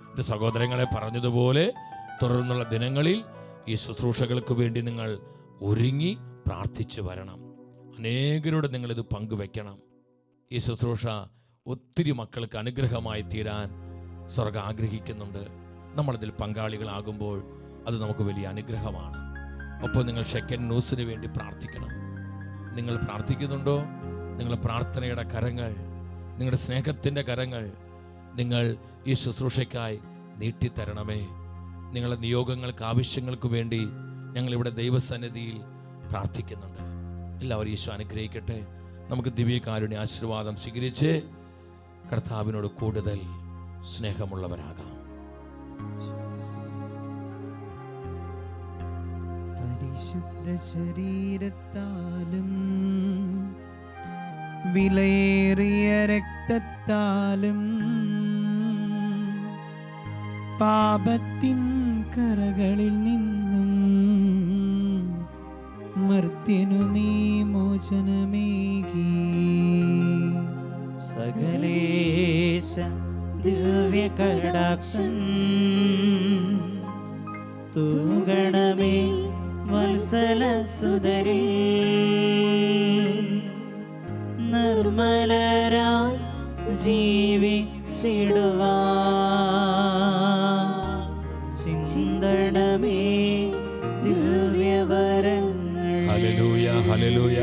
എൻ്റെ സഹോദരങ്ങളെ പറഞ്ഞതുപോലെ തുടർന്നുള്ള ദിനങ്ങളിൽ ഈ ശുശ്രൂഷകൾക്ക് വേണ്ടി നിങ്ങൾ ഒരുങ്ങി പ്രാർത്ഥിച്ചു വരണം. അനേകരോട് നിങ്ങളിത് പങ്കുവെക്കണം. ഈ ശുശ്രൂഷ ഒത്തിരി മക്കൾക്ക് അനുഗ്രഹമായി തീരാൻ സ്വർഗം ആഗ്രഹിക്കുന്നുണ്ട്. നമ്മളതിൽ പങ്കാളികളാകുമ്പോൾ അത് നമുക്ക് വലിയ അനുഗ്രഹമാണ്. അപ്പോൾ നിങ്ങൾ സെക്കൻഡ് ന്യൂസിന് വേണ്ടി പ്രാർത്ഥിക്കണം. നിങ്ങൾ പ്രാർത്ഥിക്കുന്നുണ്ടോ? നിങ്ങളുടെ പ്രാർത്ഥനയുടെ കരങ്ങൾ, നിങ്ങളുടെ സ്നേഹത്തിൻ്റെ കരങ്ങൾ നിങ്ങൾ ഈ ശുശ്രൂഷയ്ക്കായി നീട്ടിത്തരണമേ. നിങ്ങളുടെ നിയോഗങ്ങൾക്ക്, ആവശ്യങ്ങൾക്ക് വേണ്ടി ഞങ്ങളിവിടെ ദൈവസന്നിധിയിൽ പ്രാർത്ഥിക്കുന്നുണ്ട്. എല്ലാവരും ഈശോ അനുഗ്രഹിക്കട്ടെ. നമുക്ക് ദിവ്യകാരുണ്യ ആശീർവാദം സ്വീകരിച്ച് കർത്താവിനോട് കൂടുതൽ സ്നേഹമുള്ളവരാകാം. പരിശുദ്ധ ശരീരത്താലും വിലയേറിയ രക്തത്താലും പാപത്തിൻ കറകളിൽ നിന്നും മർത്യനു നീ മോചനമേകി. സകലേശ ദിവ്യ കടാക്ഷം തൂഗണമേ വത്സല സുതരിൽ നിർമ്മലരായി ജീവിച്ചിടുവാൻ ചിന്തണമേ ദിവ്യവരങ്ങൾ. ഹല്ലേലൂയ, ഹല്ലേലൂയ.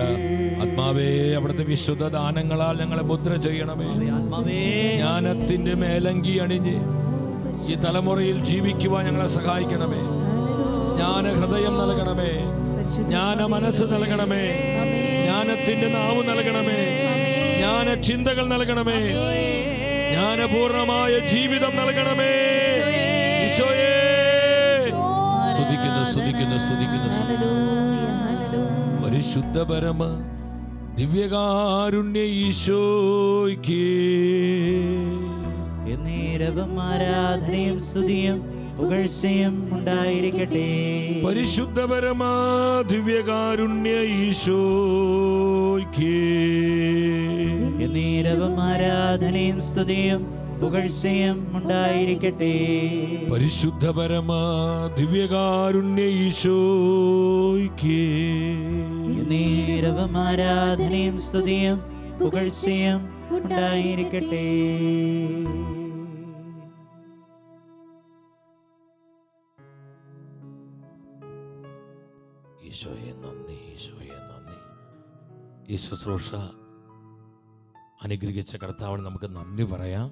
ആത്മാവേ, അവിടുത്തെ വിശുദ്ധ ദാനങ്ങളാൽ ഞങ്ങളെ മുദ്ര ചെയ്യണമേ. ജ്ഞാനത്തിന്റെ മേലങ്കി അണിഞ്ഞ് ഈ തലമുറയിൽ ജീവിക്കുവാൻ ഞങ്ങളെ സഹായിക്കണമേ. ജ്ഞാന ഹൃദയം നൽകണമേ. ജ്ഞാന മനസ്സ് നൽകണമേ, ജ്ഞാനത്തിന്റെ നാവ് നൽകണമേ, ജ്ഞാന ചിന്തകൾ നൽകണമേ, ജ്ഞാനപൂർണമായ ജീവിതം നൽകണമേ. ഈശോയേ സ്തുതിക്കുന്നു, സ്തുതിക്കുന്നു, സ്തുതിക്കുന്നു. പരിശുദ്ധ പരമ ദിവ്യകാരുണ്യ ഈശോയ്ക്ക് എന്നേരവും ആരാധനയും സ്തുതിയും പുകഴ്ചയും ഉണ്ടായിരിക്കട്ടെ. പരിശുദ്ധ പരമ ദിവ്യകാരുണ്യ ഈശോയ്ക്ക് എന്നേരവും ആരാധനയും സ്തുതിയും പുകഴ്ചയും ഉണ്ടായിരിക്കട്ടെ. പരിശുദ്ധ പരമ ദിവ്യകാരുണ്യ ഈശോയ്ക്ക് എന്നേരവും ആരാധനയും സ്തുതിയും പുകഴ്ചയും ഉണ്ടായിരിക്കട്ടെ. ഈശോയെ നന്ദി, ഈശോയെ നന്ദി. ഈ ശുശ്രൂഷ അനുഗ്രഹിച്ച കർത്താവിന് നമുക്ക് നന്ദി പറയാം.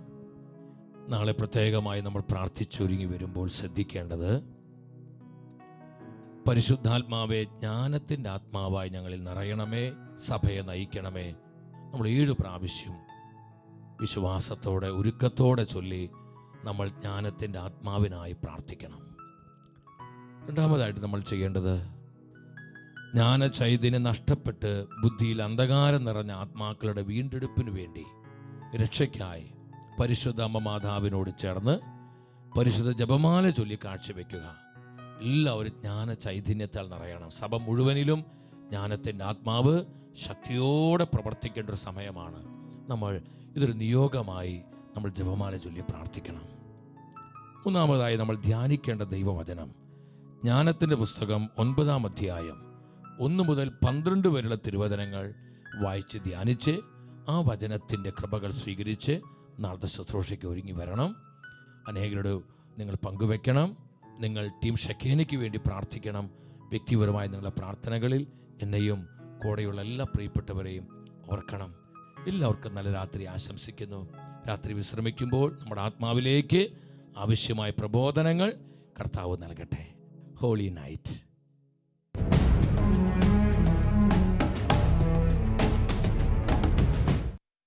നാളെ പ്രത്യേകമായി നമ്മൾ പ്രാർത്ഥിച്ചൊരുങ്ങി വരുമ്പോൾ ശ്രദ്ധിക്കേണ്ടത്, പരിശുദ്ധാത്മാവെ ജ്ഞാനത്തിൻ്റെ ആത്മാവായി ഞങ്ങളിൽ നിറയണമേ, സഭയെ നയിക്കണമേ. നമ്മൾ 7 പ്രാവശ്യം വിശ്വാസത്തോടെ ഒരുക്കത്തോടെ ചൊല്ലി നമ്മൾ ജ്ഞാനത്തിൻ്റെ ആത്മാവിനായി പ്രാർത്ഥിക്കണം. രണ്ടാമതായിട്ട് നമ്മൾ ചെയ്യേണ്ടത്, ജ്ഞാന ചൈതന്യം നഷ്ടപ്പെട്ട് ബുദ്ധിയിൽ അന്ധകാരം നിറഞ്ഞ ആത്മാക്കളുടെ വീണ്ടെടുപ്പിനു വേണ്ടി രക്ഷയ്ക്കായി പരിശുദ്ധ അമ്മ മാതാവിനോട് ചേർന്ന് പരിശുദ്ധ ജപമാല ചൊല്ലി കാഴ്ചവെക്കുക. എല്ലാവരും ജ്ഞാന ചൈതന്യത്താൽ നിറയണം. സഭ മുഴുവനിലും ജ്ഞാനത്തിൻ്റെ ആത്മാവ് ശക്തിയോടെ പ്രവർത്തിക്കേണ്ട ഒരു സമയമാണ്. ഇതൊരു നിയോഗമായി നമ്മൾ ജപമാല ചൊല്ലി പ്രാർത്ഥിക്കണം. മൂന്നാമതായി നമ്മൾ ധ്യാനിക്കേണ്ട ദൈവവചനം, ജ്ഞാനത്തിൻ്റെ പുസ്തകം 9-ാം അധ്യായം 1 മുതൽ 12 വരെയുള്ള തിരുവചനങ്ങൾ വായിച്ച് ധ്യാനിച്ച് ആ വചനത്തിൻ്റെ കൃപകൾ സ്വീകരിച്ച് നാളത്തെ ശുശ്രൂഷയ്ക്ക് ഒരുങ്ങി വരണം. അനേകരോട് നിങ്ങൾ പങ്കുവെക്കണം. നിങ്ങൾ ടീം ഷെക്കേനയ്ക്ക് വേണ്ടി പ്രാർത്ഥിക്കണം. വ്യക്തിപരമായ നിങ്ങളുടെ പ്രാർത്ഥനകളിൽ എന്നെയും കൂടെയുള്ള എല്ലാ പ്രിയപ്പെട്ടവരെയും ഓർക്കണം. എല്ലാവർക്കും നല്ല രാത്രി ആശംസിക്കുന്നു. രാത്രി വിശ്രമിക്കുമ്പോൾ നമ്മുടെ ആത്മാവിലേക്ക് ആവശ്യമായ പ്രബോധനങ്ങൾ കർത്താവ് നൽകട്ടെ. Holy night.